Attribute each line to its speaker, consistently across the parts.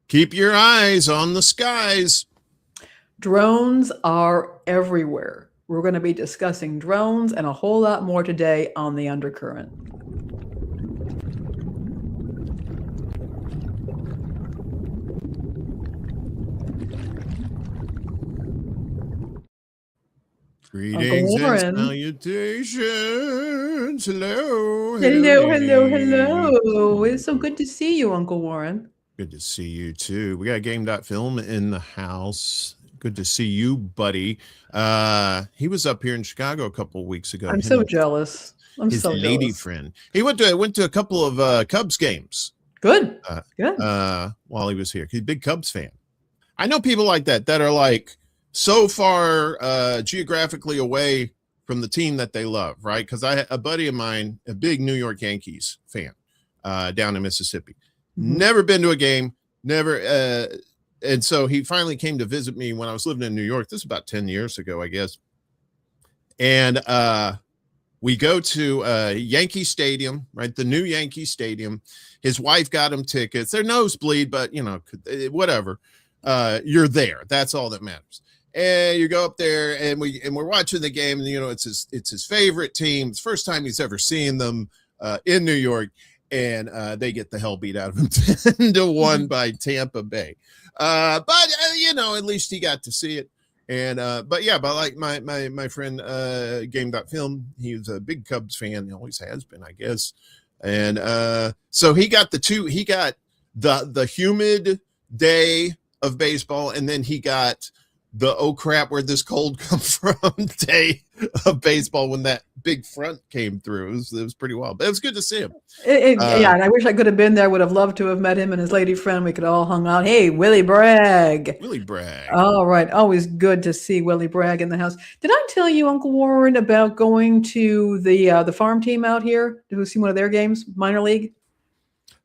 Speaker 1: Keep your eyes on the skies.
Speaker 2: Drones are everywhere. We're going to be discussing drones and a whole lot more today on The Undercurrent.
Speaker 1: Greetings and
Speaker 2: Warren.
Speaker 1: salutations. Hello.
Speaker 2: Hello. It's so good to see you, Uncle Warren.
Speaker 1: Good to see you too. We got Game.film in the house. Good to see you, buddy. He was up here in Chicago a couple of weeks ago.
Speaker 2: I'm so jealous.
Speaker 1: His lady friend. He went to a couple of Cubs games.
Speaker 2: Good.
Speaker 1: While he was here. He's a big Cubs fan. I know people like that are like so far geographically away from the team that they love, right? Because a buddy of mine, a big New York Yankees fan, down in Mississippi, never been to a game, never. And so he finally came to visit me when I was living in New York. This is about 10 years ago, I guess. And we go to Yankee Stadium, right? The new Yankee Stadium. His wife got him tickets. They're nosebleed, but whatever. You're there. That's all that matters. And you go up there, and we're watching the game, and it's his favorite team. It's the first time he's ever seen them in New York, and they get the hell beat out of him 10-1 by Tampa Bay. But at least he got to see it. And but like my friend Game.film, he was a big Cubs fan. He always has been, I guess. And so he got the humid day of baseball, and then he got the oh crap, where'd this cold come from day of baseball when that big front came through. It was pretty wild, but it was good to see him.
Speaker 2: And I wish I could have been there. Would have loved to have met him and his lady friend. We could all hung out. Hey, Willie Bragg. All right. Always good to see Willie Bragg in the house. Did I tell you, Uncle Warren, about going to the farm team out here to see one of their games, minor league?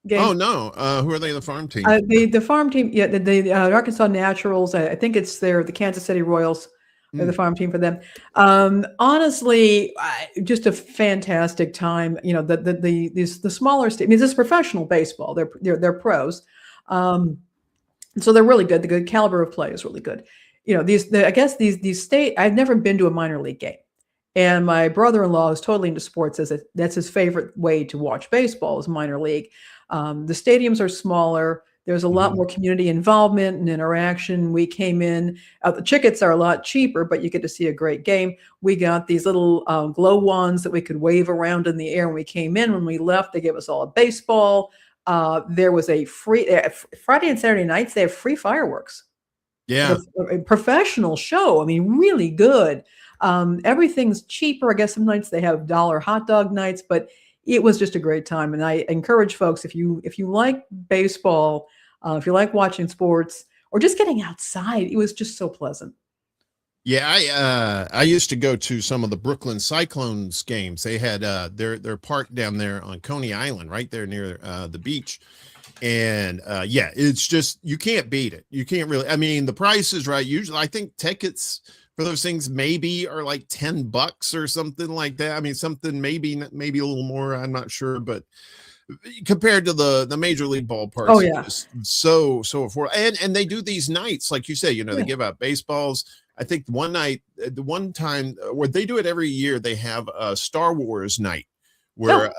Speaker 1: Game. Oh no! Who are they? The farm team?
Speaker 2: The farm team. Yeah, the Arkansas Naturals. I think it's the Kansas City Royals. They're the farm team for them. Honestly, just a fantastic time. The smaller state. I mean, this is professional baseball. They're pros, so they're really good. The good caliber of play is really good. These state. I've never been to a minor league game. And my brother-in-law is totally into sports. That's his favorite way to watch baseball is minor league. The stadiums are smaller. There's a lot more community involvement and interaction. We came in. The tickets are a lot cheaper, but you get to see a great game. We got these little glow wands that we could wave around in the air when we came in. When we left, they gave us all a baseball. There was a free Friday and Saturday nights. They have free fireworks.
Speaker 1: Yeah,
Speaker 2: a professional show. I mean, really good. Everything's cheaper. I guess some nights they have $1 hot dog nights, but it was just a great time. And I encourage folks, if you like baseball, if you like watching sports or just getting outside, it was just so pleasant.
Speaker 1: Yeah, I used to go to some of the Brooklyn Cyclones games. They had their park down there on Coney Island, right there near the beach. And it's just, you can't beat it. You can't really. I mean, the price is right. Usually, I think tickets for those things maybe are like $10 or something like that. I mean, something maybe a little more. I'm not sure, but compared to the major league ballparks,
Speaker 2: oh yeah,
Speaker 1: so affordable. And they do these nights, like you say, they give out baseballs. I think one time where they do it every year, they have a Star Wars night where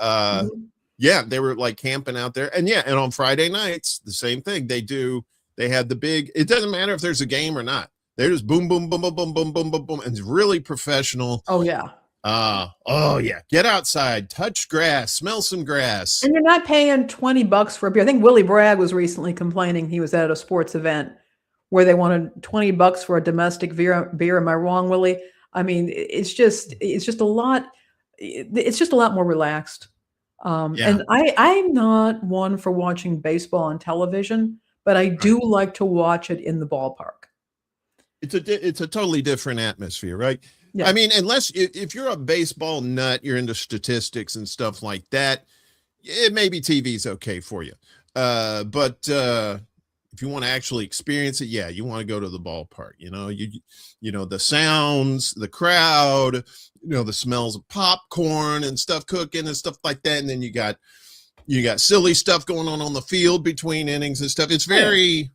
Speaker 1: they were like camping out there, and on Friday nights the same thing. They had the big. It doesn't matter if there's a game or not. They're just boom, boom, boom, boom, boom, boom, boom, boom, boom. And it's really professional.
Speaker 2: Oh, yeah.
Speaker 1: Get outside, touch grass, smell some grass.
Speaker 2: And you're not paying $20 for a beer. I think Willie Bragg was recently complaining he was at a sports event where they wanted $20 for a domestic beer. Am I wrong, Willie? I mean, it's just a lot. It's just a lot more relaxed. And I'm not one for watching baseball on television, but I do like to watch it in the ballpark.
Speaker 1: It's a totally different atmosphere, right? Yeah. I mean, unless if you're a baseball nut, you're into statistics and stuff like that, it maybe TV's okay for you. But if you want to actually experience it, you want to go to the ballpark. The sounds, the crowd, the smells of popcorn and stuff cooking and stuff like that. And then you got You got silly stuff going on the field between innings and stuff. It's very,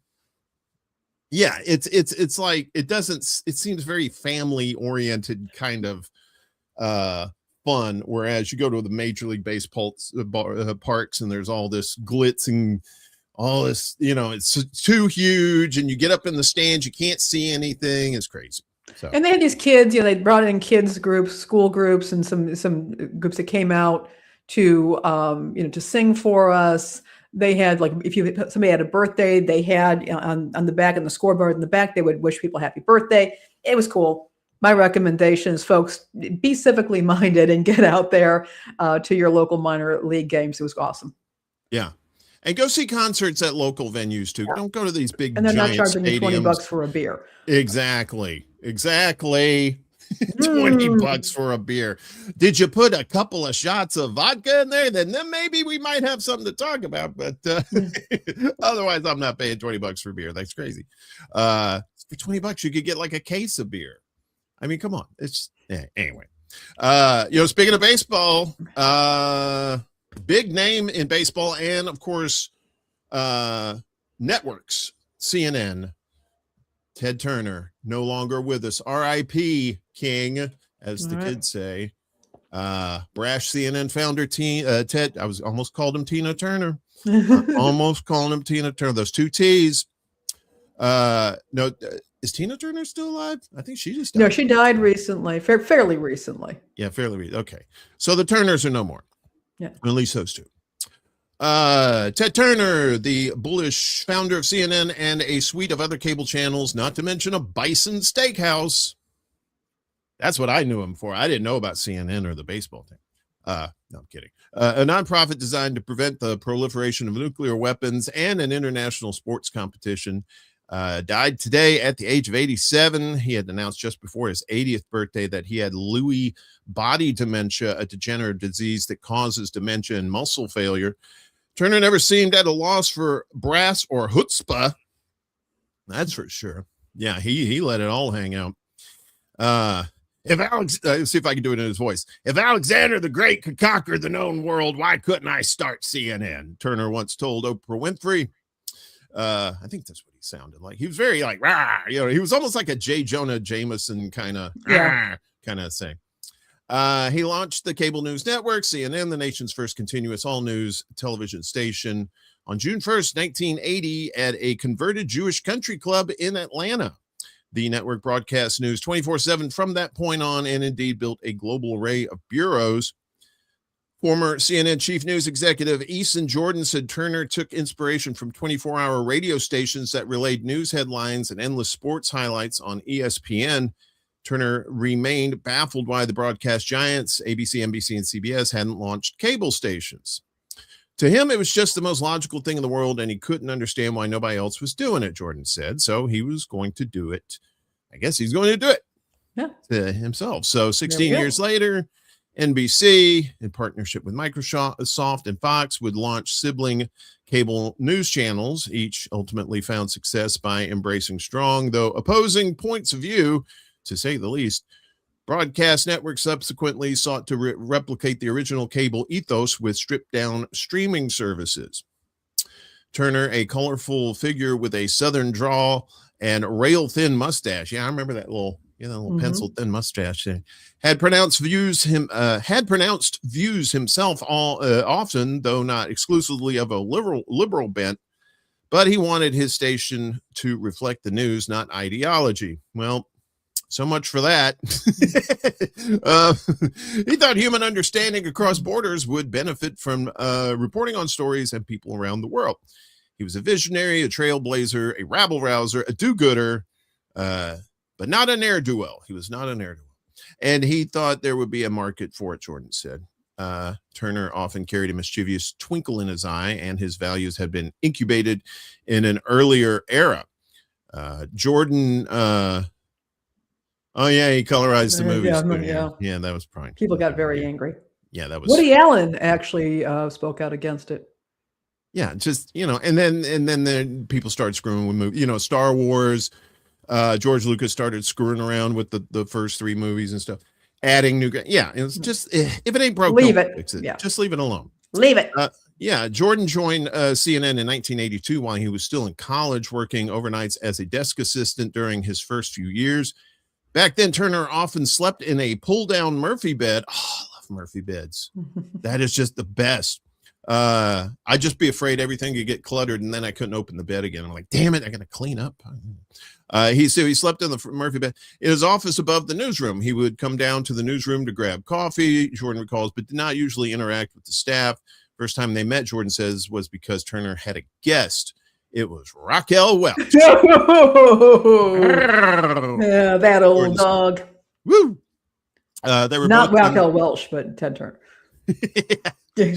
Speaker 1: it's like, it seems very family oriented kind of fun. Whereas you go to the Major League Baseball parks and there's all this glitz and all this, it's too huge, and you get up in the stands, you can't see anything. It's crazy. So.
Speaker 2: And they had these kids, they brought in kids groups, school groups, and some groups that came out to, to sing for us. They had, like, if somebody had a birthday, they had on the back, and the scoreboard in the back, they would wish people happy birthday. It was cool. My recommendation is, folks, be civically minded and get out there to your local minor league games. It was awesome.
Speaker 1: Yeah. And go see concerts at local venues too. Don't go to these big,
Speaker 2: and they're
Speaker 1: giant
Speaker 2: not charging you
Speaker 1: stadiums.
Speaker 2: $20 for a beer.
Speaker 1: Exactly. 20 bucks for a beer. Did you put a couple of shots of vodka in there? Then maybe we might have something to talk about. But otherwise, I'm not paying $20 for beer. That's crazy. For $20, you could get like a case of beer. I mean, come on. It's anyway. Speaking of baseball, big name in baseball, and of course, networks, CNN, Ted Turner, no longer with us. R.I.P. King, as the kids say. Brash CNN founder Ted. I was almost called him Tina Turner. Almost calling him Tina Turner. Those two T's. No, is Tina Turner still alive? I think she just died.
Speaker 2: No, she died recently, fairly recently.
Speaker 1: Yeah, fairly. Okay, so the Turners are no more.
Speaker 2: Yeah,
Speaker 1: at least those two. Ted Turner, the bullish founder of CNN and a suite of other cable channels, not to mention a Bison Steakhouse. That's what I knew him for. I didn't know about CNN or the baseball thing. No, I'm kidding. A nonprofit designed to prevent the proliferation of nuclear weapons and an international sports competition. Died today at the age of 87. He had announced just before his 80th birthday that he had Lewy body dementia, a degenerative disease that causes dementia and muscle failure. Turner never seemed at a loss for brass or chutzpah. That's for sure. Yeah, he let it all hang out. Let's see if I can do it in his voice. If Alexander the Great could conquer the known world, why couldn't I start CNN? Turner once told Oprah Winfrey. I think that's what he sounded like. He was very like, rah, he was almost like a J. Jonah Jameson kind of thing. He launched the cable news network, CNN, the nation's first continuous all-news television station, on June 1st, 1980, at a converted Jewish country club in Atlanta. The network broadcast news 24/7 from that point on, and indeed built a global array of bureaus. Former CNN chief news executive Eaton Jordan said Turner took inspiration from 24-hour radio stations that relayed news headlines and endless sports highlights on ESPN. Turner remained baffled why the broadcast giants, ABC, NBC, and CBS, hadn't launched cable stations. To him, it was just the most logical thing in the world, and he couldn't understand why nobody else was doing it, Jordan said. So he was going to do it. I guess he's going to do it to himself. So 16 years later, NBC, in partnership with Microsoft and Fox, would launch sibling cable news channels. Each ultimately found success by embracing strong, though opposing points of view, to say the least. Broadcast networks subsequently sought to replicate the original cable ethos with stripped-down streaming services. Turner, a colorful figure with a southern drawl and rail-thin mustache. Yeah, I remember that little pencil-thin mustache thing. Had pronounced views himself often, though not exclusively, of a liberal bent. But he wanted his station to reflect the news, not ideology. Well, so much for that. He thought human understanding across borders would benefit from reporting on stories and people around the world. He was a visionary, a trailblazer, a rabble-rouser, a do-gooder, but not a ne'er-do-well. He was not a ne'er-do-well. And he thought there would be a market for it, Jordan said. Turner often carried a mischievous twinkle in his eye, and his values had been incubated in an earlier era. Jordan... he colorized the movies. Yeah, that was prime.
Speaker 2: People got very angry.
Speaker 1: Yeah, that was.
Speaker 2: Woody Allen actually spoke out against it.
Speaker 1: Yeah, just and then people started screwing with movies. Star Wars. George Lucas started screwing around with the first 3 movies and stuff, adding new. Yeah, it's just if it ain't broke,
Speaker 2: leave it.
Speaker 1: Fix it.
Speaker 2: Yeah.
Speaker 1: Just leave it alone.
Speaker 2: Leave it.
Speaker 1: Yeah, Jordan joined CNN in 1982 while he was still in college, working overnights as a desk assistant during his first few years. Back then, Turner often slept in a pull-down Murphy bed. Oh, I love Murphy beds. That is just the best. I'd just be afraid everything could get cluttered, and then I couldn't open the bed again. I'm like, damn it, I got to clean up. He slept in the Murphy bed in his office above the newsroom. He would come down to the newsroom to grab coffee, Jordan recalls, but did not usually interact with the staff. First time they met, Jordan says, was because Turner had a guest. It was Raquel Welch.
Speaker 2: Yeah, that old dog.
Speaker 1: Woo! They were
Speaker 2: not Raquel Welch, but Ted Turner.
Speaker 1: They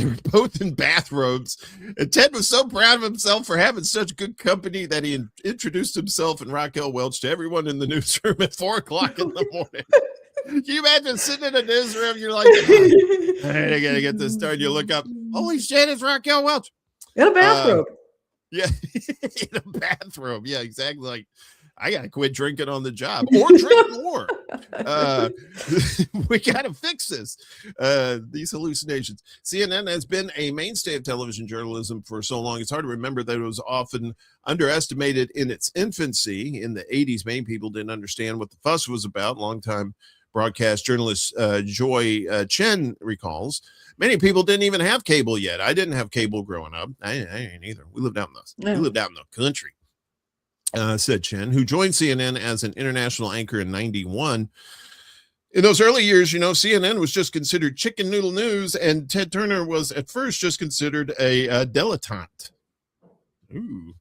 Speaker 1: were both in bathrobes, and Ted was so proud of himself for having such good company that he introduced himself and Raquel Welch to everyone in the newsroom at 4:00 in the morning. Can you imagine sitting in a newsroom? You're like, I gotta get this started. You look up, holy shit, it's Raquel Welch
Speaker 2: in a bathrobe.
Speaker 1: Yeah, in a bathrobe. Yeah, exactly. Like, I gotta quit drinking on the job or drink more. We gotta fix this. These hallucinations. CNN has been a mainstay of television journalism for so long. It's hard to remember that it was often underestimated in its infancy. In the 80s, many people didn't understand what the fuss was about. Longtime broadcast journalist Joy Chen recalls. Many people didn't even have cable yet. I didn't have cable growing up. I ain't either. We lived out in the country. Said Chen, who joined CNN as an international anchor in 91. In those early years, CNN was just considered chicken noodle news, and Ted Turner was at first just considered a dilettante. Ooh,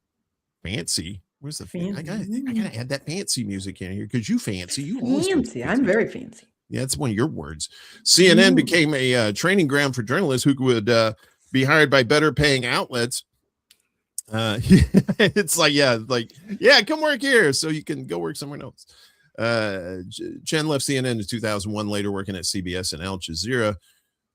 Speaker 1: fancy. Where's the fancy? I gotta add that fancy music in here because you fancy. You
Speaker 2: fancy. I'm very fancy.
Speaker 1: Yeah, that's one of your words. CNN became a training ground for journalists who would be hired by better paying outlets. It's like, come work here so you can go work somewhere else. Chen left CNN in 2001, later working at CBS and Al Jazeera.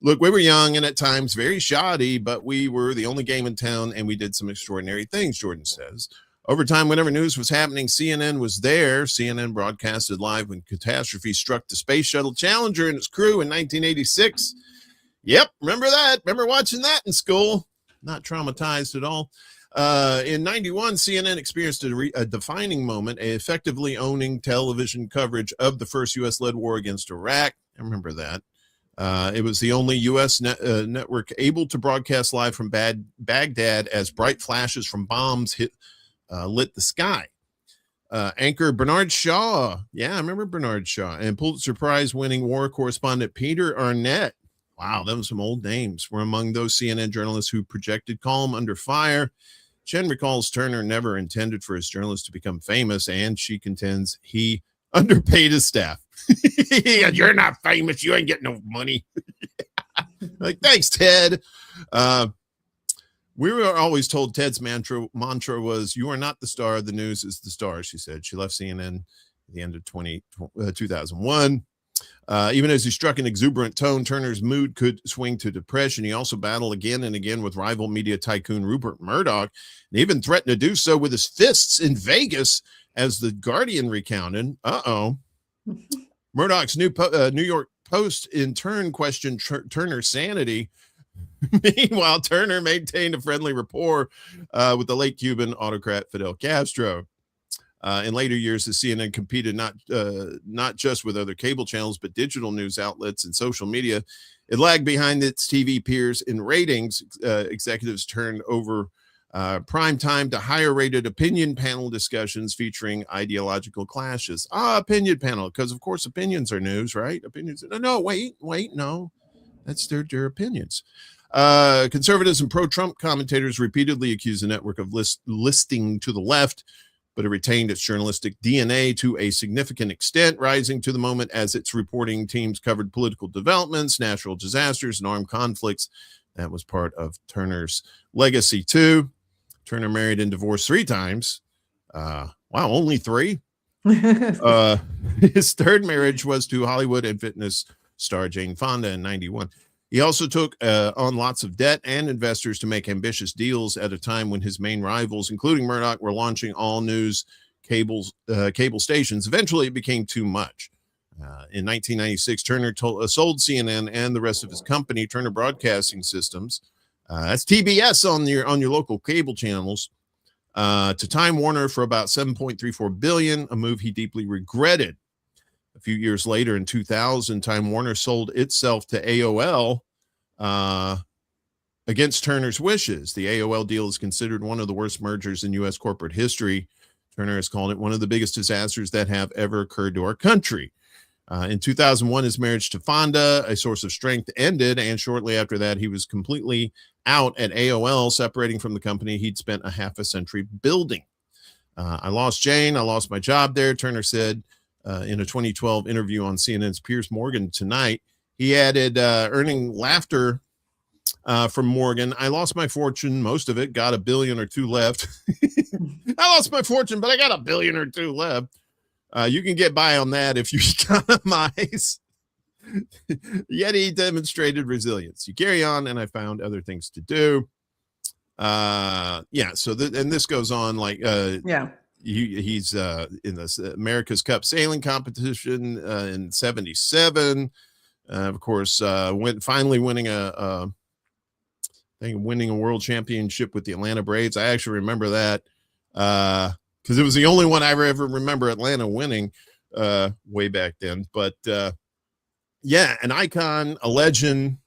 Speaker 1: Look, we were young and at times very shoddy, but we were the only game in town and we did some extraordinary things, Jordan says. Over time, whenever news was happening, CNN was there. CNN broadcasted live when catastrophe struck the Space Shuttle Challenger and its crew in 1986. Yep, remember that? Remember watching that in school? Not traumatized at all. In 91, CNN experienced a defining moment, effectively owning television coverage of the first U.S.-led war against Iraq. I remember that. It was the only U.S. network able to broadcast live from Baghdad as bright flashes from bombs lit the sky. Anchor Bernard Shaw. Yeah, I remember Bernard Shaw. And Pulitzer Prize-winning war correspondent Peter Arnett. Wow, them some old names. Were among those CNN journalists who projected calm under fire. Chen recalls Turner never intended for his journalists to become famous, and she contends he underpaid his staff. You're not famous. You ain't getting no money. Like, thanks, Ted. We were always told Ted's mantra was, you are not the star. The news is the star, she said. She left CNN at the end of 2001. Even as he struck an exuberant tone, Turner's mood could swing to depression. He also battled again and again with rival media tycoon Rupert Murdoch, and even threatened to do so with his fists in Vegas, as the Guardian recounted. Murdoch's New York Post in turn questioned Turner's sanity. Meanwhile, Turner maintained a friendly rapport with the late Cuban autocrat Fidel Castro. In later years, the CNN competed not just with other cable channels, but digital news outlets and social media. It lagged behind its TV peers in ratings. Executives turned over prime time to higher-rated opinion panel discussions featuring ideological clashes. Opinion panel, because of course opinions are news, right? Opinions. No, wait, no, that's their opinions. Conservatives and pro-Trump commentators repeatedly accused the network of listing to the left, but it retained its journalistic DNA to a significant extent, rising to the moment as its reporting teams covered political developments, natural disasters, and armed conflicts. That was part of Turner's legacy, too. Turner married and divorced 3 times. Wow, only 3? His third marriage was to Hollywood and fitness star Jane Fonda in 91. He also took on lots of debt and investors to make ambitious deals at a time when his main rivals, including Murdoch, were launching all news cable stations. Eventually, it became too much. In 1996, Turner sold CNN and the rest of his company, Turner Broadcasting Systems, that's TBS on your local cable channels, to Time Warner for about $7.34 billion, a move he deeply regretted. A few years later, in 2000, Time Warner sold itself to AOL against Turner's wishes. The AOL deal is considered one of the worst mergers in U.S. corporate history. Turner has called it one of the biggest disasters that have ever occurred to our country. In 2001, his marriage to Fonda, a source of strength, ended, and shortly after that, he was completely out at AOL, separating from the company he'd spent a half a century building. I lost Jane. I lost my job there, Turner said in a 2012 interview on CNN's Piers Morgan Tonight. He added, earning laughter from Morgan, I lost my fortune, most of it, got $1 billion or $2 billion left. I lost my fortune, but I got $1 billion or $2 billion left. You can get by on that if you economize. Yet he demonstrated resilience. You carry on, and I found other things to do. Yeah. So, and this goes on like,
Speaker 2: yeah.
Speaker 1: He's in this America's Cup sailing competition in '77. Of course, finally winning winning a world championship with the Atlanta Braves. I actually remember that. Because it was the only one I ever remember Atlanta winning way back then. But yeah, an icon, a legend.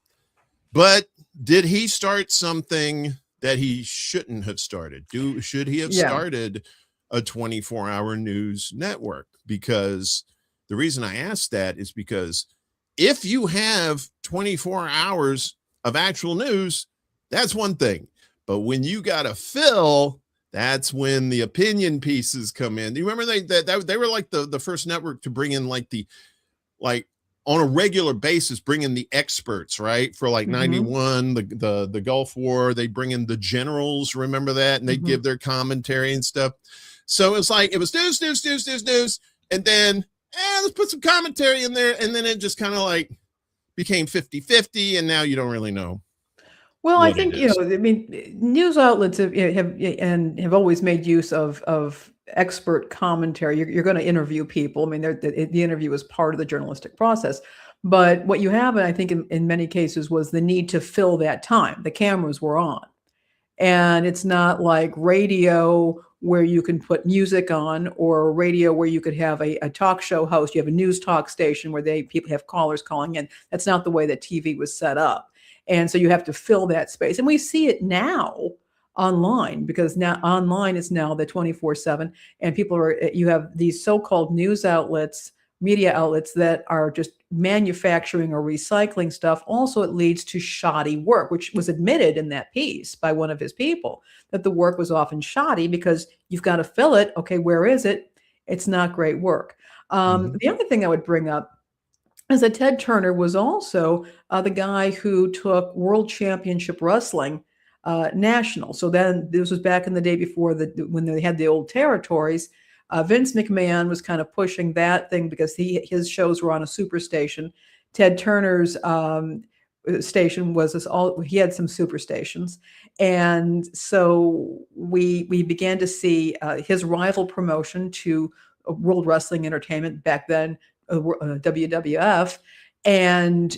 Speaker 1: But did he start something that he shouldn't have started? Should he have started a 24-hour news network? Because the reason I asked that is because if you have 24 hours of actual news, that's one thing. But when you got to fill, that's when the opinion pieces come in. Do you remember they were like the first network to bring in like on a regular basis, bring in the experts, right? For like 91, the Gulf War, they bring in the generals. Remember that? And they give their commentary and stuff. So it's like, it was news. And then, let's put some commentary in there. And then it just kind of like became 50-50. And now you don't really know.
Speaker 2: Well, I think, I mean, news outlets have always made use of expert commentary. You're going to interview people. I mean, the interview is part of the journalistic process. But what you have, I think, in many cases, was the need to fill that time. The cameras were on. And it's not like radio where you can put music on, or radio where you could have a talk show host. You have a news talk station where people have callers calling in. That's not the way that TV was set up. And so you have to fill that space. And we see it now online, because now online is now the 24/7, and you have these so-called news outlets, media outlets that are just manufacturing or recycling stuff. Also, it leads to shoddy work, which was admitted in that piece by one of his people, that the work was often shoddy because you've got to fill it. Okay, where is it? It's not great work. The other thing I would bring up is that Ted Turner was also the guy who took World Championship Wrestling national. So then this was back in the day before when they had the old territories. Vince McMahon was kind of pushing that thing because his shows were on a superstation. Ted Turner's station was he had some superstations. And so we began to see his rival promotion to World Wrestling Entertainment back then, WWF, and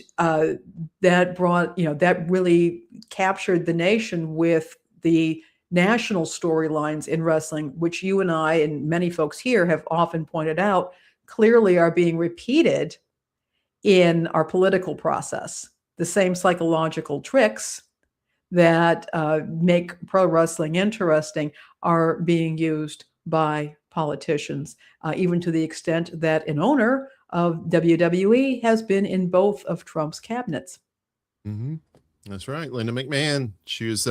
Speaker 2: that brought, that really captured the nation with the national storylines in wrestling, which you and I and many folks here have often pointed out clearly are being repeated in our political process. The same psychological tricks that make pro wrestling interesting are being used by politicians, even to the extent that an owner of WWE has been in both of Trump's cabinets.
Speaker 1: That's right. Linda McMahon. She was,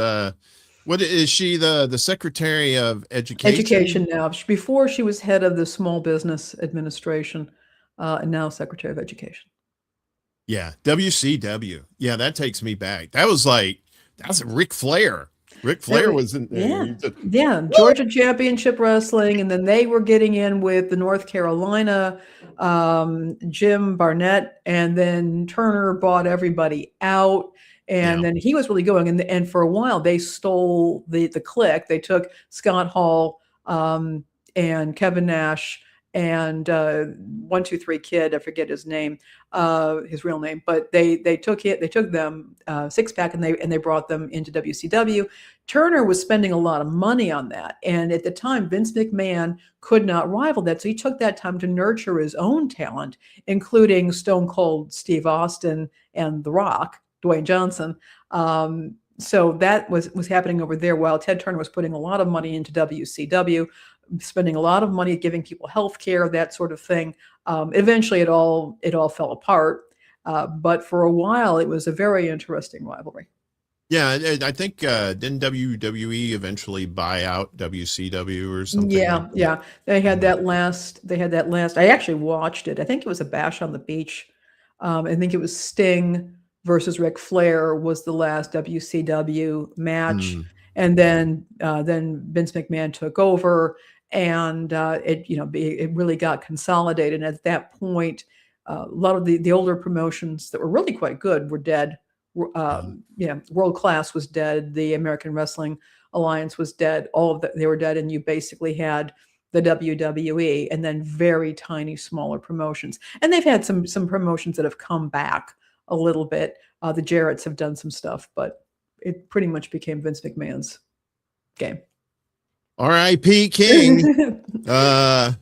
Speaker 1: what is she, the Secretary of Education?
Speaker 2: Education now. Before she was head of the Small Business Administration, and now Secretary of Education. Yeah.
Speaker 1: WCW. Yeah, that takes me back. That's Ric Flair. Ric Flair was in there.
Speaker 2: Yeah. Georgia Championship Wrestling. And then they were getting in with the North Carolina, Jim Barnett. And then Turner bought everybody out. And then he was really going. And for a while, they stole the clique. They took Scott Hall and Kevin Nash and 123 Kid, I forget his name, his real name, but they took them six pack and they brought them into WCW. Turner was spending a lot of money on that, and at the time Vince McMahon could not rival that, so he took that time to nurture his own talent, including Stone Cold Steve Austin and The Rock Dwayne Johnson. So that was happening over there while Ted Turner was putting a lot of money into WCW, spending a lot of money giving people health care, that sort of thing. Eventually it all fell apart. But for a while, it was a very interesting rivalry.
Speaker 1: Yeah, I think didn't WWE eventually buy out WCW or something?
Speaker 2: Yeah. They had that last. I actually watched it. I think it was a Bash on the Beach. I think it was Sting versus Ric Flair was the last WCW match, and then Vince McMahon took over, and it really got consolidated. And at that point, a lot of the older promotions that were really quite good were dead. World Class was dead. The American Wrestling Alliance was dead. All of that, they were dead, and you basically had the WWE and then very tiny, smaller promotions. And they've had some promotions that have come back a little bit. The Jarretts have done some stuff, but it pretty much became Vince McMahon's game.
Speaker 1: R.I.P. King. I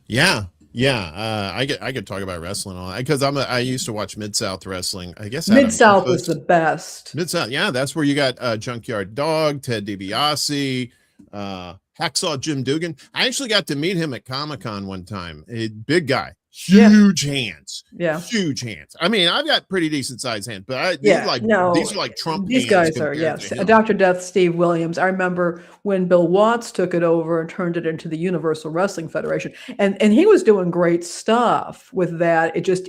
Speaker 1: could talk about wrestling all that because I used to watch Mid-South Wrestling. I guess
Speaker 2: Mid-South was the best.
Speaker 1: Mid-South, yeah, that's where you got Junkyard Dog, Ted DiBiase, Hacksaw Jim Dugan. I actually got to meet him at Comic-Con one time. A big guy, huge hands.
Speaker 2: Yeah,
Speaker 1: huge hands. I mean, I've got pretty decent sized hands, but these are like Trump.
Speaker 2: These guys are, yes. Dr. Death, Steve Williams. I remember when Bill Watts took it over and turned it into the Universal Wrestling Federation, and he was doing great stuff with that. It just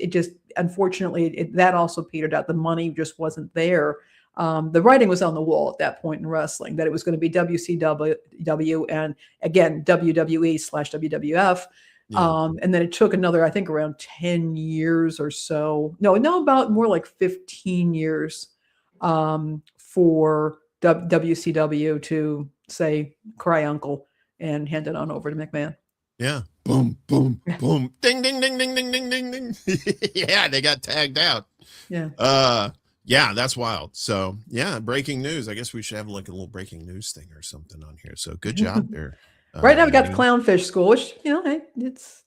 Speaker 2: unfortunately that also petered out. The money just wasn't there. The writing was on the wall at that point in wrestling that it was going to be WCW and again WWE/WWF. Yeah. And then it took another, I think, around 10 years or so. No, about more like 15 years for WCW to say, cry uncle and hand it on over to McMahon.
Speaker 1: Yeah. Boom, boom, boom. Ding, ding, ding, ding, ding, ding, ding, ding. Yeah, they got tagged out.
Speaker 2: Yeah.
Speaker 1: Yeah, that's wild. So, yeah, breaking news. I guess we should have like a little breaking news thing or something on here. So, good job there.
Speaker 2: Right now, we got the Clownfish School, which it's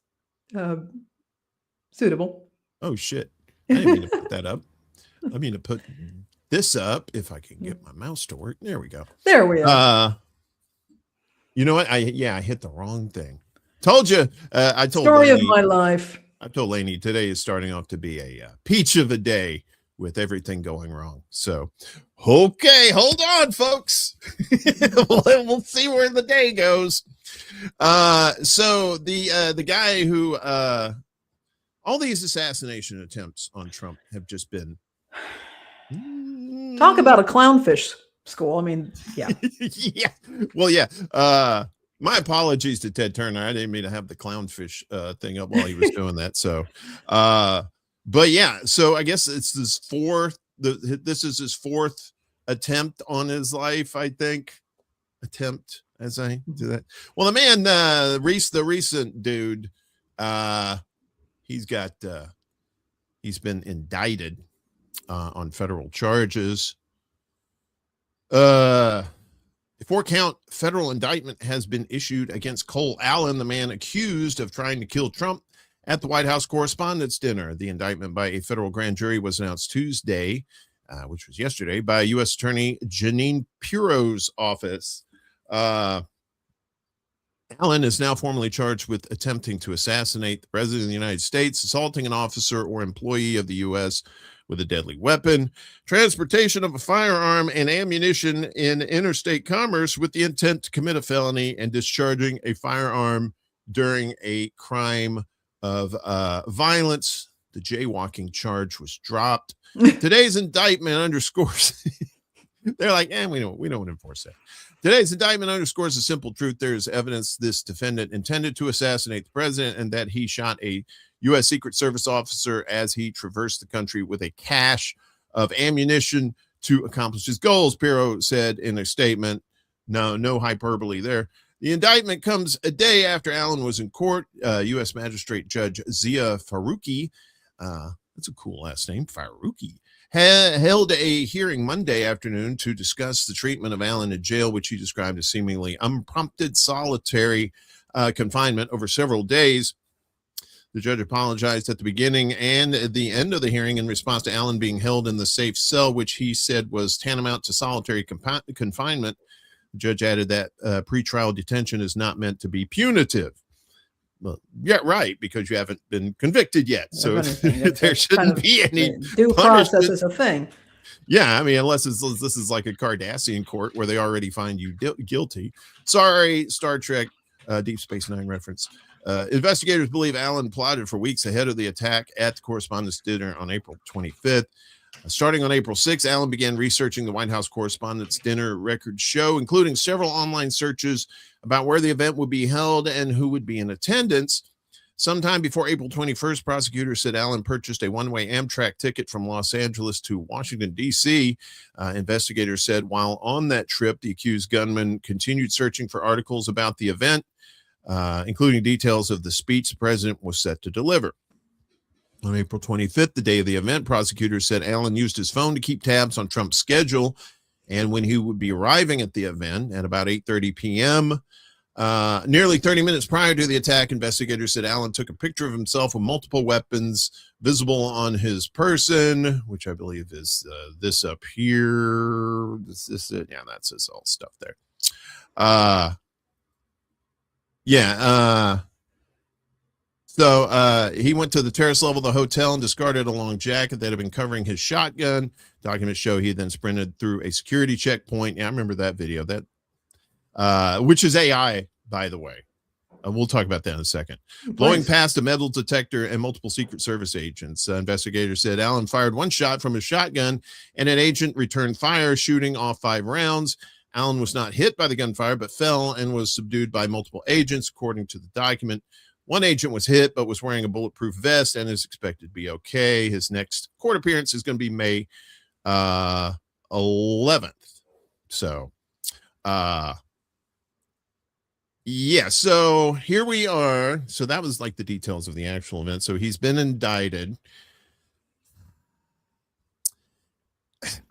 Speaker 2: suitable.
Speaker 1: Oh shit! I didn't mean to put that up. I mean to put this up if I can get my mouse to work. There we go.
Speaker 2: There we are.
Speaker 1: You know what? I hit the wrong thing. Told you. I told
Speaker 2: story
Speaker 1: Lainey,
Speaker 2: of my life.
Speaker 1: I told Lainey today is starting off to be a peach of a day with everything going wrong. So, okay, hold on, folks. We'll see where the day goes. So the guy who all these assassination attempts on Trump have just been
Speaker 2: talk about a clownfish school. I mean, yeah.
Speaker 1: Yeah. Well, yeah. My apologies to Ted Turner. I didn't mean to have the clownfish thing up while he was doing that. So but yeah, so I guess it's his fourth. This is his fourth attempt on his life, I think. Attempt, as I do that. Well, the man, the recent dude, he's been indicted on federal charges. A 4-count federal indictment has been issued against Cole Allen, the man accused of trying to kill Trump at the White House Correspondents' Dinner. The indictment by a federal grand jury was announced Tuesday, which was yesterday, by U.S. Attorney Jeanine Pirro's office. Allen is now formally charged with attempting to assassinate the President of the United States, assaulting an officer or employee of the U.S. with a deadly weapon, transportation of a firearm and ammunition in interstate commerce with the intent to commit a felony, and discharging a firearm during a crime of violence. The jaywalking charge was dropped. Today's indictment underscores they're like, we don't enforce that. Today's indictment underscores a simple truth. There is evidence this defendant intended to assassinate the president and that he shot a U.S. Secret Service officer as he traversed the country with a cache of ammunition to accomplish his goals, Pirro said in a statement. No hyperbole there. The indictment comes a day after Allen was in court. U.S. Magistrate Judge Zia Faruqi, that's a cool last name, Faruqi, held a hearing Monday afternoon to discuss the treatment of Allen in jail, which he described as seemingly unprompted solitary confinement over several days. The judge apologized at the beginning and at the end of the hearing in response to Allen being held in the safe cell, which he said was tantamount to solitary confinement. The judge added that pretrial detention is not meant to be punitive. Well, yeah, right, because you haven't been convicted yet, so there shouldn't be any
Speaker 2: due process is a thing.
Speaker 1: Yeah, I mean, unless this is like a Cardassian court where they already find you guilty. Sorry, Star Trek, Deep Space Nine reference. Investigators believe Allen plotted for weeks ahead of the attack at the Correspondents' Dinner on April 25th. Starting on April 6th, Allen began researching the White House Correspondents' Dinner records show, including several online searches about where the event would be held and who would be in attendance. Sometime before April 21st, prosecutors said Allen purchased a one-way Amtrak ticket from Los Angeles to Washington, D.C. Investigators said while on that trip, the accused gunman continued searching for articles about the event, including details of the speech the president was set to deliver. On April 25th, the day of the event, prosecutors said Allen used his phone to keep tabs on Trump's schedule and when he would be arriving at the event at about 8:30 p.m. Nearly 30 minutes prior to the attack, investigators said Allen took a picture of himself with multiple weapons visible on his person, which I believe is this up here. Yeah, that's this all stuff there. So he went to the terrace level of the hotel and discarded a long jacket that had been covering his shotgun. Documents show he then sprinted through a security checkpoint. Yeah, I remember that video. That which is AI, by the way. We'll talk about that in a second. Please. Blowing past a metal detector and multiple Secret Service agents. Investigators said Allen fired one shot from his shotgun and an agent returned fire, shooting off 5 rounds. Allen was not hit by the gunfire, but fell and was subdued by multiple agents, according to the document. One agent was hit, but was wearing a bulletproof vest and is expected to be okay. His next court appearance is going to be May 11th. So, yeah, so here we are. So that was like the details of the actual event. So he's been indicted.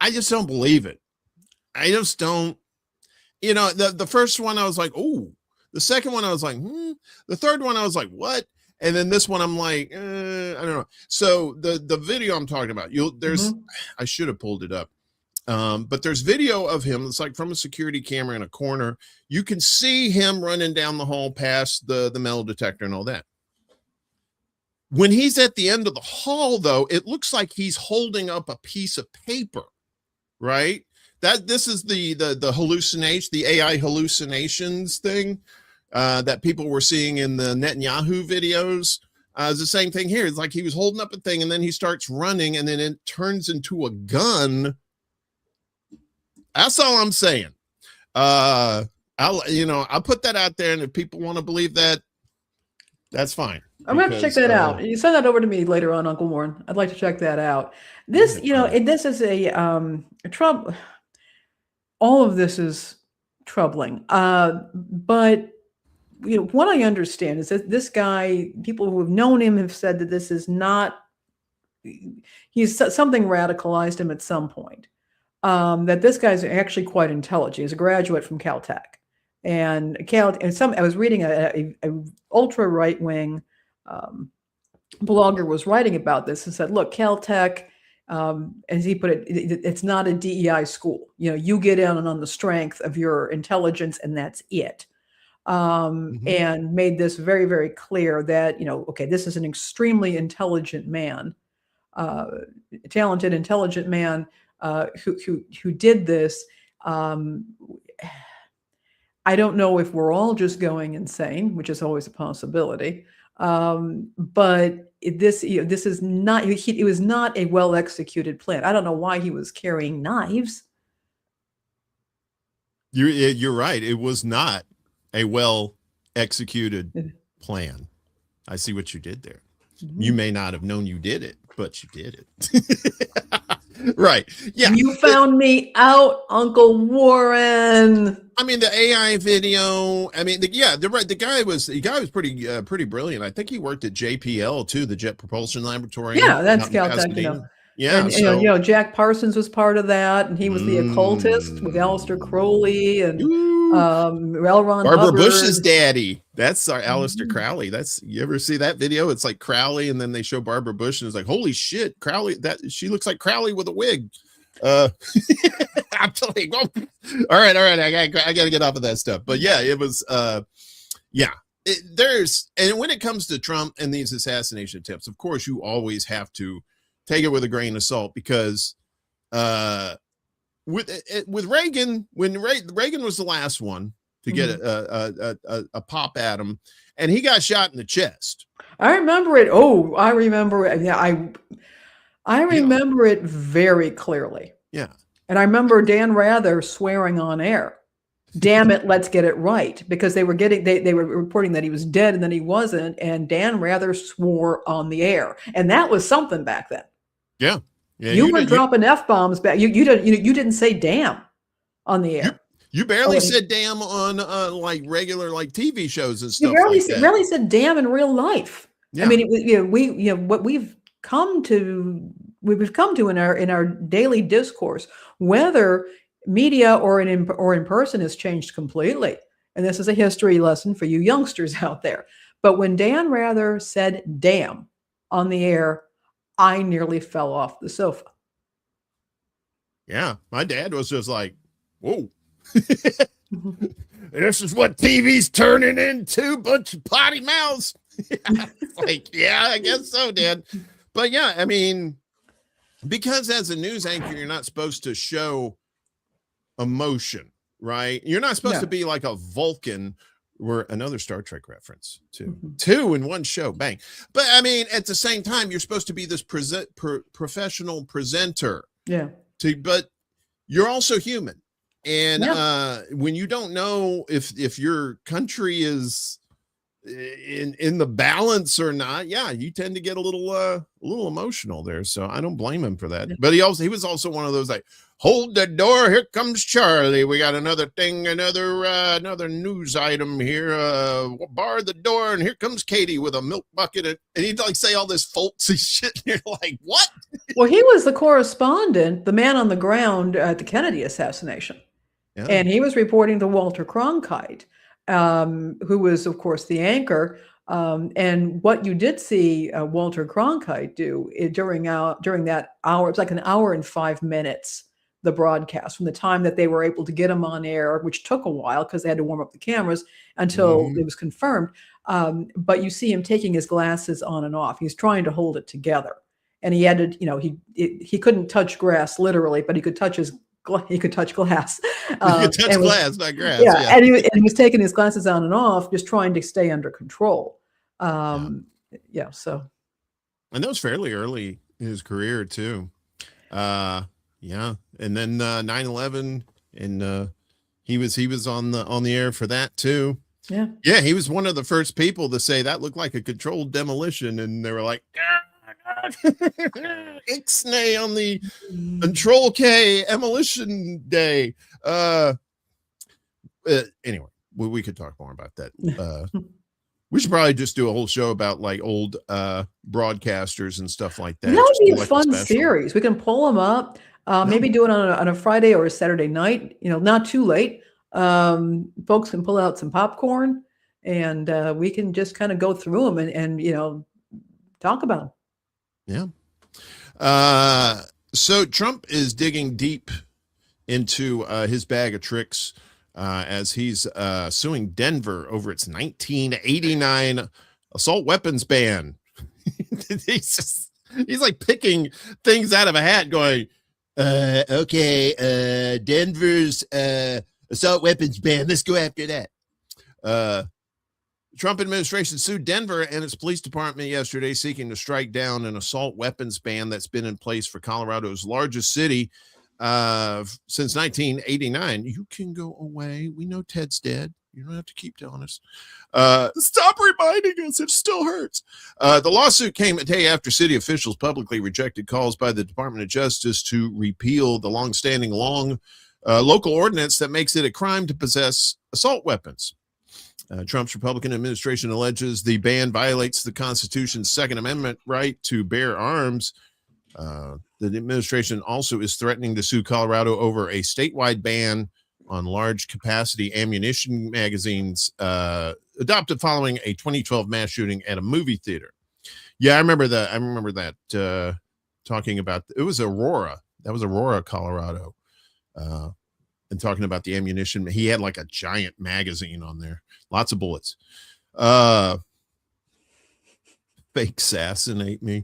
Speaker 1: I just don't believe it. I just don't. You know, the first one I was like, oh. The second one I was like, The third one I was like, what? And then this one I'm like, I don't know. So the video I'm talking about, I should have pulled it up. But there's video of him. It's like from a security camera in a corner. You can see him running down the hall past the metal detector and all that. When he's at the end of the hall, though, it looks like he's holding up a piece of paper, right? This is the hallucination, the AI hallucinations thing that people were seeing in the Netanyahu videos. It's the same thing here. It's like he was holding up a thing and then he starts running and then it turns into a gun. That's all I'm saying. I'll put that out there, and if people want to believe that, that's fine.
Speaker 2: I'm going to check that out. You send that over to me later on, Uncle Warren. I'd like to check that out. This, this is a Trump. All of this is troubling. But what I understand is that this guy, people who have known him have said that this is not, he's something radicalized him at some point. That this guy's actually quite intelligent. He's a graduate from Caltech. And I was reading a ultra right-wing blogger was writing about this and said, look, Caltech, as he put it, it's not a DEI school. You get in on the strength of your intelligence and that's it. And made this very, very clear that, okay, this is an extremely intelligent man, talented, intelligent man who did this. I don't know if we're all just going insane, which is always a possibility. But this is not, it was not a well-executed plan. I don't know why he was carrying knives.
Speaker 1: You're right. It was not a well-executed plan. I see what you did there. You may not have known you did it, but you did it. Right. Yeah.
Speaker 2: You found me out, Uncle Warren.
Speaker 1: I mean, the AI video. I mean, the guy was pretty brilliant. I think he worked at JPL too, the Jet Propulsion Laboratory.
Speaker 2: Yeah, that's
Speaker 1: out in
Speaker 2: Caltech,
Speaker 1: Pasadena. Yeah.
Speaker 2: And
Speaker 1: So,
Speaker 2: Jack Parsons was part of that, and he was the occultist with Aleister Crowley and L. Ron
Speaker 1: Barbara
Speaker 2: Hubbard.
Speaker 1: Bush's daddy. That's our Aleister Crowley. You ever see that video? It's like Crowley, and then they show Barbara Bush, and it's like, holy shit, Crowley. She looks like Crowley with a wig. I'm telling you. All right. I gotta get off of that stuff. But yeah, it was. And when it comes to Trump and these assassination attempts, of course, you always have to take it with a grain of salt, because with Reagan, when Reagan was the last one to get a pop at him, and he got shot in the chest.
Speaker 2: I remember it. Oh, I remember it. Yeah, I remember it very clearly.
Speaker 1: Yeah.
Speaker 2: And I remember Dan Rather swearing on air, damn it, let's get it right. Because they were reporting that he was dead and then he wasn't. And Dan Rather swore on the air. And that was something back then.
Speaker 1: Yeah. Yeah.
Speaker 2: You were dropping F-bombs back. You didn't say damn on the air.
Speaker 1: You barely said damn on like regular like TV shows and stuff.
Speaker 2: You barely said damn in real life. Yeah. I mean, what we've come to in our daily discourse, whether media or in person, has changed completely. And this is a history lesson for you youngsters out there. But when Dan Rather said damn on the air, I nearly fell off the sofa.
Speaker 1: Yeah, my dad was just like, whoa. This is what TV's turning into, bunch of potty mouths. Like, yeah, I guess so, Dad. But yeah, I mean, because as a news anchor, you're not supposed to show emotion, right? You're not supposed to be like a Vulcan. We're another Star Trek reference too. Two in one show, bang. But I mean, at the same time, you're supposed to be this professional presenter.
Speaker 2: Yeah.
Speaker 1: But you're also human. And when you don't know if your country is in the balance or not, you tend to get a little emotional there. So I don't blame him for that. But he was also one of those like, hold the door, here comes Charlie. We got another thing, another news item here. Bar the door, and here comes Katie with a milk bucket, and he'd like say all this folksy shit. And you're like, what?
Speaker 2: Well, he was the correspondent, the man on the ground at the Kennedy assassination. Yeah. And he was reporting to Walter Cronkite, who was, of course, the anchor. And what you did see Walter Cronkite do during that hour, it was like an hour and 5 minutes, the broadcast, from the time that they were able to get him on air, which took a while because they had to warm up the cameras until it was confirmed. But you see him taking his glasses on and off. He's trying to hold it together. And he had to, he couldn't touch grass literally, but he could touch glass.
Speaker 1: You could touch glass, not grass.
Speaker 2: Yeah. And he was taking his glasses on and off, just trying to stay under control. So.
Speaker 1: And that was fairly early in his career too. And then 9/11, and he was on the air for that too. Yeah, he was one of the first people to say that looked like a controlled demolition, and they were like, Ixnay on the Control K demolition day. Anyway, we could talk more about that. We should probably just do a whole show about like old broadcasters and stuff like that.
Speaker 2: That would be a fun series. We can pull them up. Maybe do it on a Friday or a Saturday night. Not too late. Folks can pull out some popcorn, and we can just kind of go through them and talk about them.
Speaker 1: Yeah. So Trump is digging deep into his bag of tricks as he's suing Denver over its 1989 assault weapons ban. He's like picking things out of a hat going, okay, Denver's assault weapons ban. Let's go after that. Trump administration sued Denver and its police department yesterday, seeking to strike down an assault weapons ban that's been in place for Colorado's largest city since 1989. You can go away. We know Ted's dead. You don't have to keep telling us. Stop reminding us. It still hurts. The lawsuit came a day after city officials publicly rejected calls by the Department of Justice to repeal the longstanding local ordinance that makes it a crime to possess assault weapons. Trump's Republican administration alleges the ban violates the Constitution's Second Amendment right to bear arms. The administration also is threatening to sue Colorado over a statewide ban on large capacity ammunition magazines adopted following a 2012 mass shooting at a movie theater. Yeah, I remember that. Talking about, it was Aurora. That was Aurora, Colorado. And talking about the ammunition, he had like a giant magazine on there, lots of bullets. Fake assassinate me.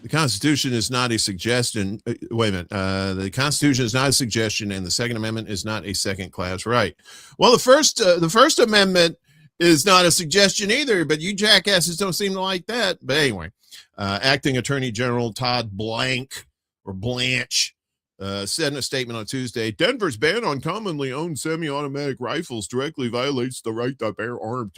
Speaker 1: The Constitution is not a suggestion. Wait a minute. The Constitution is not a suggestion, and the Second Amendment is not a second-class right. Well, the First Amendment is not a suggestion either, but you jackasses don't seem to like that. But anyway, Acting Attorney General Todd Blanche said in a statement on Tuesday, Denver's ban on commonly owned semi-automatic rifles directly violates the right to bear arms.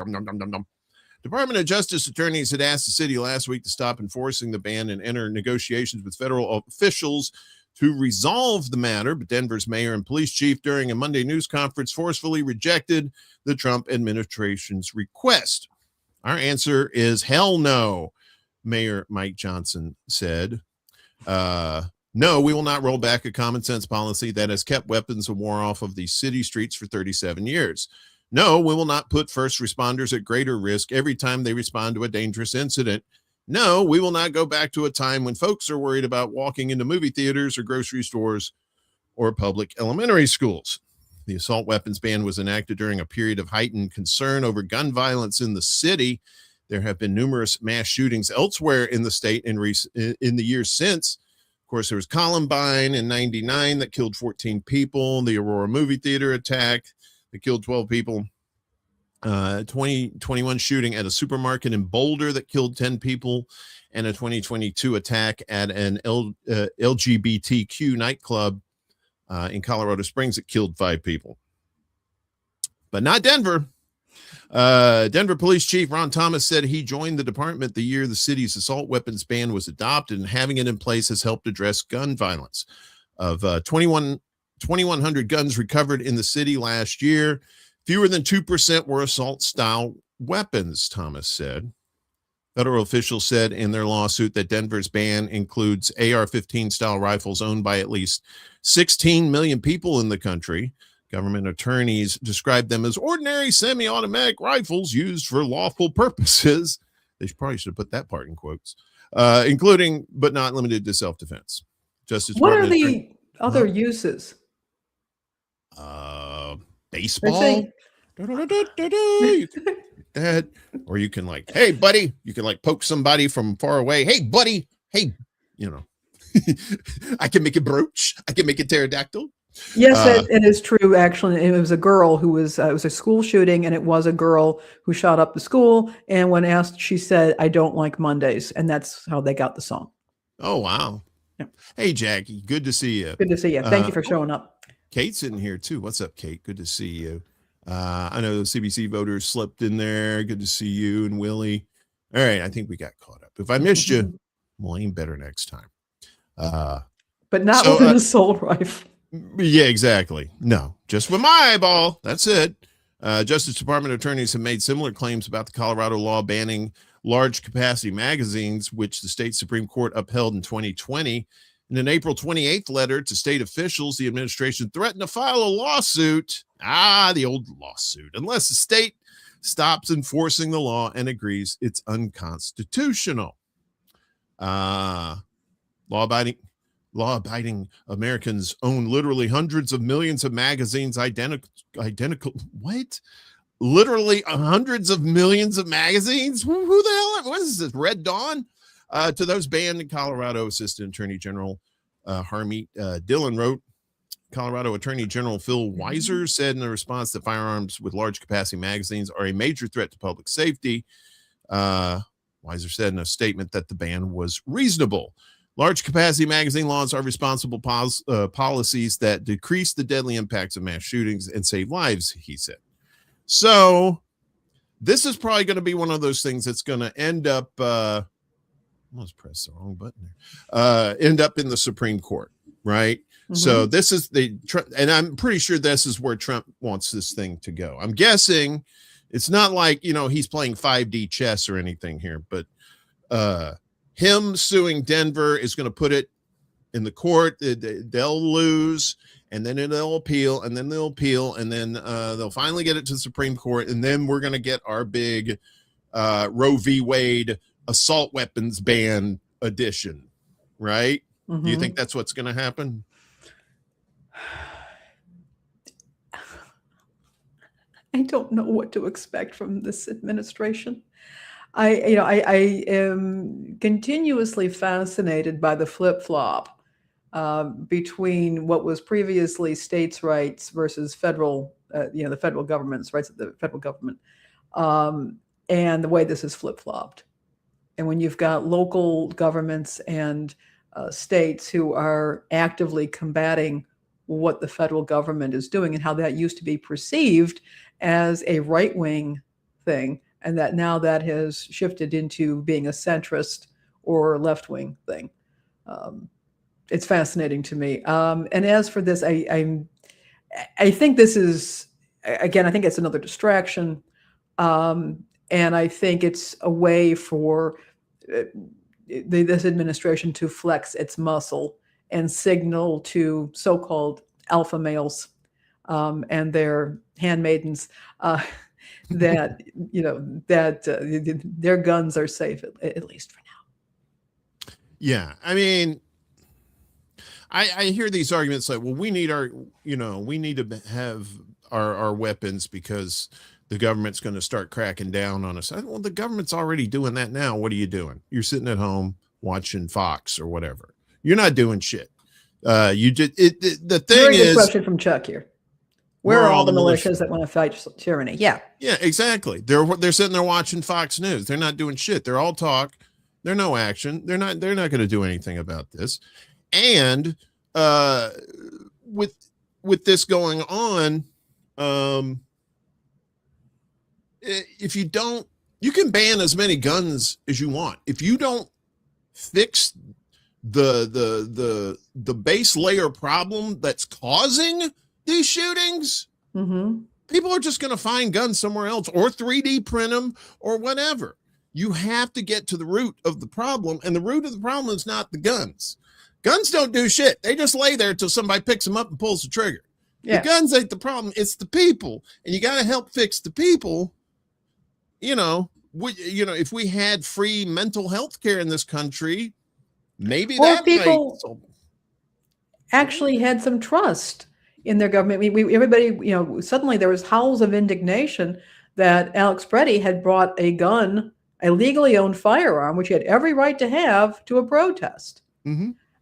Speaker 1: Department of Justice attorneys had asked the city last week to stop enforcing the ban and enter negotiations with federal officials to resolve the matter, but Denver's mayor and police chief during a Monday news conference forcefully rejected the Trump administration's request. Our answer is hell no, Mayor Mike Johnson said. No, we will not roll back a common sense policy that has kept weapons of war off of the city streets for 37 years. No, we will not put first responders at greater risk every time they respond to a dangerous incident. No, we will not go back to a time when folks are worried about walking into movie theaters or grocery stores or public elementary schools. The assault weapons ban was enacted during a period of heightened concern over gun violence in the city. There have been numerous mass shootings elsewhere in the state in the years since. Of course, there was Columbine in 99 that killed 14 people, the Aurora movie theater attack that killed 12 people, 2021 shooting at a supermarket in Boulder that killed 10 people, and a 2022 attack at an LGBTQ nightclub in Colorado Springs that killed 5 people. But not Denver. Denver Police Chief Ron Thomas said he joined the department the year the city's assault weapons ban was adopted, and having it in place has helped address gun violence. Of 2,100 guns recovered in the city last year, fewer than 2% were assault-style weapons, Thomas said. Federal officials said in their lawsuit that Denver's ban includes AR-15 style rifles owned by at least 16 million people in the country. Government attorneys described them as ordinary semi-automatic rifles used for lawful purposes. They probably should have put that part in quotes, including but not limited to self-defense. Justice
Speaker 2: What are
Speaker 1: Department
Speaker 2: the other uses?
Speaker 1: Baseball. That, or you can like, hey buddy, you can like poke somebody from far away. Hey buddy, hey, you know, I can make a brooch. I can make a pterodactyl.
Speaker 2: Yes, it is true. Actually, it was a girl who was it was a school shooting, and it was a girl who shot up the school. And when asked, she said, "I don't like Mondays," and that's how they got the song.
Speaker 1: Oh wow! Yeah. Hey Jackie, good to see you.
Speaker 2: Good to see you. Thank you for showing up.
Speaker 1: Kate's in here too. What's up, Kate? Good to see you. I know the CBC voters slipped in there. Good to see you and Willie. All right, I think we got caught up. If I missed you, we'll aim better next time.
Speaker 2: But not with an assault rifle.
Speaker 1: Yeah, exactly. No, just with my eyeball. That's it. Justice Department attorneys have made similar claims about the Colorado law banning large capacity magazines, which the state Supreme Court upheld in 2020. In an April 28th letter to state officials, the administration threatened to file a lawsuit. The old lawsuit. Unless the state stops enforcing the law and agrees it's unconstitutional. Law-abiding Americans own literally hundreds of millions of magazines identical. What? Literally hundreds of millions of magazines? Who the hell? What is this? Red Dawn? To those banned in Colorado, Assistant Attorney General Harmeet Dillon wrote. Colorado Attorney General Phil Weiser said in a response that firearms with large capacity magazines are a major threat to public safety. Weiser said in a statement that the ban was reasonable. Large capacity magazine laws are responsible policies that decrease the deadly impacts of mass shootings and save lives, he said. So this is probably going to be one of those things that's going to end up, almost pressed the wrong button there, end up in the Supreme Court, right? Mm-hmm. So this is and I'm pretty sure this is where Trump wants this thing to go. I'm guessing it's not like, he's playing 5D chess or anything here, but him suing Denver is going to put it in the court. They'll lose, and then they'll appeal, and then they'll appeal, and then they'll finally get it to the Supreme Court, and then we're going to get our big Roe v. Wade assault weapons ban edition, right? Mm-hmm. Do you think that's what's going to happen?
Speaker 2: I don't know what to expect from this administration. I am continuously fascinated by the flip-flop between what was previously states' rights versus federal, the federal government's rights of the federal government, and the way this is flip-flopped. And when you've got local governments and states who are actively combating what the federal government is doing and how that used to be perceived as a right-wing thing, and that now that has shifted into being a centrist or left-wing thing. It's fascinating to me. And as for this, I think this is, again, I think it's another distraction. And I think it's a way for this administration to flex its muscle and signal to so-called alpha males and their handmaidens that their guns are safe, at least for now.
Speaker 1: Yeah, I mean, I hear these arguments like, well, we need to have our weapons because the government's going to start cracking down on us. Well, the government's already doing that now. What are you doing? You're sitting at home watching Fox or whatever. You're not doing shit. The thing
Speaker 2: Very good
Speaker 1: is,
Speaker 2: question from Chuck here. Where are all the militias that want to fight tyranny? Yeah.
Speaker 1: Yeah, exactly. They're sitting there watching Fox News. They're not doing shit. They're all talk. They're no action. They're not going to do anything about this. And with this going on, if you don't, you can ban as many guns as you want. If you don't fix the base layer problem that's causing these shootings, people are just going to find guns somewhere else or 3D print them or whatever. You have to get to the root of the problem, and the root of the problem is not the guns. Guns don't do shit. They just lay there until somebody picks them up and pulls the trigger. Yeah. The guns ain't the problem. It's the people, and you got to help fix the people. If we had free mental health care in this country, maybe that people
Speaker 2: actually had some trust in their government. Everybody, suddenly there was howls of indignation that Alex Preddy had brought a gun, a legally owned firearm, which he had every right to have, to a protest.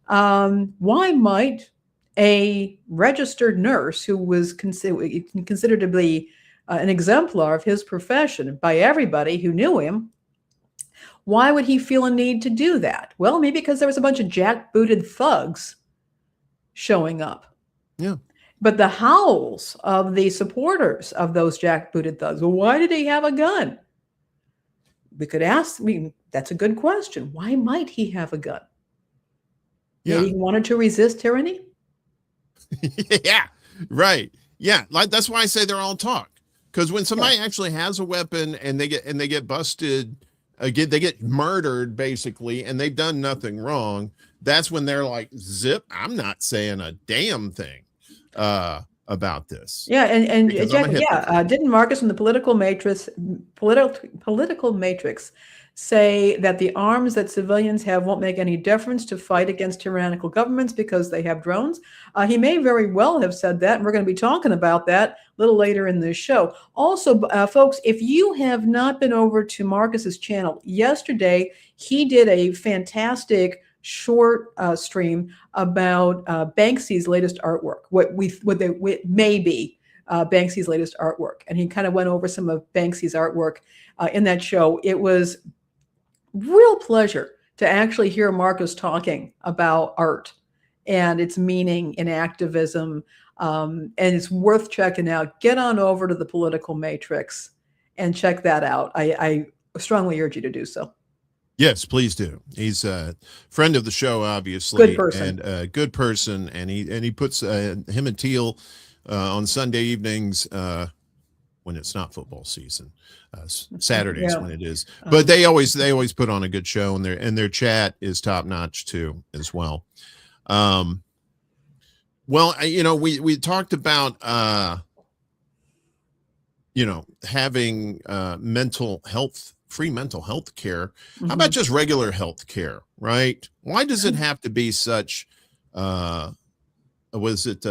Speaker 2: Why might a registered nurse who was considered to be an exemplar of his profession by everybody who knew him, why would he feel a need to do that? Well, maybe because there was a bunch of jackbooted thugs showing up.
Speaker 1: Yeah.
Speaker 2: But the howls of the supporters of those jackbooted thugs, well, why did he have a gun? We could ask, that's a good question. Why might he have a gun?
Speaker 1: Yeah.
Speaker 2: Maybe he wanted to resist tyranny?
Speaker 1: Yeah, right. Yeah, that's why I say they're all talk. Because when somebody actually has a weapon and they get busted, they get murdered basically, and they've done nothing wrong, that's when they're like, zip, I'm not saying a damn thing about this.
Speaker 2: Yeah, and exactly, didn't Marcus from the political matrix say that the arms that civilians have won't make any difference to fight against tyrannical governments because they have drones? He may very well have said that, and we're going to be talking about that a little later in this show. Also, folks, if you have not been over to Marcus's channel, yesterday he did a fantastic short stream about Banksy's latest artwork, what may be Banksy's latest artwork. And he kind of went over some of Banksy's artwork in that show. It was real pleasure to actually hear Marcus talking about art and its meaning in activism. And it's worth checking out. Get on over to the Political Matrix and check that out. I strongly urge you to do so.
Speaker 1: Yes, please do. He's a friend of the show, obviously,
Speaker 2: Good person.
Speaker 1: and a good person. And he puts him and Teal on Sunday evenings when it's not football season, Saturdays when it is. But they always put on a good show, and their chat is top notch too, as well. Well, we talked about having free mental health care. How about just regular health care, right? Why does it have to be such was it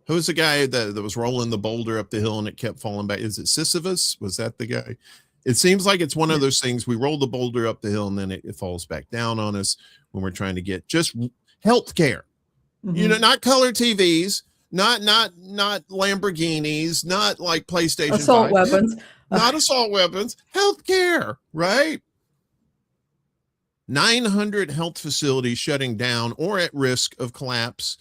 Speaker 1: who's the guy that was rolling the boulder up the hill and it kept falling back? Is it Sisyphus? Was that the guy? It seems like it's one of those things. We roll the boulder up the hill and then it falls back down on us when we're trying to get just health care. Not color TVs, not Lamborghinis, not like PlayStation
Speaker 2: assault
Speaker 1: 5.
Speaker 2: weapons.
Speaker 1: Not assault weapons, health care, right? 900 health facilities shutting down or at risk of collapse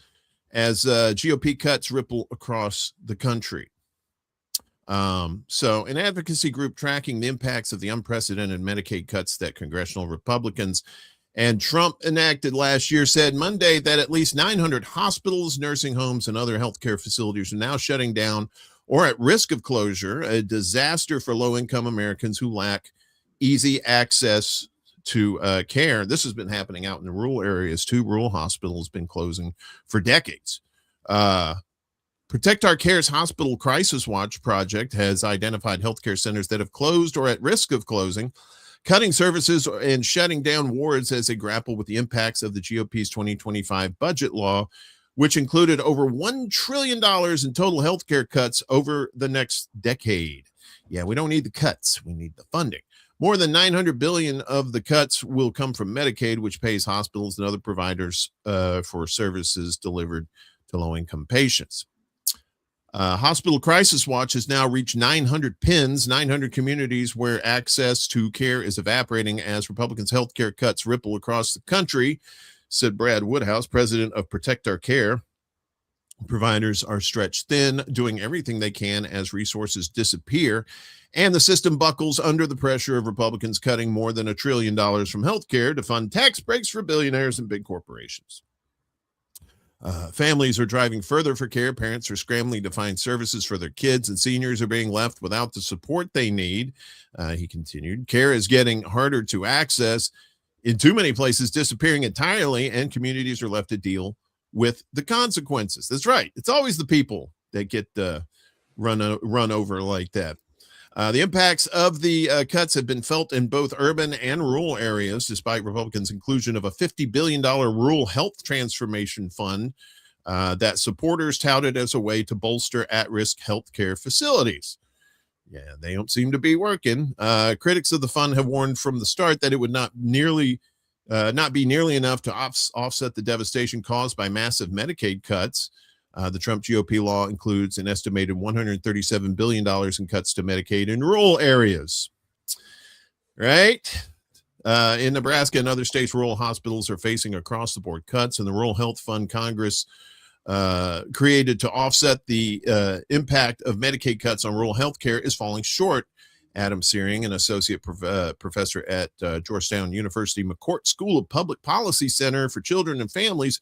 Speaker 1: as GOP cuts ripple across the country. So an advocacy group tracking the impacts of the unprecedented Medicaid cuts that congressional Republicans and Trump enacted last year said Monday that at least 900 hospitals, nursing homes, and other healthcare facilities are now shutting down or at risk of closure, a disaster for low-income Americans who lack easy access to care. This has been happening out in the rural areas too. Rural hospitals been closing for decades. Protect Our Care's Hospital Crisis Watch project has identified healthcare centers that have closed or at risk of closing, cutting services and shutting down wards as they grapple with the impacts of the GOP's 2025 budget law, which included over $1 trillion in total healthcare cuts over the next decade. Yeah, we don't need the cuts. We need the funding. More than $900 billion of the cuts will come from Medicaid, which pays hospitals and other providers for services delivered to low-income patients. Hospital Crisis Watch has now reached 900 pins, 900 communities where access to care is evaporating as Republicans' healthcare cuts ripple across the country, said Brad Woodhouse, president of Protect Our Care. Providers are stretched thin, doing everything they can as resources disappear, and the system buckles under the pressure of Republicans cutting more than $1 trillion from healthcare to fund tax breaks for billionaires and big corporations. Families are driving further for care. Parents are scrambling to find services for their kids, and seniors are being left without the support they need. He continued, care is getting harder to access, in too many places disappearing entirely, and communities are left to deal with the consequences. That's right. It's always the people that get run over like that. The impacts of the cuts have been felt in both urban and rural areas, despite Republicans' inclusion of a $50 billion rural health transformation fund that supporters touted as a way to bolster at-risk healthcare facilities. Yeah, they don't seem to be working. Critics of the fund have warned from the start that it would not be nearly enough to offset the devastation caused by massive Medicaid cuts. The Trump GOP law includes an estimated $137 billion in cuts to Medicaid in rural areas. Right? In Nebraska and other states, rural hospitals are facing across-the-board cuts, and the Rural Health Fund Congress created to offset the impact of Medicaid cuts on rural health care is falling short. Adam Searing, an associate professor at Georgetown University McCourt School of Public Policy Center for Children and Families,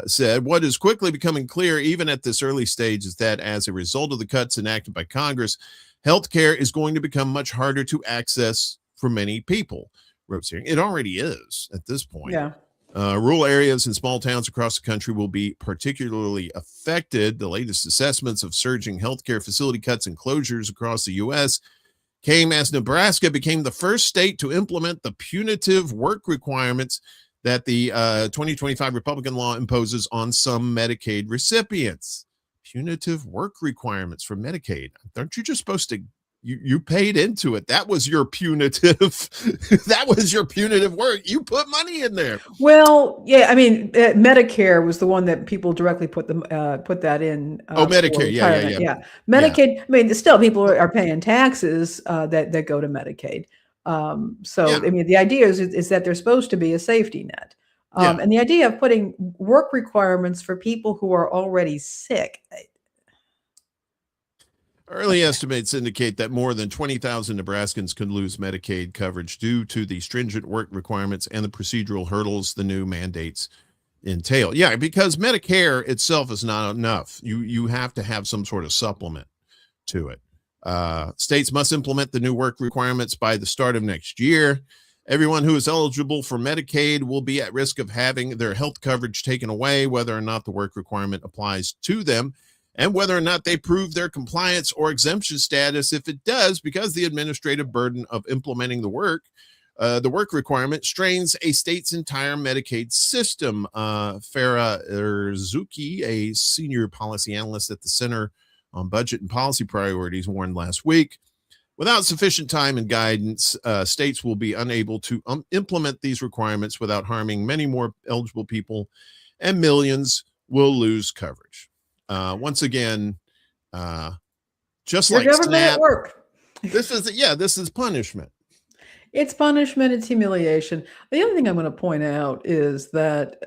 Speaker 1: said what is quickly becoming clear, even at this early stage, is that as a result of the cuts enacted by Congress, healthcare is going to become much harder to access for many people. Wrote Searing. It already is at this point.
Speaker 2: Yeah.
Speaker 1: Rural areas and small towns across the country will be particularly affected. The latest assessments of surging healthcare facility cuts and closures across the U.S. came as Nebraska became the first state to implement the punitive work requirements that the 2025 Republican law imposes on some Medicaid recipients. Punitive work requirements for Medicaid. Aren't you just supposed to, you paid into it? That was your punitive, that was your punitive work. You put money in there.
Speaker 2: Well, yeah, I mean, Medicare was the one that people directly put that in.
Speaker 1: Medicare, yeah.
Speaker 2: Medicaid, yeah. I mean, still people are paying taxes that go to Medicaid. So, I mean, the idea is that there's supposed to be a safety net. And the idea of putting work requirements for people who are already sick.
Speaker 1: Early estimates indicate that more than 20,000 Nebraskans could lose Medicaid coverage due to the stringent work requirements and the procedural hurdles the new mandates entail. Yeah, because Medicare itself is not enough. You have to have some sort of supplement to it. States must implement the new work requirements by the start of next year. Everyone who is eligible for Medicaid will be at risk of having their health coverage taken away, whether or not the work requirement applies to them, and whether or not they prove their compliance or exemption status. If it does, because the administrative burden of implementing the work requirement strains a state's entire Medicaid system. Farah Erzuki, a senior policy analyst at the Center on Budget and Policy Priorities, warned last week, without sufficient time and guidance, states will be unable to implement these requirements without harming many more eligible people, and millions will lose coverage. Once again, just
Speaker 2: Your
Speaker 1: like
Speaker 2: government
Speaker 1: SNAP,
Speaker 2: at work.
Speaker 1: this is punishment.
Speaker 2: It's punishment. It's humiliation. The other thing I'm going to point out is that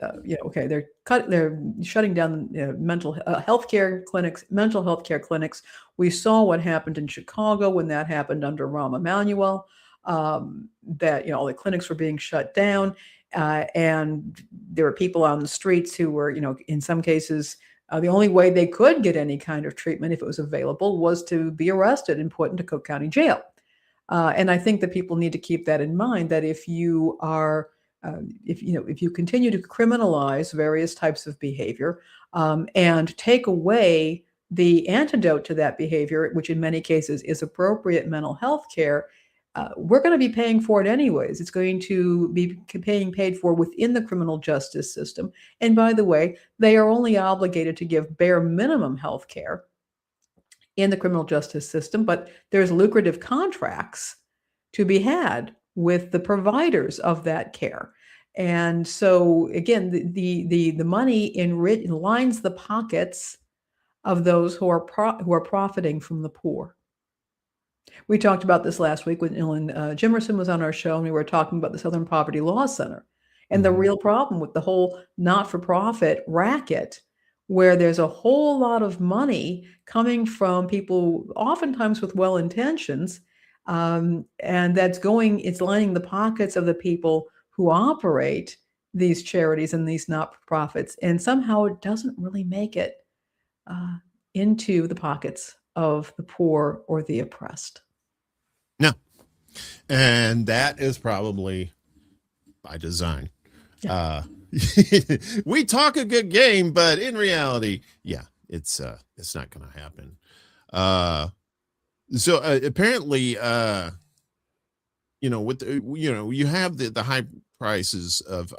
Speaker 2: they're shutting down mental health care clinics. We saw what happened in Chicago when that happened under Rahm Emanuel. That all the clinics were being shut down, and there were people on the streets who were in some cases. The only way they could get any kind of treatment, if it was available, was to be arrested and put into Cook County Jail. And I think that people need to keep that in mind, that if you are, if you continue to criminalize various types of behavior and take away the antidote to that behavior, which in many cases is appropriate mental health care, we're going to be paying for it anyways. It's going to be paid for within the criminal justice system. And by the way, they are only obligated to give bare minimum health care in the criminal justice system, but there's lucrative contracts to be had with the providers of that care. And so again, the money lines the pockets of those who are profiting from the poor. We talked about this last week when Ellen Jimerson was on our show, and we were talking about the Southern Poverty Law Center and the real problem with the whole not-for-profit racket, where there's a whole lot of money coming from people, oftentimes with well intentions, and it's lining the pockets of the people who operate these charities and these not-for-profits, and somehow it doesn't really make it into the pockets of the poor or the oppressed.
Speaker 1: No, and that is probably by design. Yeah. We talk a good game, but in reality, it's not going to happen. So apparently, you have the high prices of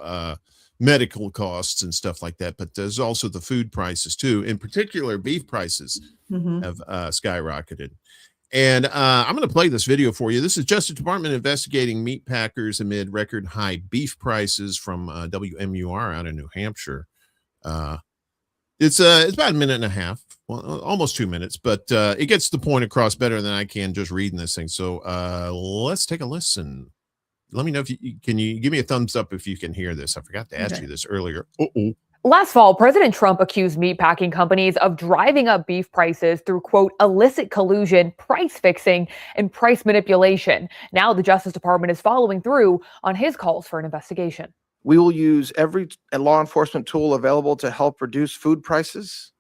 Speaker 1: medical costs and stuff like that, but there's also the food prices too. In particular, beef prices have skyrocketed. And I'm going to play this video for you. This is Justice Department investigating meat packers amid record high beef prices from WMUR out in New Hampshire. It's about a minute and a half, well, almost 2 minutes, but it gets the point across better than I can just reading this thing. So let's take a listen. Let me know if you give me a thumbs up if you can hear this. I forgot to ask you this earlier.
Speaker 3: Last fall, President Trump accused meatpacking companies of driving up beef prices through, quote, illicit collusion, price fixing, and price manipulation. Now the Justice Department is following through on his calls for an investigation.
Speaker 4: We will use every law enforcement tool available to help reduce food prices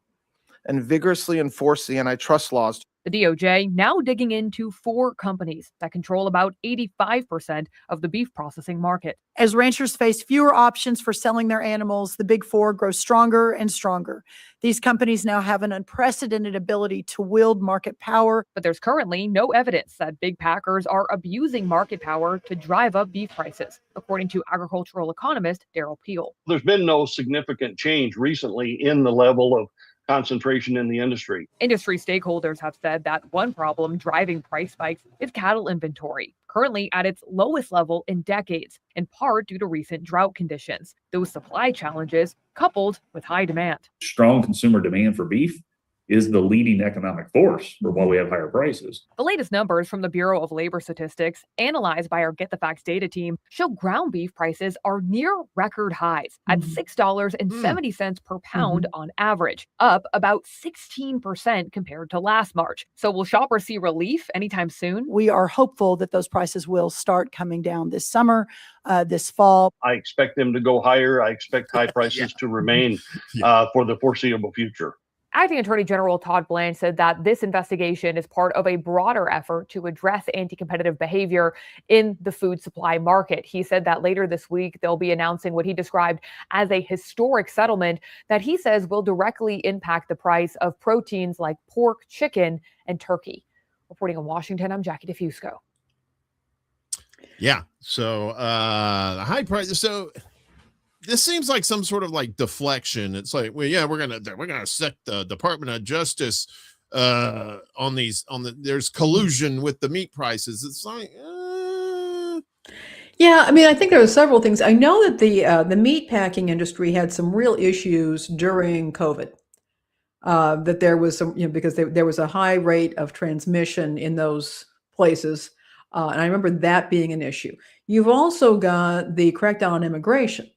Speaker 4: and vigorously enforce the antitrust laws.
Speaker 3: The DOJ now digging into 4 companies that control about 85% of the beef processing market.
Speaker 5: As ranchers face fewer options for selling their animals, the Big Four grow stronger and stronger. These companies now have an unprecedented ability to wield market power.
Speaker 3: But there's currently no evidence that big packers are abusing market power to drive up beef prices, according to agricultural economist Daryl Peel.
Speaker 6: There's been no significant change recently in the level of concentration in the industry.
Speaker 3: Industry stakeholders have said that one problem driving price spikes is cattle inventory, currently at its lowest level in decades, in part due to recent drought conditions. Those supply challenges coupled with high demand.
Speaker 7: Strong consumer demand for beef is the leading economic force for why we have higher prices.
Speaker 3: The latest numbers from the Bureau of Labor Statistics, analyzed by our Get the Facts data team, show ground beef prices are near record highs at $6.70 per pound on average, up about 16% compared to last March. So will shoppers see relief anytime soon?
Speaker 5: We are hopeful that those prices will start coming down this summer, this fall.
Speaker 6: I expect them to go higher. I expect high prices to remain for the foreseeable future.
Speaker 3: Acting Attorney General Todd Blanche said that this investigation is part of a broader effort to address anti-competitive behavior in the food supply market. He said that later this week, they'll be announcing what he described as a historic settlement that he says will directly impact the price of proteins like pork, chicken, and turkey. Reporting in Washington, I'm Jackie DeFusco.
Speaker 1: Yeah. So the high price. So this seems like some sort of like deflection. It's like, well, yeah, we're gonna set the Department of Justice there's collusion with the meat prices. It's like,
Speaker 2: yeah, I mean, I think there are several things. I know that the meat packing industry had some real issues during COVID. That there was some, because there was a high rate of transmission in those places, and I remember that being an issue. You've also got the crackdown on immigration.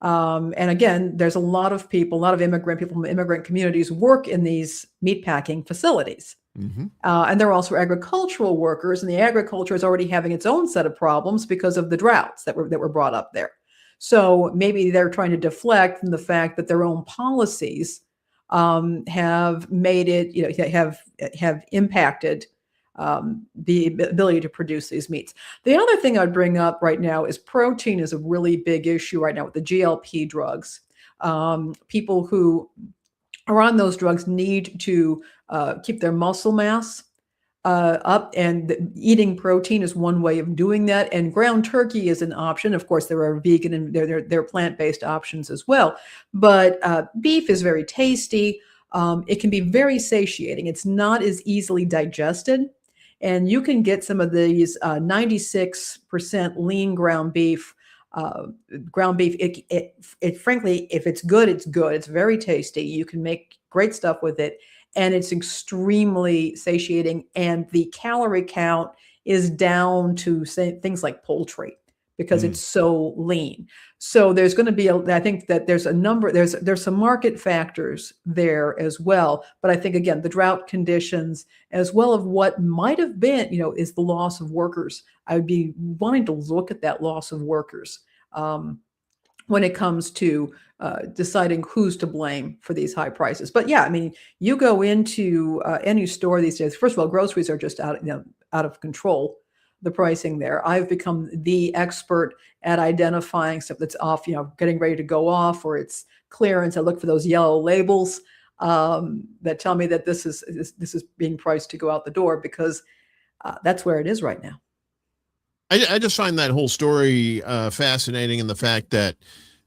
Speaker 2: And again, there's a lot of immigrant people from immigrant communities work in these meatpacking facilities. And they're also agricultural workers, and the agriculture is already having its own set of problems because of the droughts that were brought up there. So maybe they're trying to deflect from the fact that their own policies have made it, have impacted the ability to produce these meats. The other thing I'd bring up right now is protein is a really big issue right now with the GLP drugs. People who are on those drugs need to keep their muscle mass up, and eating protein is one way of doing that. And ground turkey is an option. Of course, there are vegan and there are plant-based options as well. But beef is very tasty. It can be very satiating. It's not as easily digested. And you can get some of these 96% lean ground beef. It frankly, if it's good, it's good. It's very tasty. You can make great stuff with it. And it's extremely satiating. And the calorie count is down to things like poultry because it's so lean. So there's going to be, I think that there's some market factors there as well. But I think, again, the drought conditions, as well as what might have been, is the loss of workers. I would be wanting to look at that loss of workers when it comes to deciding who's to blame for these high prices. But yeah, I mean, you go into any store these days, first of all, groceries are just out of control. The pricing there. I've become the expert at identifying stuff that's off, getting ready to go off, or it's clearance. I look for those yellow labels that tell me that this is being priced to go out the door, because that's where it is right now.
Speaker 1: I just find that whole story fascinating, in the fact that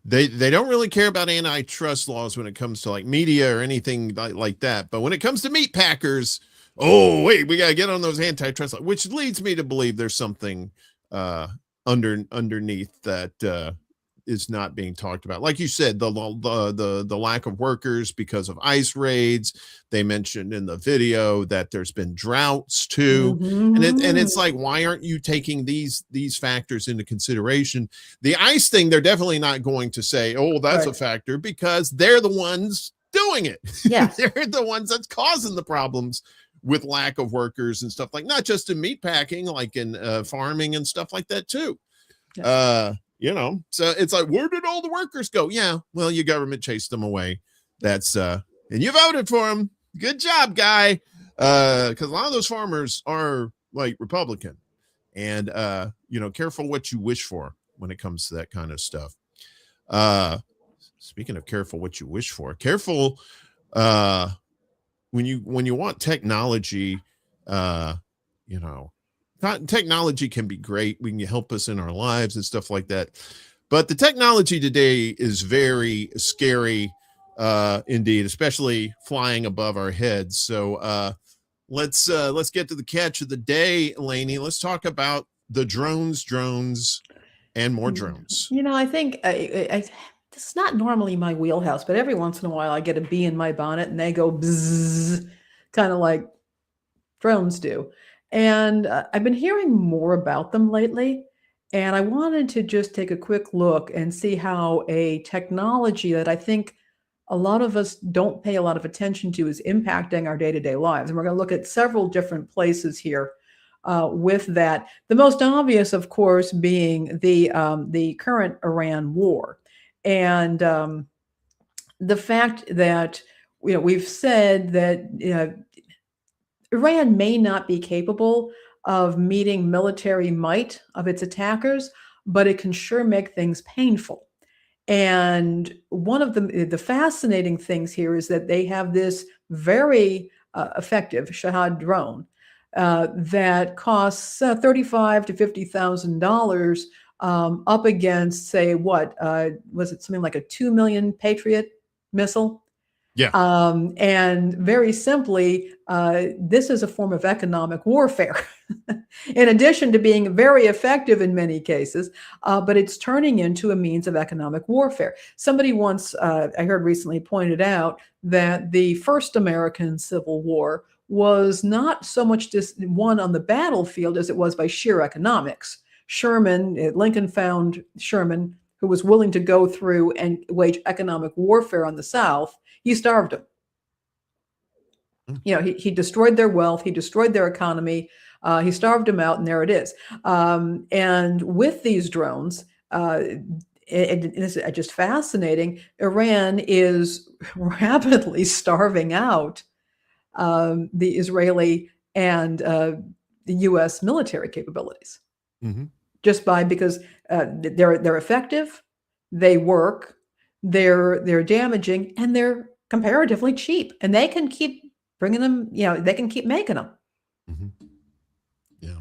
Speaker 1: they don't really care about antitrust laws when it comes to like media or anything like that. But when it comes to meat packers, oh, wait, we got to get on those antitrust, which leads me to believe there's something underneath that is not being talked about. Like you said, the lack of workers because of ice raids. They mentioned in the video that there's been droughts too. And it's like, why aren't you taking these factors into consideration? The ice thing, they're definitely not going to say, oh, that's a factor, because they're the ones doing it.
Speaker 2: Yeah.
Speaker 1: They're the ones that's causing the problems with lack of workers and stuff, like not just in meat packing, like in farming and stuff like that too. So it's like, where did all the workers go? Yeah, well, your government chased them away. That's and you voted for them. Good job, guy. Because a lot of those farmers are like Republican, and careful what you wish for when it comes to that kind of stuff. Speaking of careful what you wish for, careful when you want technology, technology can be great. We can help us in our lives and stuff like that. But the technology today is very scary indeed, especially flying above our heads. So let's get to the catch of the day, Lainey. Let's talk about the drones, and more drones.
Speaker 2: I think this is not normally my wheelhouse, but every once in a while I get a bee in my bonnet and they go bzzz, kind of like drones do. And I've been hearing more about them lately. And I wanted to just take a quick look and see how a technology that I think a lot of us don't pay a lot of attention to is impacting our day-to-day lives. And we're going to look at several different places here with that. The most obvious, of course, being the current Iran war. And the fact that we've said that Iran may not be capable of meeting military might of its attackers, but it can sure make things painful. And one of the fascinating things here is that they have this very effective Shahad drone that costs $35,000 to $50,000 up against, say, what was it? Something like a 2 million Patriot missile.
Speaker 1: Yeah.
Speaker 2: And very simply, this is a form of economic warfare, in addition to being very effective in many cases, but it's turning into a means of economic warfare. Somebody once, I heard recently, pointed out that the first American Civil War was not so much just won on the battlefield as it was by sheer economics. Lincoln found Sherman, who was willing to go through and wage economic warfare on the South. He starved them. He destroyed their wealth. He destroyed their economy. He starved them out, and there it is. And with these drones, it's just fascinating. Iran is rapidly starving out the Israeli and the U.S. military capabilities, just because they're effective, they work, they're damaging, and they're comparatively cheap, and they can keep bringing them. They can keep making them.
Speaker 1: Yeah.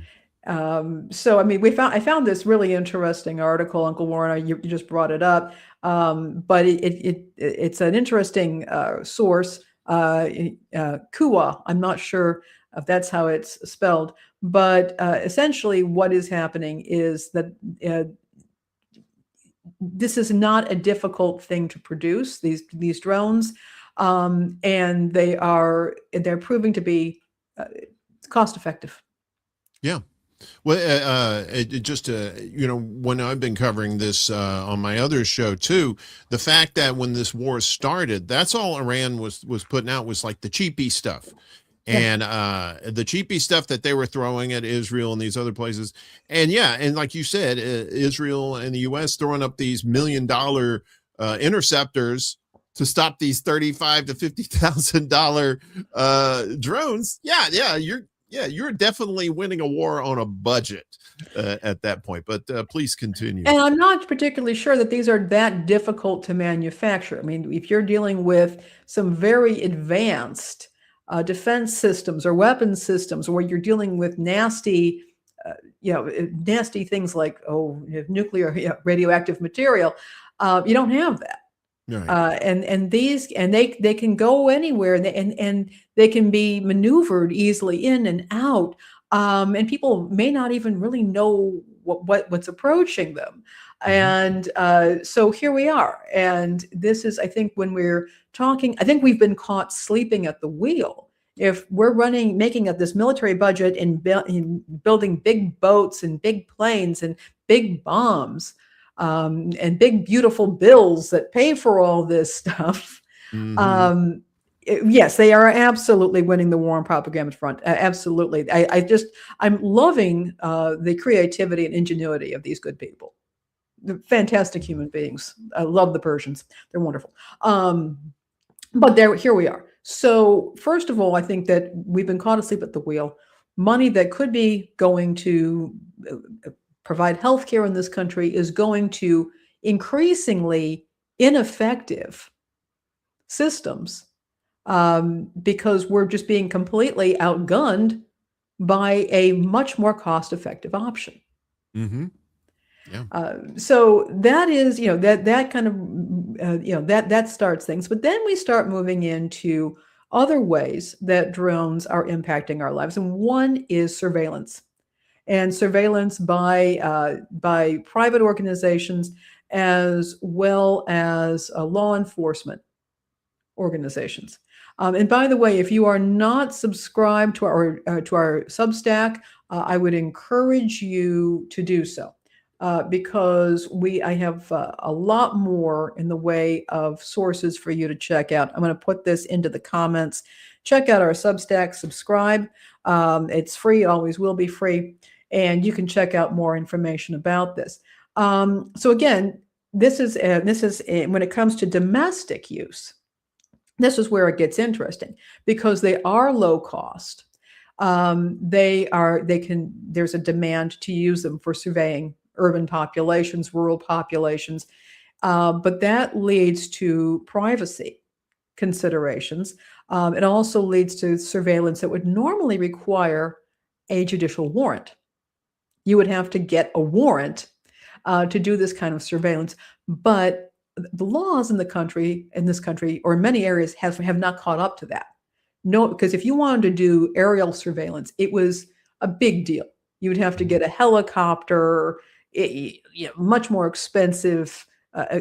Speaker 2: So I mean, I found this really interesting article, Uncle Warren. You just brought it up, but it's an interesting source. Kua. I'm not sure if that's how it's spelled, but essentially, what is happening is that this is not a difficult thing to produce, these drones, and they're proving to be cost effective.
Speaker 1: Yeah. Well, when I've been covering this on my other show too, the fact that when this war started, that's all Iran was putting out was like the cheapy stuff. And the cheapy stuff that they were throwing at Israel and these other places. And and like you said, Israel and the U.S. throwing up these $1 million interceptors to stop these $35,000 to $50,000 drones. You're definitely winning a war on a budget at that point. But please continue.
Speaker 2: And I'm not particularly sure that these are that difficult to manufacture. I mean, if you're dealing with some very advanced defense systems or weapons systems where you're dealing with nasty things like nuclear radioactive material, you don't have that. Right. And they can go anywhere, and they can be maneuvered easily in and out, and people may not even really know what's approaching them. And so here we are, and this is, I think, when we're talking, I think we've been caught sleeping at the wheel. If we're making up this military budget in building big boats and big planes and big bombs, and big, beautiful bills that pay for all this stuff. Yes, they are absolutely winning the war on propaganda front. Absolutely. I'm loving the creativity and ingenuity of these good people. They're fantastic human beings. I love the Persians. They're wonderful. But here we are. So first of all, I think that we've been caught asleep at the wheel. Money that could be going to provide healthcare in this country is going to increasingly ineffective systems because we're just being completely outgunned by a much more cost-effective option. So that is, that kind of, that starts things. But then we start moving into other ways that drones are impacting our lives. And one is surveillance. And surveillance by private organizations as well as law enforcement organizations. And by the way, if you are not subscribed to our Substack, I would encourage you to do so, because I have a lot more in the way of sources for you to check out. I'm going to put this into the comments. Check out our Substack, subscribe. It's free, always will be free, and you can check out more information about this. So again, this is when it comes to domestic use. This is where it gets interesting, because they are low cost. There's a demand to use them for surveying urban populations, rural populations, but that leads to privacy considerations. It also leads to surveillance that would normally require a judicial warrant. You would have to get a warrant to do this kind of surveillance, but the laws in this country, or in many areas, have not caught up to that. No, because if you wanted to do aerial surveillance, it was a big deal. You would have to get a helicopter, much more expensive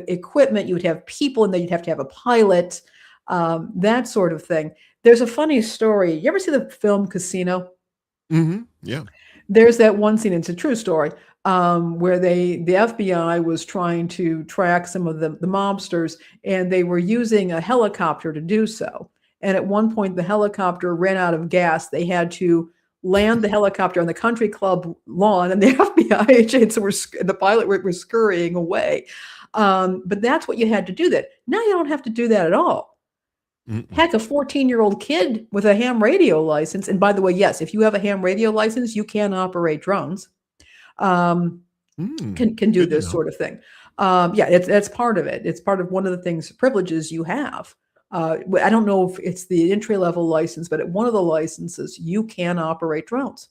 Speaker 2: equipment. You would have people in there. You'd have to have a pilot, that sort of thing. There's a funny story. You ever see the film Casino?
Speaker 1: Mm-hmm. Yeah.
Speaker 2: There's that one scene, it's a true story, where the FBI was trying to track some of the mobsters, and they were using a helicopter to do so. And at one point, the helicopter ran out of gas. They had to land the helicopter on the country club lawn, and the FBI agents the pilot were scurrying away. But that's what you had to do. That now you don't have to do that at all. Heck, a 14-year-old kid with a ham radio license. And by the way, yes, if you have a ham radio license, you can operate drones. Can do this sort of thing. Yeah, that's part of it. It's part of one of the privileges you have. I don't know if it's the entry-level license, but at one of the licenses, you can operate drones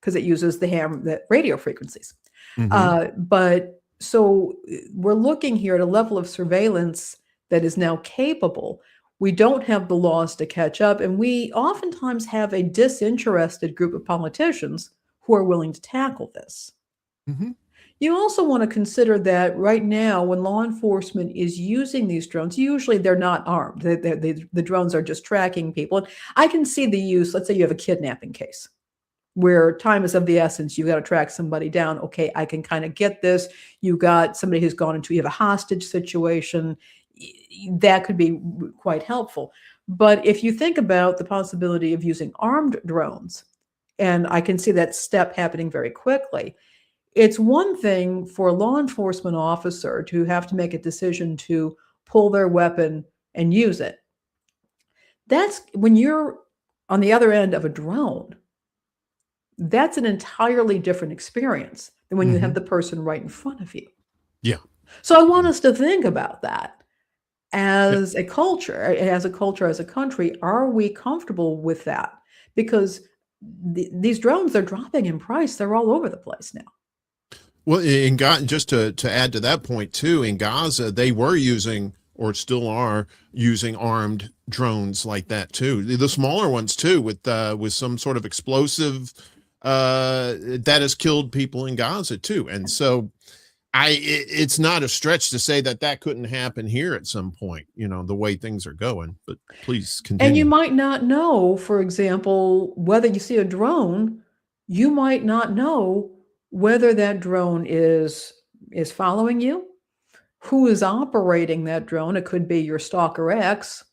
Speaker 2: because it uses the radio frequencies. But so we're looking here at a level of surveillance that is now capable. We don't have the laws to catch up, and we oftentimes have a disinterested group of politicians who are willing to tackle this. You also want to consider that right now, when law enforcement is using these drones, usually they're not armed. The drones are just tracking people. And I can see the use. Let's say you have a kidnapping case where time is of the essence. You got to track somebody down. Okay, I can kind of get this. You got somebody who's gone into, you have a hostage situation. That could be quite helpful. But if you think about the possibility of using armed drones, and I can see that step happening very quickly, it's one thing for a law enforcement officer to have to make a decision to pull their weapon and use it. That's when you're on the other end of a drone. That's an entirely different experience than when you have the person right in front of you.
Speaker 1: Yeah.
Speaker 2: So I want us to think about that. As a culture, as a country, are we comfortable with that? Because these drones, they're dropping in price. They're all over the place now.
Speaker 1: Well, in Gaza, just to add to that point too, in Gaza, they were using, or still are using, armed drones like that too. The smaller ones too, with some sort of explosive that has killed people in Gaza too. And so it's not a stretch to say that couldn't happen here at some point, the way things are going. But please continue.
Speaker 2: And you might not know, for example, whether you see a drone, you might not know whether that drone is following you, who is operating that drone. It could be your Stalker X.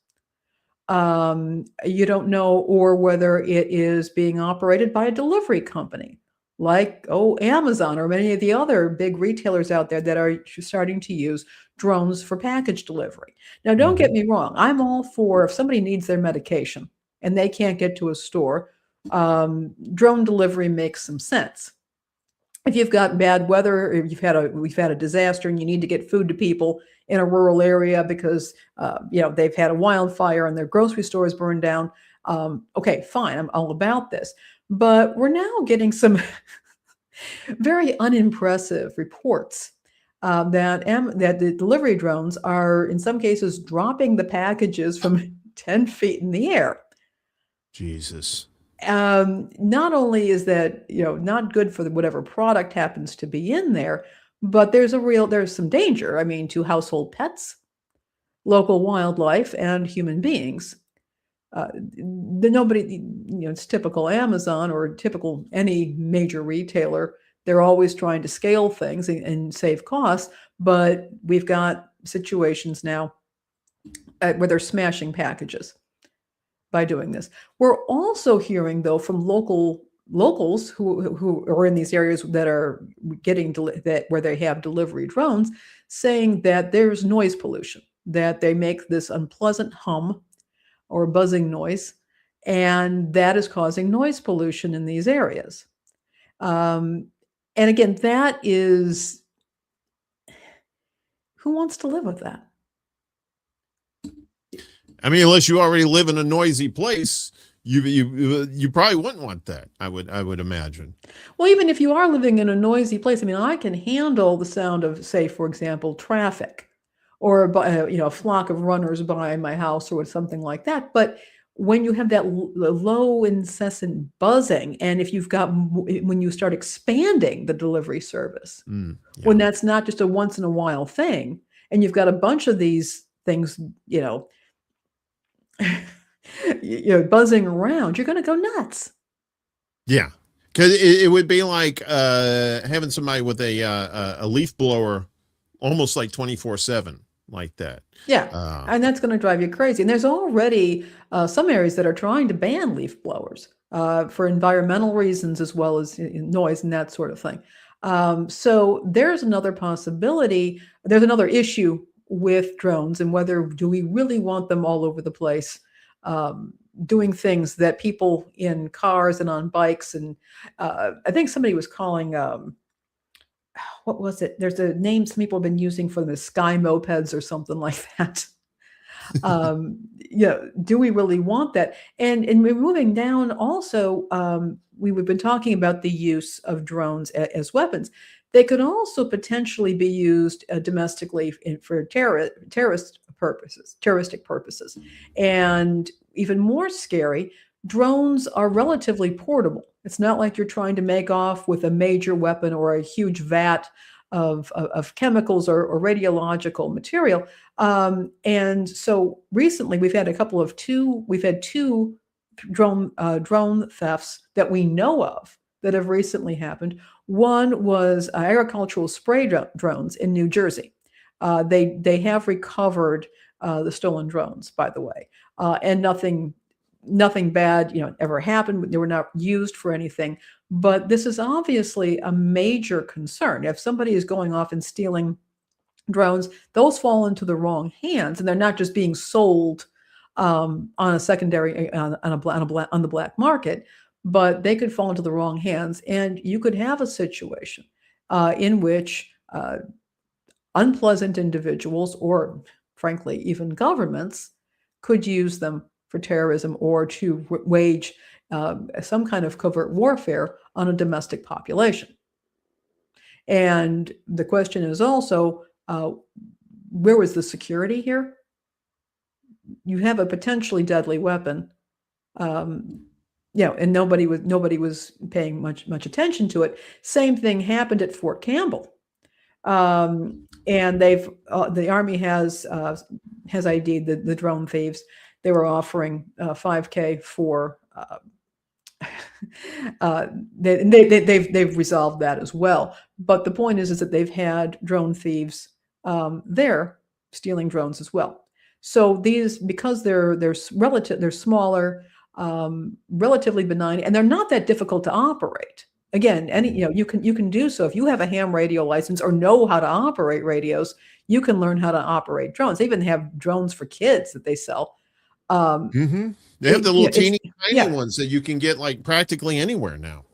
Speaker 2: You don't know, or whether it is being operated by a delivery company like Amazon or many of the other big retailers out there that are starting to use drones for package delivery. Now, don't get me wrong. I'm all for, if somebody needs their medication and they can't get to a store, drone delivery makes some sense. If you've got bad weather, or we've had a disaster and you need to get food to people in a rural area because they've had a wildfire and their grocery store is burned down, okay, fine, I'm all about this. But we're now getting some very unimpressive reports that the delivery drones are, in some cases, dropping the packages from 10 feet in the air.
Speaker 1: Jesus.
Speaker 2: Not only is that not good for whatever product happens to be in there, but there's some danger. I mean, to household pets, local wildlife, and human beings. It's typical Amazon or typical any major retailer. They're always trying to scale things and save costs, but we've got situations now where they're smashing packages by doing this. We're also hearing, though, from locals who are in these areas that are where they have delivery drones, saying that there's noise pollution, that they make this unpleasant hum or buzzing noise, and that is causing noise pollution in these areas. And again, that is, who wants to live with that?
Speaker 1: I mean, unless you already live in a noisy place, you probably wouldn't want that. I would imagine.
Speaker 2: Well, even if you are living in a noisy place, I mean, I can handle the sound of, say, for example, traffic, or a flock of runners by my house or something like that. But when you have that low, incessant buzzing, and when you start expanding the delivery service, when that's not just a once in a while thing, and you've got a bunch of these things, buzzing around, you're going to go nuts.
Speaker 1: Yeah, because it would be like having somebody with a leaf blower, almost like 24/7. Like that.
Speaker 2: Yeah. And that's going to drive you crazy. And there's already some areas that are trying to ban leaf blowers for environmental reasons, as well as noise and that sort of thing. So there's another possibility. There's another issue with drones, and do we really want them all over the place, doing things that people in cars and on bikes. And I think somebody was calling, what was it? There's a name some people have been using for the sky mopeds or something like that. Do we really want that? And we're moving down also, we've been talking about the use of drones as weapons. They could also potentially be used domestically for terroristic purposes. And even more scary, drones are relatively portable. It's not like you're trying to make off with a major weapon or a huge vat of chemicals or radiological material. And so recently we've had two drone thefts that we know of that have recently happened. One was agricultural spray drones in New Jersey. They have recovered the stolen drones, by the way, and nothing bad, ever happened. They were not used for anything. But this is obviously a major concern. If somebody is going off and stealing drones, those fall into the wrong hands, and they're not just being sold on a secondary on the black market, but they could fall into the wrong hands, and you could have a situation in which unpleasant individuals, or frankly even governments, could use them for terrorism or to wage some kind of covert warfare on a domestic population. And the question is also, where was the security here? You have a potentially deadly weapon, and nobody was paying much attention to it. Same thing happened at Fort Campbell, and the Army has ID'd the drone thieves. They were offering $5,000 for. They've resolved that as well. But the point is that they've had drone thieves there stealing drones as well. So these, because they're smaller, relatively benign, and they're not that difficult to operate. Again, you can do so if you have a ham radio license or know how to operate radios. You can learn how to operate drones. They even have drones for kids that they sell.
Speaker 1: They have the little teeny tiny ones that you can get like practically anywhere now.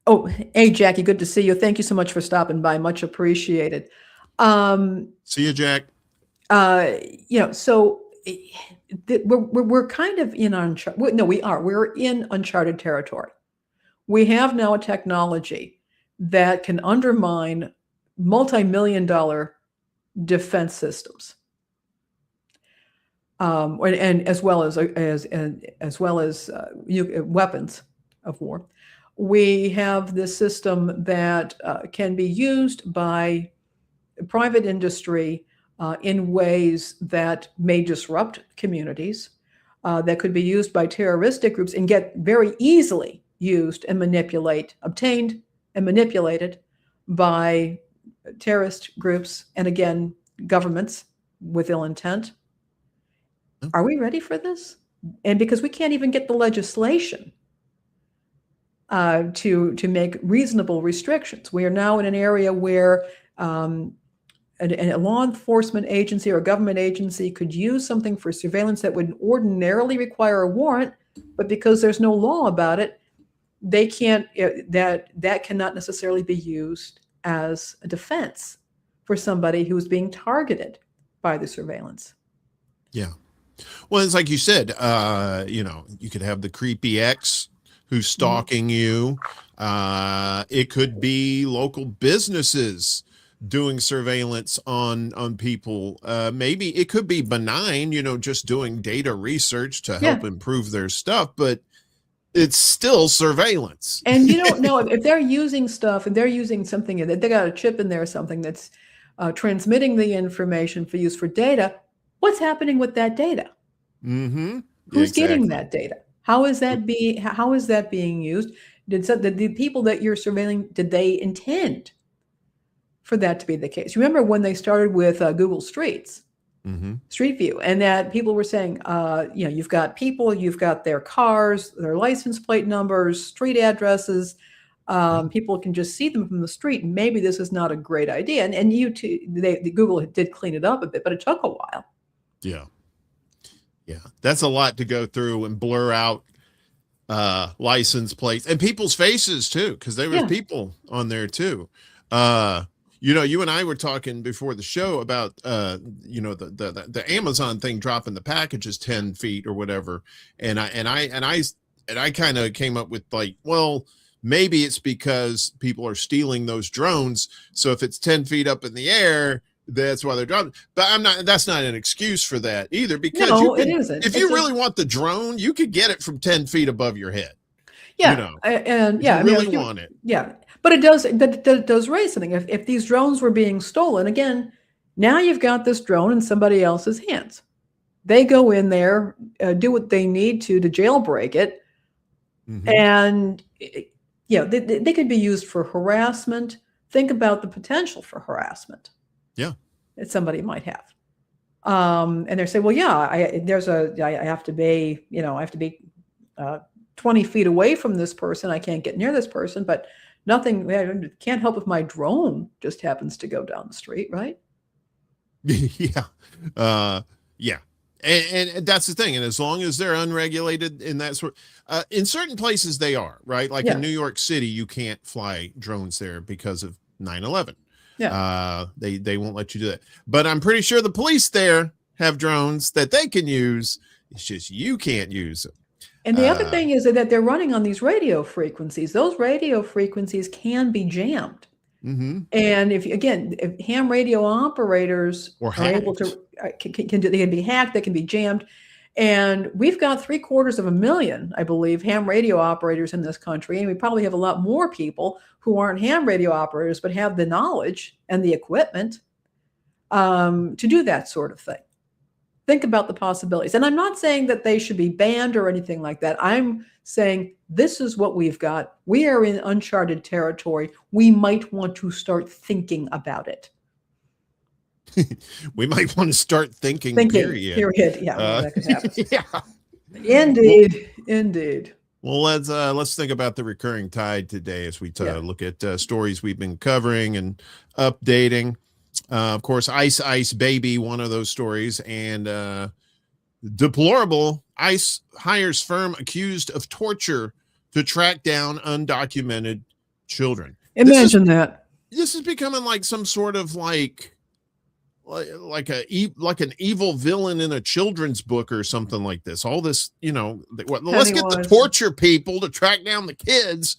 Speaker 2: Oh, hey, Jackie, good to see you. Thank you so much for stopping by. Much appreciated.
Speaker 1: See you, Jack.
Speaker 2: So we're kind of in uncharted. No, we are. We're in uncharted territory. We have now a technology that can undermine multi-million-dollar defense systems. And as well as weapons of war. we have this system that can be used by private industry in ways that may disrupt communities, that could be used by terroristic groups and get very easily used and obtained and manipulated by terrorist groups and, again, governments with ill intent. Are we ready for this? And because we can't even get the legislation to make reasonable restrictions. We are now in an area where a law enforcement agency or a government agency could use something for surveillance that would ordinarily require a warrant, but because there's no law about it, they can't. That cannot necessarily be used as a defense for somebody who's being targeted by the surveillance.
Speaker 1: Yeah. Well, it's like you said, you could have the creepy ex who's stalking you. It could be local businesses doing surveillance on people. Maybe it could be benign, just doing data research to help improve their stuff, but it's still surveillance.
Speaker 2: And you don't know if they're using stuff and they're using something that they got a chip in there or something that's transmitting the information for use for data. What's happening with that data?
Speaker 1: Mm-hmm.
Speaker 2: Who's getting that data? How is that being used? Did the people that you're surveilling, did they intend for that to be the case? Remember when they started with Google Streets, Street View, and that people were saying, you've got people, you've got their cars, their license plate numbers, street addresses. People can just see them from the street. Maybe this is not a great idea. And Google did clean it up a bit, but it took a while.
Speaker 1: Yeah. Yeah. That's a lot to go through and blur out license plates and people's faces too, because there were people on there too. You and I were talking before the show about the Amazon thing dropping the packages 10 feet or whatever, and I kind of came up with like, well, maybe it's because people are stealing those drones, so if it's 10 feet up in the air, that's why they're dropping. But that's not an excuse for that either, because
Speaker 2: it isn't.
Speaker 1: If you really want the drone, you could get it from 10 feet above your head.
Speaker 2: Yeah. And yeah,
Speaker 1: if you really want it.
Speaker 2: Yeah. But it does raise something. If these drones were being stolen, again, now you've got this drone in somebody else's hands. They go in there, do what they need to jailbreak it. And they could be used for harassment. Think about the potential for harassment.
Speaker 1: Yeah.
Speaker 2: That somebody might have. And they say, well, I have to be, 20 feet away from this person. I can't get near this person, but can't help if my drone just happens to go down the street, right?
Speaker 1: Yeah. Yeah. And that's the thing. And as long as they're unregulated in that sort, in certain places they are, right? Like in New York City, you can't fly drones there because of 9/11. Yeah. They won't let you do that. But I'm pretty sure the police there have drones that they can use. It's just you can't use them.
Speaker 2: And the other thing is that they're running on these radio frequencies. Those radio frequencies can be jammed. And if ham radio operators are able to, they can be hacked, they can be jammed. And we've got 750,000, I believe, ham radio operators in this country. And we probably have a lot more people who aren't ham radio operators, but have the knowledge and the equipment to do that sort of thing. Think about the possibilities. And I'm not saying that they should be banned or anything like that. I'm saying this is what we've got. We are in uncharted territory. We might want to start thinking about it.
Speaker 1: We might want to start thinking period.
Speaker 2: Yeah, that could happen. Indeed.
Speaker 1: Well, let's think about the recurring tide today as we look at stories we've been covering and updating. Of course, Ice Baby, one of those stories, and deplorable. ICE hires firm accused of torture to track down undocumented children.
Speaker 2: Imagine that.
Speaker 1: This is becoming like some sort of like an evil villain in a children's book or something like this. All this, let's get the torture people to track down the kids.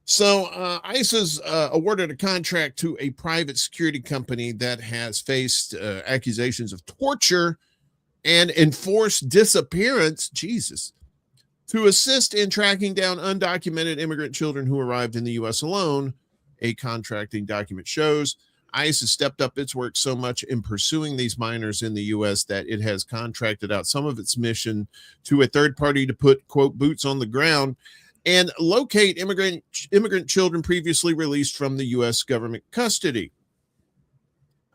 Speaker 1: So ICE has awarded a contract to a private security company that has faced accusations of torture and enforced disappearance, to assist in tracking down undocumented immigrant children who arrived in the U.S. alone, a contracting document shows. ICE has stepped up its work so much in pursuing these minors in the U.S. that it has contracted out some of its mission to a third party to put, quote, boots on the ground and locate immigrant children previously released from the U.S. government custody.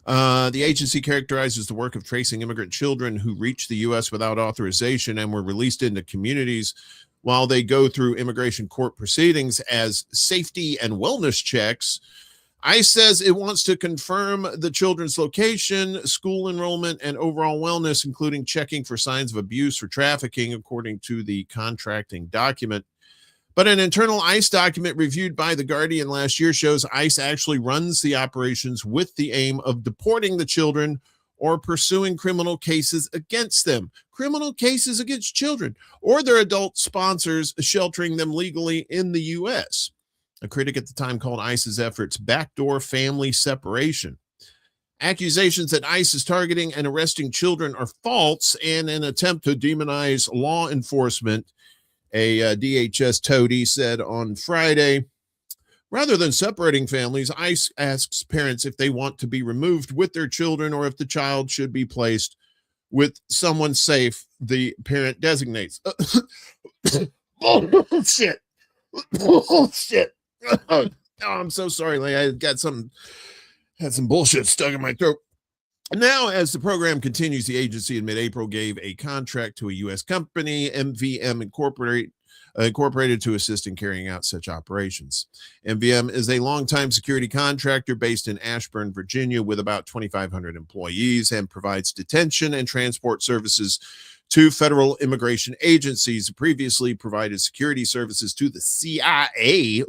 Speaker 1: The agency characterizes the work of tracing immigrant children who reached the U.S. without authorization and were released into communities while they go through immigration court proceedings as safety and wellness checks. ICE says it wants to confirm the children's location, school enrollment, and overall wellness, including checking for signs of abuse or trafficking, according to the contracting document. But an internal ICE document reviewed by The Guardian last year shows ICE actually runs the operations with the aim of deporting the children or pursuing criminal cases against them. Criminal cases against children or their adult sponsors sheltering them legally in the U.S. A critic at the time called ICE's efforts backdoor family separation. Accusations that ICE is targeting and arresting children are false and an attempt to demonize law enforcement, a DHS toady said on Friday. Rather than separating families, ICE asks parents if they want to be removed with their children or if the child should be placed with someone safe, the parent designates. Bullshit. Bullshit. Oh, I'm so sorry. I had some bullshit stuck in my throat. Now, as the program continues, the agency in mid-April gave a contract to a U.S. company, MVM Incorporated, to assist in carrying out such operations. MVM is a longtime security contractor based in Ashburn, Virginia, with about 2,500 employees and provides detention and transport services to federal immigration agencies. Previously provided security services to the CIA.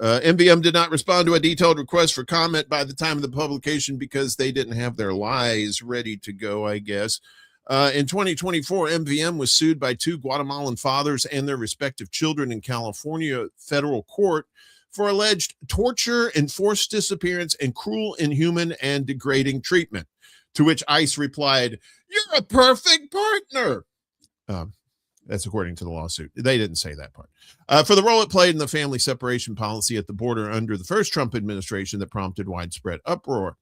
Speaker 1: MVM did not respond to a detailed request for comment by the time of the publication because they didn't have their lies ready to go, I guess. In 2024, MVM was sued by 2 Guatemalan fathers and their respective children in California federal court for alleged torture, enforced disappearance, and cruel, inhuman, and degrading treatment, to which ICE replied, "You're a perfect partner." That's according to the lawsuit. They didn't say that part. For the role it played in the family separation policy at the border under the first Trump administration that prompted widespread uproar.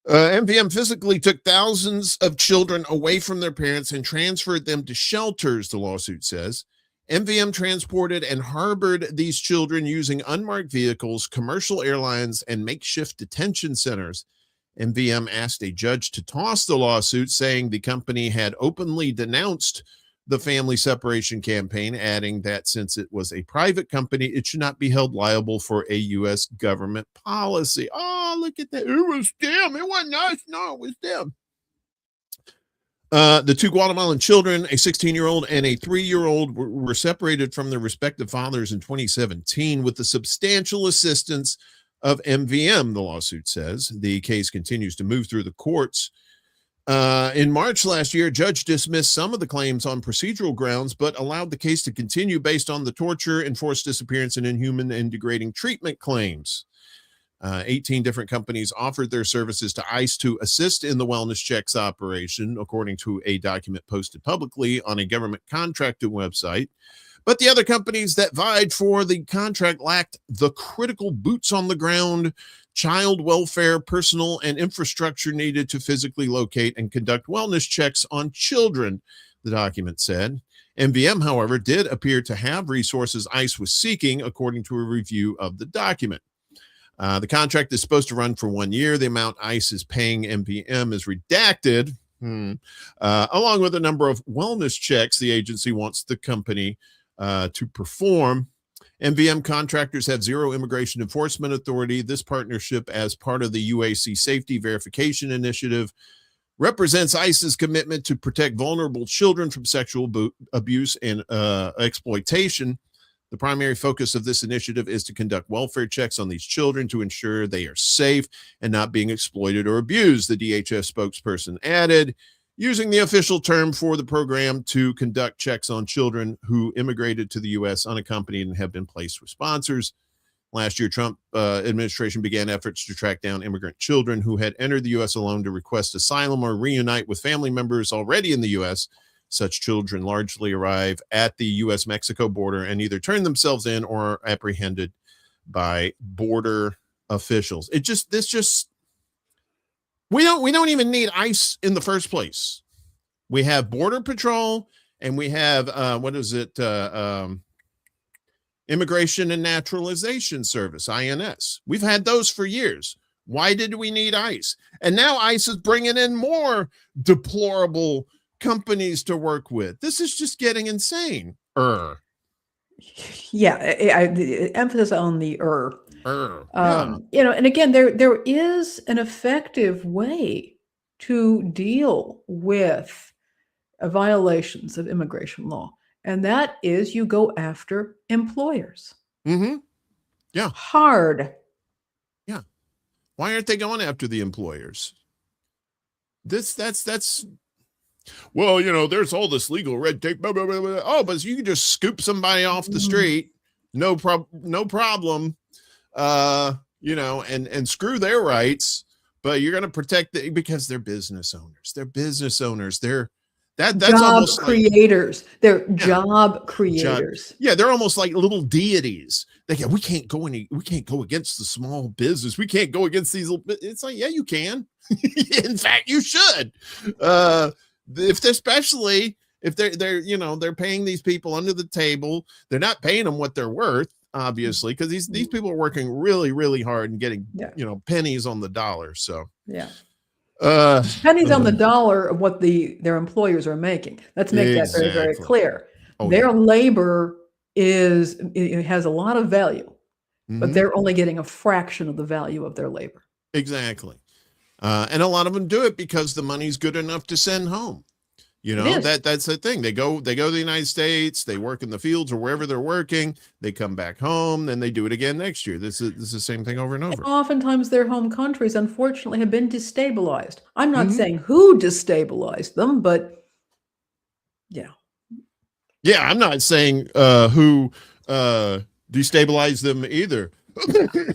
Speaker 1: MVM physically took thousands of children away from their parents and transferred them to shelters, the lawsuit says. MVM transported and harbored these children using unmarked vehicles, commercial airlines, and makeshift detention centers. MVM asked a judge to toss the lawsuit, saying the company had openly denounced the family separation campaign, adding that since it was a private company, it should not be held liable for a U.S. government policy. Oh, look at that. It was them. It wasn't us. No, it was them. The 2 Guatemalan children, a 16-year-old and a 3-year-old, were separated from their respective fathers in 2017 with the substantial assistance of MVM, the lawsuit says. The case continues to move through the courts. In March last year, a judge dismissed some of the claims on procedural grounds, but allowed the case to continue based on the torture, enforced disappearance, and inhuman and degrading treatment claims. 18 different companies offered their services to ICE to assist in the wellness checks operation, according to a document posted publicly on a government contracted website. But the other companies that vied for the contract lacked the critical boots on the ground, child welfare, personal, and infrastructure needed to physically locate and conduct wellness checks on children, the document said. MVM, however, did appear to have resources ICE was seeking, according to a review of the document. The contract is supposed to run for 1 year. The amount ICE is paying MVM is redacted, along with a number of wellness checks the agency wants the company to perform. MVM contractors have zero immigration enforcement authority. This partnership, as part of the UAC Safety Verification Initiative, represents ICE's commitment to protect vulnerable children from sexual abuse and exploitation. The primary focus of this initiative is to conduct welfare checks on these children to ensure they are safe and not being exploited or abused, the DHS spokesperson added, using the official term for the program to conduct checks on children who immigrated to the U.S. unaccompanied and have been placed with sponsors. Last year, Trump administration began efforts to track down immigrant children who had entered the U.S. alone to request asylum or reunite with family members already in the U.S., Such children largely arrive at the U.S.-Mexico border and either turn themselves in or are apprehended by border officials. We don't even need ICE in the first place. We have Border Patrol and we have Immigration and Naturalization Service, INS. We've had those for years. Why did we need ICE? And now ICE is bringing in more deplorable companies to work with. This is just getting insane.
Speaker 2: Yeah, emphasis on the
Speaker 1: Yeah.
Speaker 2: And again, there is an effective way to deal with violations of immigration law, and that is you go after employers.
Speaker 1: Mm-hmm. Yeah.
Speaker 2: Hard.
Speaker 1: Yeah. Why aren't they going after the employers? That's well, there's all this legal red tape. Blah, blah, blah, blah. Oh, but you can just scoop somebody off the street. No problem. And screw their rights, but you're going to protect because they're business owners. That's
Speaker 2: job
Speaker 1: almost
Speaker 2: creators. They're job creators.
Speaker 1: They're almost like little deities. They go, we can't go against the small business. We can't go against these little. It's like, yeah, you can. In fact, you should. Especially if they're paying these people under the table. They're not paying them what they're worth, obviously, because these people are working really, really hard and getting pennies on the dollar. So
Speaker 2: pennies on the dollar of what their employers are making. Let's make that very, very clear. Their labor has a lot of value, but they're only getting a fraction of the value of their labor.
Speaker 1: Exactly. And a lot of them do it because the money's good enough to send home. That's the thing. They go to the United States, they work in the fields or wherever they're working, they come back home, then they do it again next year. This is the same thing over and over.
Speaker 2: And oftentimes their home countries, unfortunately, have been destabilized. I'm not saying who destabilized them, but yeah.
Speaker 1: Yeah, I'm not saying who destabilized them either.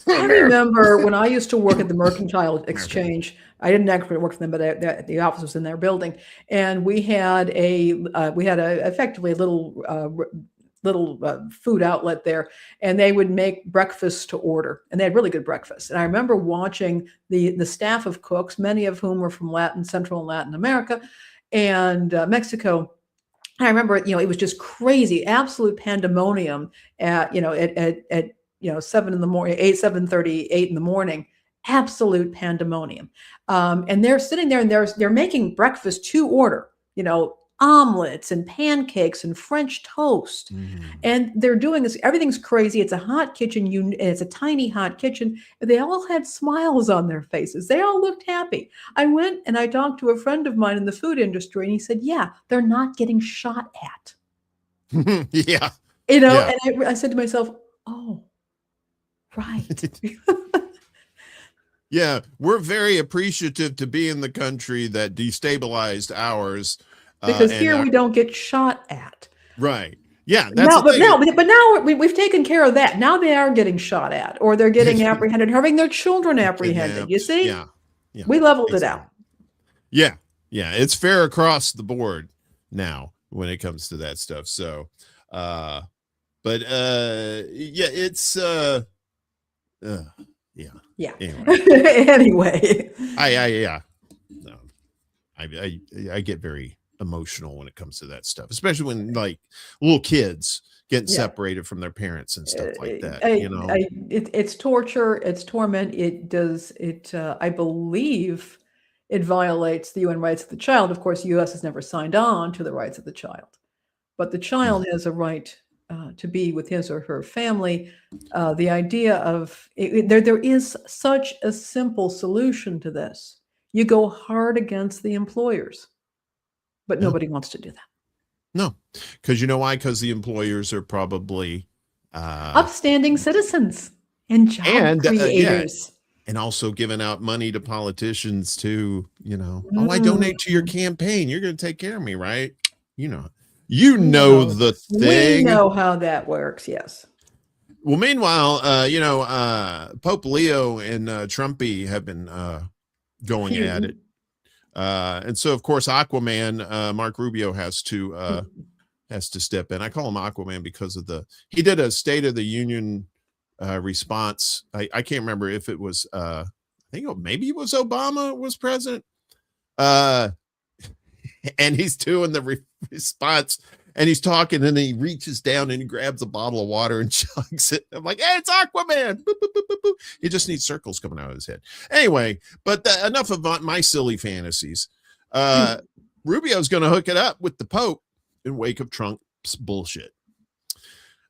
Speaker 2: I remember when I used to work at the Mercantile Exchange. I didn't actually work for them, but the office was in their building, and we had effectively a little food outlet there, and they would make breakfast to order, and they had really good breakfast. And I remember watching the staff of cooks, many of whom were from Central and Latin America, and Mexico. I remember, it was just crazy, absolute pandemonium at 7 in the morning, 7:30, 8 in the morning, absolute pandemonium. And they're sitting there and they're making breakfast to order, omelets and pancakes and French toast. And they're doing this, everything's crazy. It's a hot kitchen. It's a tiny hot kitchen. They all had smiles on their faces. They all looked happy. I went and I talked to a friend of mine in the food industry, and he said, yeah, they're not getting shot at.
Speaker 1: Yeah.
Speaker 2: And I said to myself, oh, right.
Speaker 1: Yeah, we're very appreciative to be in the country that destabilized ours.
Speaker 2: Because here we don't get shot at.
Speaker 1: Right. Yeah. But
Speaker 2: now we've taken care of that. Now they are getting shot at, or they're getting apprehended, having their children apprehended. You see?
Speaker 1: Yeah.
Speaker 2: We leveled it out.
Speaker 1: Yeah. Yeah. It's fair across the board now when it comes to that stuff. So, it's
Speaker 2: yeah.
Speaker 1: Anyway.
Speaker 2: Anyway.
Speaker 1: I get very emotional when it comes to that stuff, especially when like little kids getting separated from their parents and stuff like that.
Speaker 2: It's torture, it's torment. I believe it violates the UN rights of the child. Of course, the U.S. has never signed on to the rights of the child, but the child has a right to be with his or her family. The idea of there is such a simple solution to this. You go hard against the employers, but nobody wants to do that.
Speaker 1: No, because you know why? Because the employers are probably
Speaker 2: upstanding citizens and job creators.
Speaker 1: And also giving out money to politicians to, I donate to your campaign. You're going to take care of me, right? The thing.
Speaker 2: We know how that works. Yes.
Speaker 1: Well, meanwhile, Pope Leo and Trumpy have been going at it. And so, of course, Aquaman, Mark Rubio has to step in. I call him Aquaman because of he did a State of the Union response. I can't remember if it was, I think maybe it was Obama was president. And he's doing the response, and he's talking, and he reaches down and he grabs a bottle of water and chugs it. I'm like, hey, it's Aquaman. Boop, boop, boop, boop, boop. He just needs circles coming out of his head. Anyway, but enough of my silly fantasies. Rubio's going to hook it up with the Pope in wake of Trump's bullshit.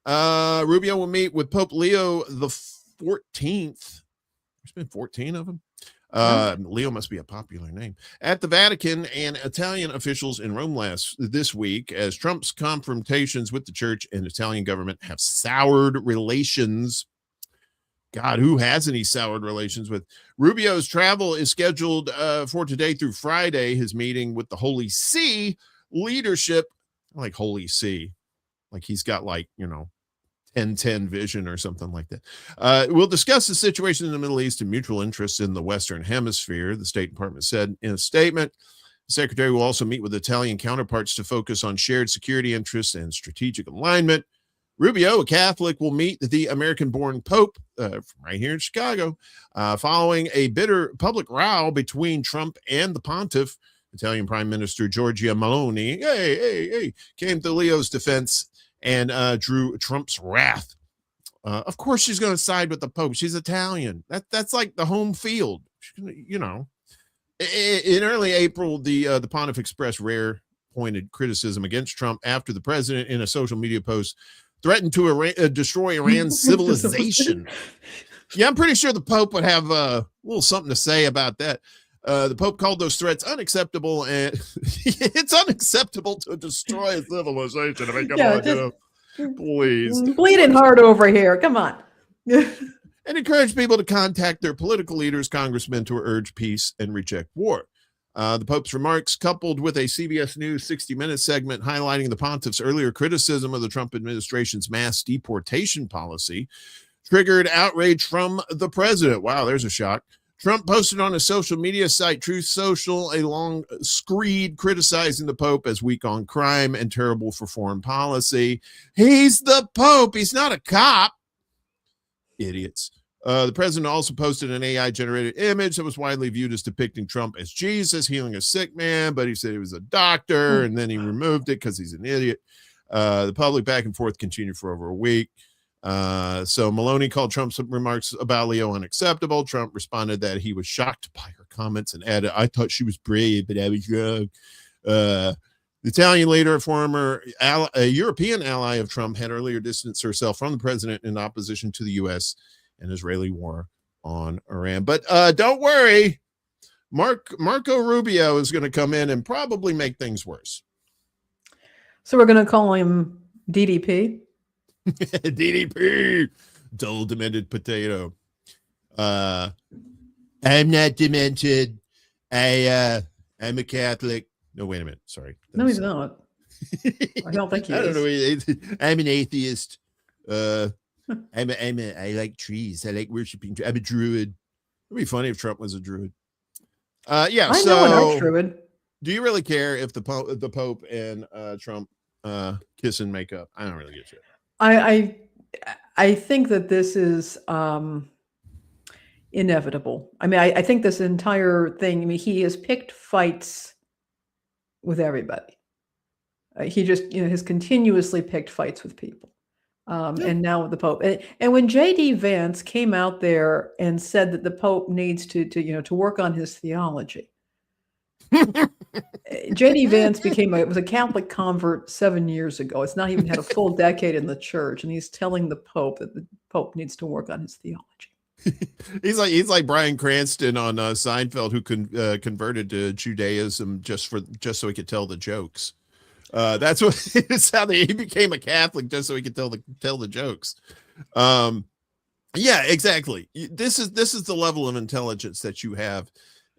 Speaker 1: Rubio will meet with Pope Leo the 14th. There's been 14 of them. Leo must be a popular name at the Vatican, and Italian officials in Rome this week, as Trump's confrontations with the church and Italian government have soured relations. God, who hasn't he soured relations with? Rubio's travel is scheduled for today through Friday. His meeting with the Holy See leadership, like Holy See, like he's got 10-10 vision or something like that. We'll discuss the situation in the Middle East and mutual interests in the Western Hemisphere, the State Department said in a statement. The secretary will also meet with Italian counterparts to focus on shared security interests and strategic alignment. Rubio, a Catholic, will meet the American-born Pope from right here in Chicago, following a bitter public row between Trump and the pontiff. Italian Prime Minister Giorgia Meloni came to Leo's defense and drew Trump's wrath. Of course, she's going to side with the Pope. She's Italian. That's like the home field. In early April, the pontiff expressed rare pointed criticism against Trump after the president, in a social media post, threatened to destroy Iran's civilization. Yeah, I'm pretty sure the Pope would have a little something to say about that. The Pope called those threats unacceptable, and it's unacceptable to destroy a civilization. I mean, come on, please.
Speaker 2: Bleeding hard over here. Come on.
Speaker 1: And encourage people to contact their political leaders, congressmen, to urge peace and reject war. The Pope's remarks, coupled with a CBS News 60 Minutes segment highlighting the pontiff's earlier criticism of the Trump administration's mass deportation policy, triggered outrage from the president. Wow, there's a shock. Trump posted on his social media site, Truth Social, a long screed criticizing the Pope as weak on crime and terrible for foreign policy. He's the Pope. He's not a cop. Idiots. The president also posted an AI-generated image that was widely viewed as depicting Trump as Jesus healing a sick man, but he said he was a doctor, and then he removed it because he's an idiot. The public back and forth continued for over a week. So Meloni called Trump's remarks about Leo unacceptable. Trump responded that he was shocked by her comments and added, I thought she was brave, but I was wrong. The Italian leader, a European ally of Trump, had earlier distanced herself from the president in opposition to the U.S. and Israeli war on Iran. But don't worry, Marco Rubio is going to come in and probably make things worse.
Speaker 2: So we're going to call him DDP.
Speaker 1: DDP, dull demented potato. I'm not demented. I'm a Catholic. No, wait a minute. Sorry.
Speaker 2: No, he's not. I don't think he is.
Speaker 1: I don't know. I'm an atheist. I like trees. I like worshiping trees. I'm a druid. It'd be funny if Trump was a druid. Yeah.
Speaker 2: I know an arch druid.
Speaker 1: Do you really care if the Pope and Trump kiss and make up? I don't really get you.
Speaker 2: I think that this is inevitable. I mean, I think this entire thing, I mean, he has picked fights with everybody. He just, has continuously picked fights with people. And now with the Pope. And when J.D. Vance came out there and said that the Pope needs to work on his theology, J.D. Vance was a Catholic convert 7 years ago. It's not even had a full decade in the church, and he's telling the Pope that the Pope needs to work on his theology.
Speaker 1: He's like Bryan Cranston on Seinfeld, who converted to Judaism just so he could tell the jokes. That's how he became a Catholic, just so he could tell the jokes. Yeah, exactly. This is the level of intelligence that you have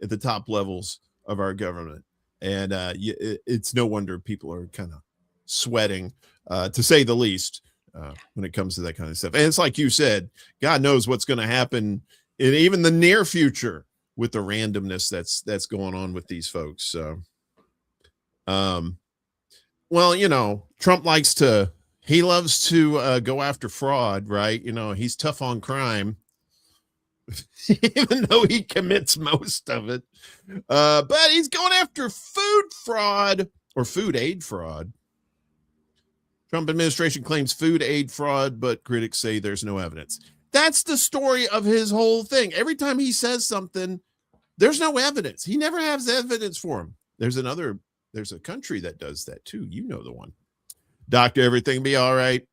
Speaker 1: at the top levels of our government, and it's no wonder people are kind of sweating, to say the least, when it comes to that kind of stuff. And it's like you said, God knows what's going to happen in even the near future with the randomness that's going on with these folks. So, well, you know, Trump loves to go after fraud, right? You know, he's tough on crime, even though he commits most of it. But he's going after food fraud or food aid fraud. Trump administration claims food aid fraud, but critics say there's no evidence. That's the story of his whole thing. Every time he says something, there's no evidence. He never has evidence for him. There's a country that does that too. You know the one. Doctor, everything be all right.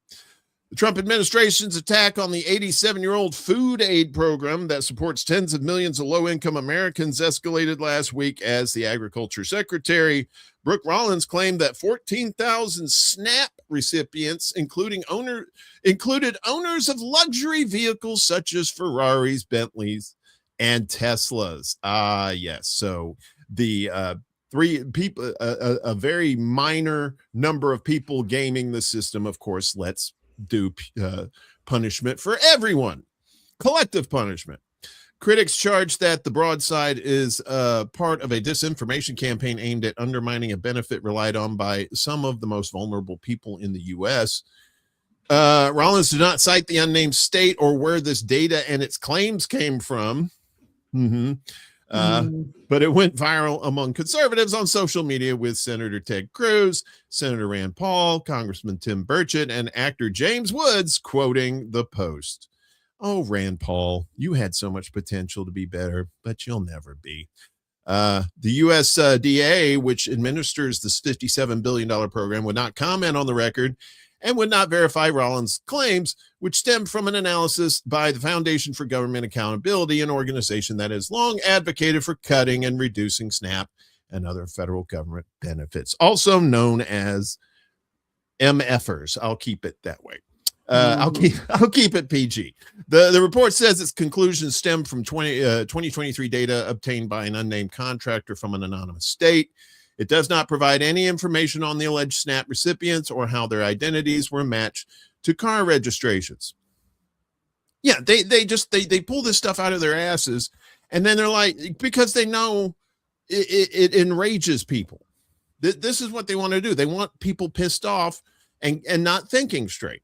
Speaker 1: The Trump administration's attack on the 87-year-old food aid program that supports tens of millions of low-income Americans escalated last week as the Agriculture Secretary, Brooke Rollins, claimed that 14,000 SNAP recipients, included owners of luxury vehicles such as Ferraris, Bentleys, and Teslas. Yes. So the three people, a very minor number of people gaming the system, of course, let's do punishment for everyone, collective punishment. Critics charge that the broadside is part of a disinformation campaign aimed at undermining a benefit relied on by some of the most vulnerable people in the U.S. Rollins did not cite the unnamed state or where this data and its claims came from. But it went viral among conservatives on social media, with Senator Ted Cruz, Senator Rand Paul, Congressman Tim Burchett, and actor James Woods quoting the Post. Oh, Rand Paul, you had so much potential to be better, but you'll never be. The USDA, which administers this $57 billion program, would not comment on the record and would not verify Rollins' claims, which stem from an analysis by the Foundation for Government Accountability, an organization that has long advocated for cutting and reducing SNAP and other federal government benefits, also known as MFers. I'll keep it that way. I'll keep it PG. The report says its conclusions stem from 2023 data obtained by an unnamed contractor from an anonymous state. It does not provide any information on the alleged SNAP recipients or how their identities were matched to car registrations. Yeah, they pull this stuff out of their asses, and then they're like, because they know it enrages people. This is what they want to do. They want people pissed off and not thinking straight.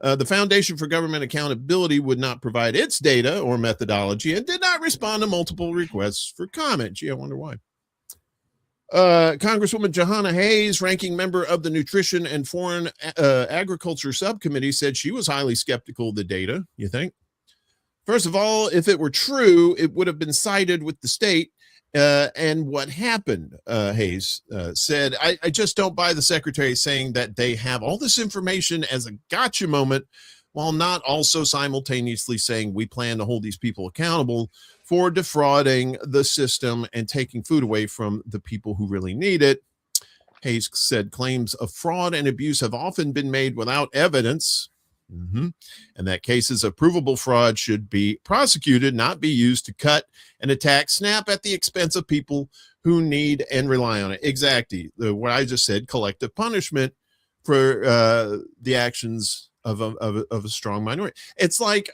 Speaker 1: The Foundation for Government Accountability would not provide its data or methodology and did not respond to multiple requests for comment. Gee, I wonder why. Congresswoman Jahana Hayes, ranking member of the Nutrition and Foreign Agriculture Subcommittee, said she was highly skeptical of the data. You think? First of all, if it were true, it would have been cited with the state. And what happened, Hayes said, I just don't buy the secretary saying that they have all this information as a gotcha moment, while not also simultaneously saying we plan to hold these people accountable for defrauding the system and taking food away from the people who really need it. Hayes said claims of fraud and abuse have often been made without evidence, and that cases of provable fraud should be prosecuted, not be used to cut and attack SNAP at the expense of people who need and rely on it. Exactly what I just said, collective punishment for the actions of a strong minority. It's like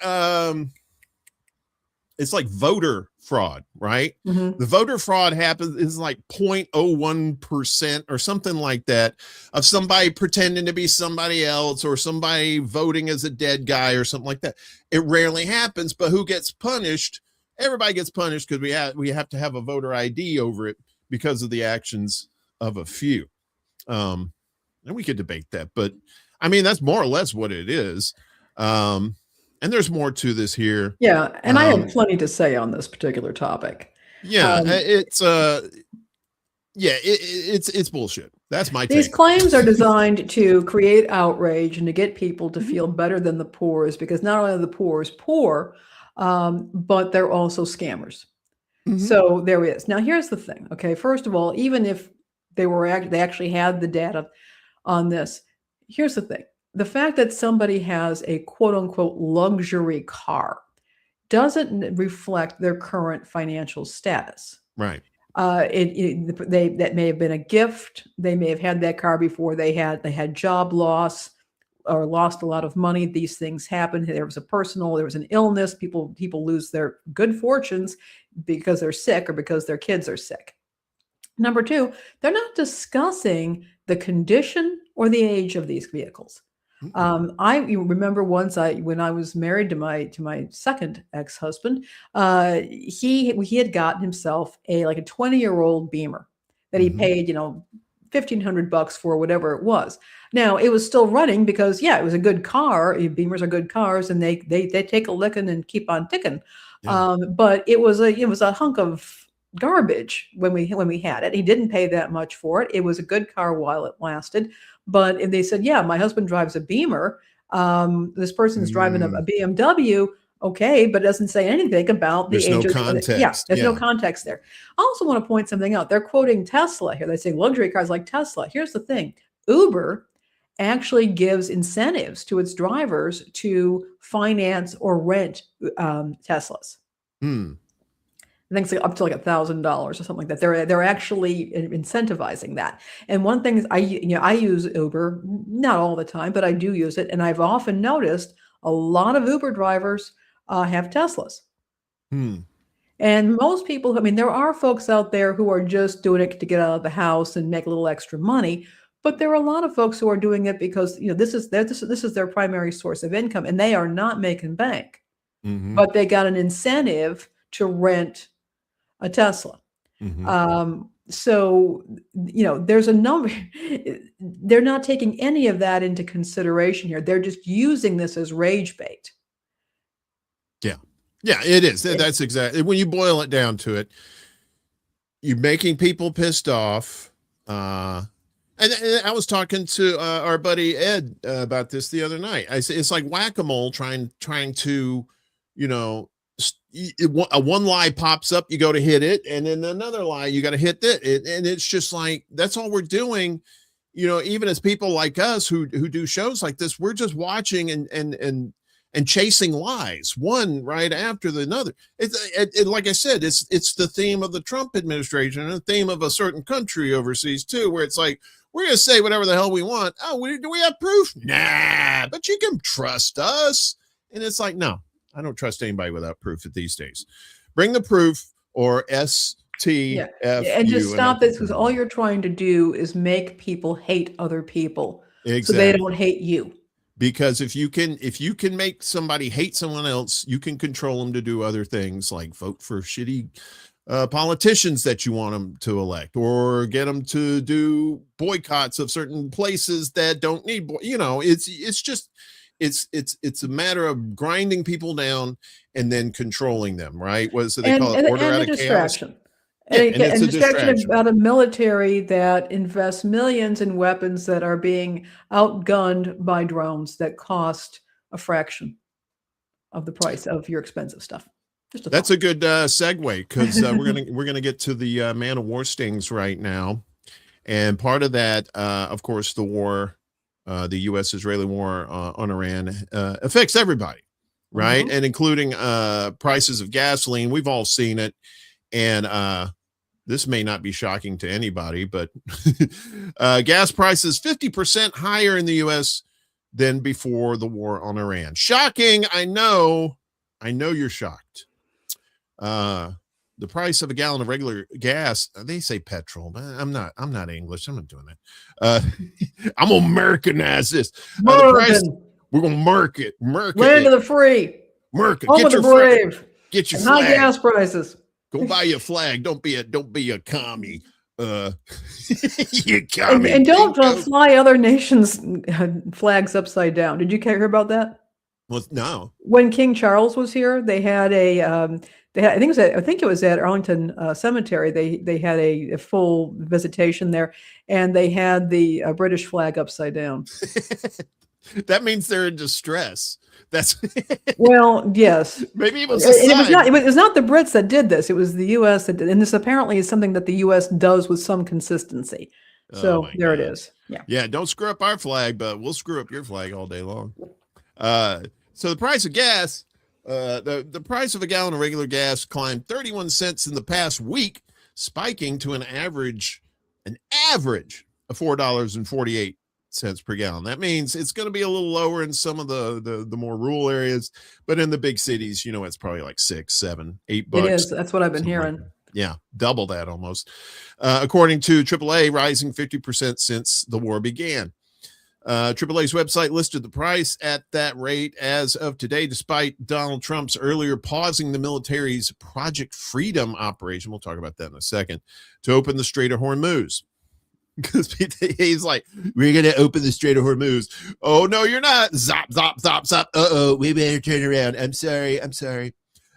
Speaker 1: voter fraud, right? The voter fraud happens is like 0.01% or something like that of somebody pretending to be somebody else or somebody voting as a dead guy or something like that. It rarely happens, but who gets punished? Everybody gets punished because we have to have a voter ID over it because of the actions of a few. And we could debate that, but I mean, that's more or less what it is. And there's more to this here.
Speaker 2: Yeah, and I have plenty to say on this particular topic.
Speaker 1: Yeah, it's bullshit. That's my take.
Speaker 2: These claims are designed to create outrage and to get people to feel better than the poorest, because not only are the poorest poor, but they're also scammers. So there is. Now, here's the thing. Okay, first of all, even if they actually had the data on this, here's the thing. The fact that somebody has a quote unquote luxury car doesn't reflect their current financial status.
Speaker 1: Right.
Speaker 2: That may have been a gift. They may have had that car before they had job loss, or lost a lot of money. These things happen. There was an illness. People lose their good fortunes because they're sick or because their kids are sick. Number two, they're not discussing the condition or the age of these vehicles. I remember once when I was married to my second ex-husband, he had gotten himself a 20-year-old Beamer that he paid, $1,500 for, whatever it was. Now it was still running because it was a good car. Beamers are good cars, and they take a licking and keep on ticking. Yeah. But it was a hunk of garbage when we had it. He didn't pay that much for it. It was a good car while it lasted. But they said, my husband drives a Beamer. This person's driving a BMW. Okay, but it doesn't say anything about the age.
Speaker 1: There's no context.
Speaker 2: There's no context there. I also want to point something out. They're quoting Tesla here. They say luxury cars like Tesla. Here's the thing. Uber actually gives incentives to its drivers to finance or rent Teslas. I think it's up to $1,000 or something like that. They're actually incentivizing that. And one thing is I use Uber, not all the time, but I do use it. And I've often noticed a lot of Uber drivers have Teslas. And most people, there are folks out there who are just doing it to get out of the house and make a little extra money. But there are a lot of folks who are doing it because this is their primary source of income, and they are not making bank. But they got an incentive to rent a Tesla. So, there's a number, they're not taking any of that into consideration here. They're just using this as rage bait.
Speaker 1: Yeah, it is. That's exactly, when you boil it down to it, you're making people pissed off. And I was talking to our buddy Ed about this the other night. I said, it's like whack-a-mole trying to, one lie pops up, you go to hit it, and then another lie, you got to hit that. And it's just like, that's all we're doing. Even as people like us who do shows like this, we're just watching and chasing lies, one right after the other. It's like I said, it's the theme of the Trump administration and the theme of a certain country overseas too, where it's like, we're going to say whatever the hell we want. Oh, do we have proof? Nah, but you can trust us. And it's like, no, I don't trust anybody without proof these days. Bring the proof, or STF.
Speaker 2: And just stop this, because all you're trying to do is make people hate other people. Exactly. So they don't hate you.
Speaker 1: Because if you can make somebody hate someone else, you can control them to do other things, like vote for shitty politicians that you want them to elect, or get them to do boycotts of certain places that don't need, it's a matter of grinding people down and then controlling them, right? What is it they call it? Order out of
Speaker 2: distraction.
Speaker 1: Chaos. And it's a distraction
Speaker 2: about a military that invests millions in weapons that are being outgunned by drones that cost a fraction of the price of your expensive stuff.
Speaker 1: That's a good segue, because we're gonna get to the man of war stings right now, and part of that, of course, the war, the U.S.-Israeli war on Iran affects everybody, right? And including prices of gasoline. We've all seen it, and this may not be shocking to anybody, but gas prices 50% higher in the U.S. than before the war on Iran. Shocking, I know you're shocked. The price of a gallon of regular gas, they say petrol, but I'm not English. I'm not doing that. I'm gonna Americanize this. The price, we're gonna market
Speaker 2: land of the free,
Speaker 1: get your brave, get your flag.
Speaker 2: High gas prices.
Speaker 1: Go buy your flag. Don't be a commie. You commie.
Speaker 2: And don't fly other nations' flags upside down. Did you hear about that?
Speaker 1: Well, no.
Speaker 2: When King Charles was here, they had I think it was at Arlington Cemetery. They had a full visitation there, and they had the British flag upside down.
Speaker 1: That means they're in distress. That's
Speaker 2: well, yes.
Speaker 1: Maybe it was
Speaker 2: it was not the Brits that did this. It was the U.S. that did, and this apparently is something that the U.S. does with some consistency. So there it is.
Speaker 1: Yeah. Don't screw up our flag, but we'll screw up your flag all day long. So the price of gas, the price of a gallon of regular gas climbed 31 cents in the past week, spiking to an average of $4.48 cents per gallon. That means it's going to be a little lower in some of the more rural areas, but in the big cities, it's probably like $6, $7, $8.
Speaker 2: It is. That's what I've been
Speaker 1: something like
Speaker 2: hearing.
Speaker 1: that. Yeah, double that almost. According to AAA, rising 50% since the war began. AAA's website listed the price at that rate as of today, despite Donald Trump's earlier pausing the military's Project Freedom operation. We'll talk about that in a second, to open the Strait of Hormuz. Because he's like, we're going to open the Strait of Hormuz. Oh, no, you're not. Zop, zop, zop, zop. Uh-oh, we better turn around. I'm sorry.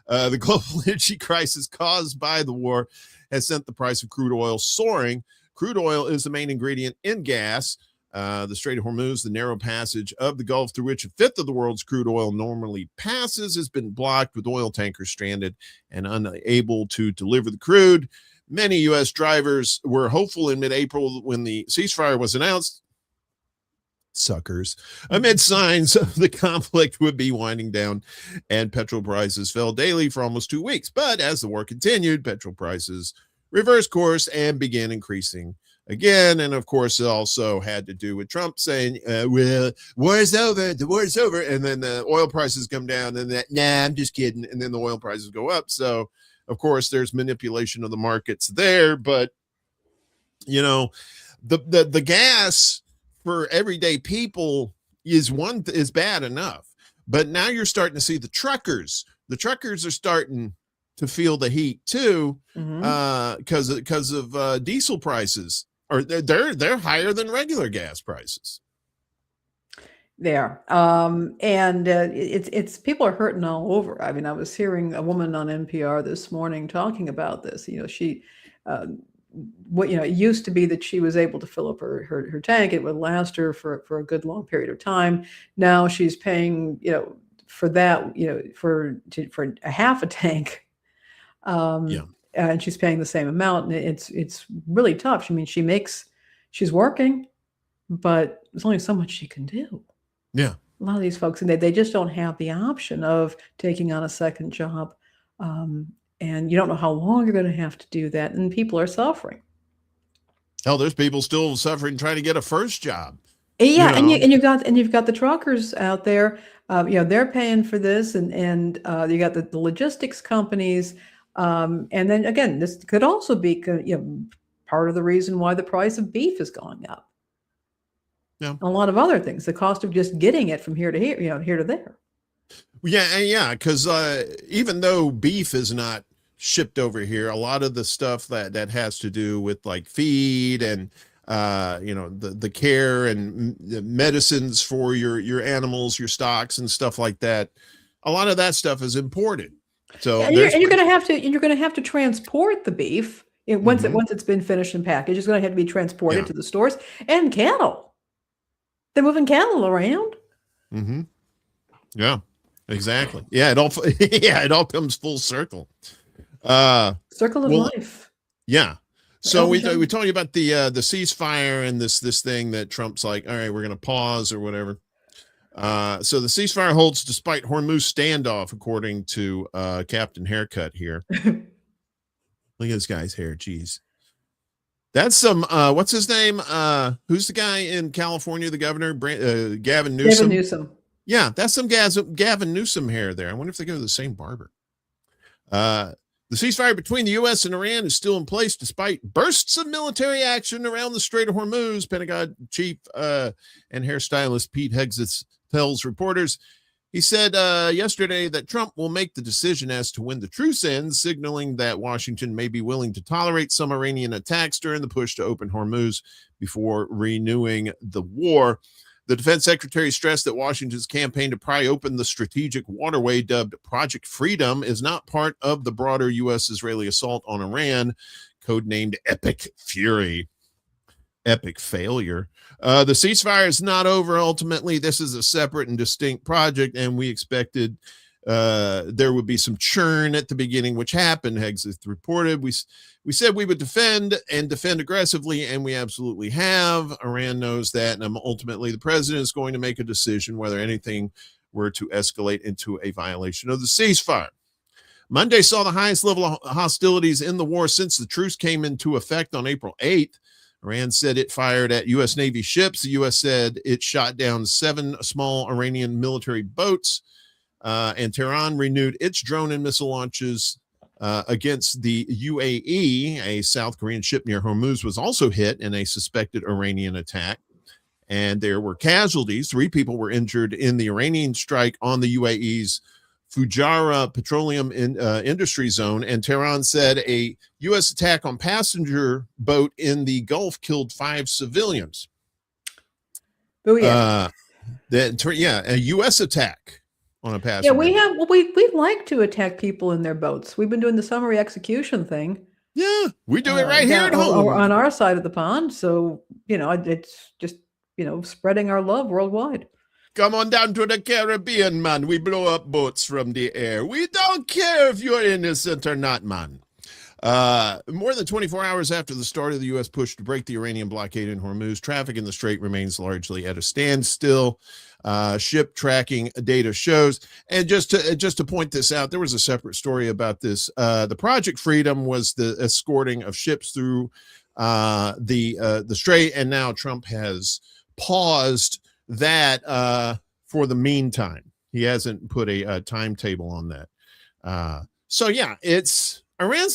Speaker 1: The global energy crisis caused by the war has sent the price of crude oil soaring. Crude oil is the main ingredient in gas. The Strait of Hormuz, the narrow passage of the Gulf through which a fifth of the world's crude oil normally passes, has been blocked, with oil tankers stranded and unable to deliver the crude. Many U.S. drivers were hopeful in mid-April when the ceasefire was announced. Suckers. Amid signs of the conflict would be winding down, and petrol prices fell daily for almost 2 weeks. But as the war continued, petrol prices reversed course and began increasing again. And of course, it also had to do with Trump saying, well, war is over, the war is over. And then the oil prices come down, and I'm just kidding. And then the oil prices go up. So, of course, there's manipulation of the markets there. But, the gas for everyday people is bad enough. But now you're starting to see the truckers. The truckers are starting to feel the heat too, because of diesel prices, or they're higher than regular gas prices.
Speaker 2: There. And it's people are hurting all over. I mean, I was hearing a woman on NPR this morning talking about this. She, it used to be that she was able to fill up her tank. It would last her for a good long period of time. Now she's paying, for that, for a half a tank. And she's paying the same amount. And it's really tough. I mean, she's working, but there's only so much she can do.
Speaker 1: Yeah.
Speaker 2: A lot of these folks, and they just don't have the option of taking on a second job. And you don't know how long you're going to have to do that. And people are suffering.
Speaker 1: Hell, there's people still suffering trying to get a first job.
Speaker 2: Yeah. And you've got the truckers out there, they're paying for this, and you got the logistics companies. And then again, this could also be, part of the reason why the price of beef is going up.
Speaker 1: Yeah.
Speaker 2: A lot of other things, the cost of just getting it from here to here, here to there.
Speaker 1: Yeah, because even though beef is not shipped over here, a lot of the stuff that has to do with like feed and the care and the medicines for your animals, your stocks and stuff like that, a lot of that stuff is imported. So
Speaker 2: you're going to have to transport the beef once it's been finished and packaged. It's going to have to be transported to the stores, and cattle. They're moving cattle around.
Speaker 1: Mm-hmm. Yeah, exactly. Yeah, it all comes full circle.
Speaker 2: Circle of life.
Speaker 1: Yeah. So we told you about the ceasefire and this thing that Trump's like, all right, we're going to pause or whatever. So the ceasefire holds despite Hormuz standoff, according to Captain Haircut here. Look at this guy's hair. Jeez. That's some, what's his name? Who's the guy in California, the governor? Gavin Newsom.
Speaker 2: Gavin Newsom.
Speaker 1: Yeah, that's some Gavin Newsom hair there. I wonder if they go to the same barber. The ceasefire between the U.S. and Iran is still in place despite bursts of military action around the Strait of Hormuz. Pentagon chief and hairstylist Pete Hegseth tells reporters. He said yesterday that Trump will make the decision as to when the truce ends, signaling that Washington may be willing to tolerate some Iranian attacks during the push to open Hormuz before renewing the war. The defense secretary stressed that Washington's campaign to pry open the strategic waterway dubbed Project Freedom is not part of the broader U.S.-Israeli assault on Iran, codenamed Epic Fury. Epic failure. The ceasefire is not over. Ultimately, this is a separate and distinct project, and we expected there would be some churn at the beginning, which happened. Hegseth reported. We said we would defend aggressively, and we absolutely have. Iran knows that, and ultimately the president is going to make a decision whether anything were to escalate into a violation of the ceasefire. Monday saw the highest level of hostilities in the war since the truce came into effect on April 8th. Iran said it fired at U.S. Navy ships. The U.S. said it shot down 7 small Iranian military boats. And Tehran renewed its drone and missile launches against the UAE. A South Korean ship near Hormuz was also hit in a suspected Iranian attack. And there were casualties. 3 people were injured in the Iranian strike on the UAE's Fujairah petroleum industry zone. And Tehran said a U.S. attack on passenger boat in the Gulf killed 5 civilians.
Speaker 2: Oh yeah.
Speaker 1: A U.S. attack on a passenger.
Speaker 2: Yeah, we like to attack people in their boats. We've been doing the summary execution thing.
Speaker 1: Yeah, we do it right here at home.
Speaker 2: Or on our side of the pond. So, it's just, spreading our love worldwide.
Speaker 1: Come on down to the Caribbean, man. We blow up boats from the air. We don't care if you're innocent or not, man. More than 24 hours after the start of the U.S. push to break the Iranian blockade in Hormuz, traffic in the strait remains largely at a standstill. Ship tracking data shows. And just to point this out, there was a separate story about this. The Project Freedom was the escorting of ships through the strait, and now Trump has paused that for the meantime. He hasn't put a timetable on that. So yeah, Iran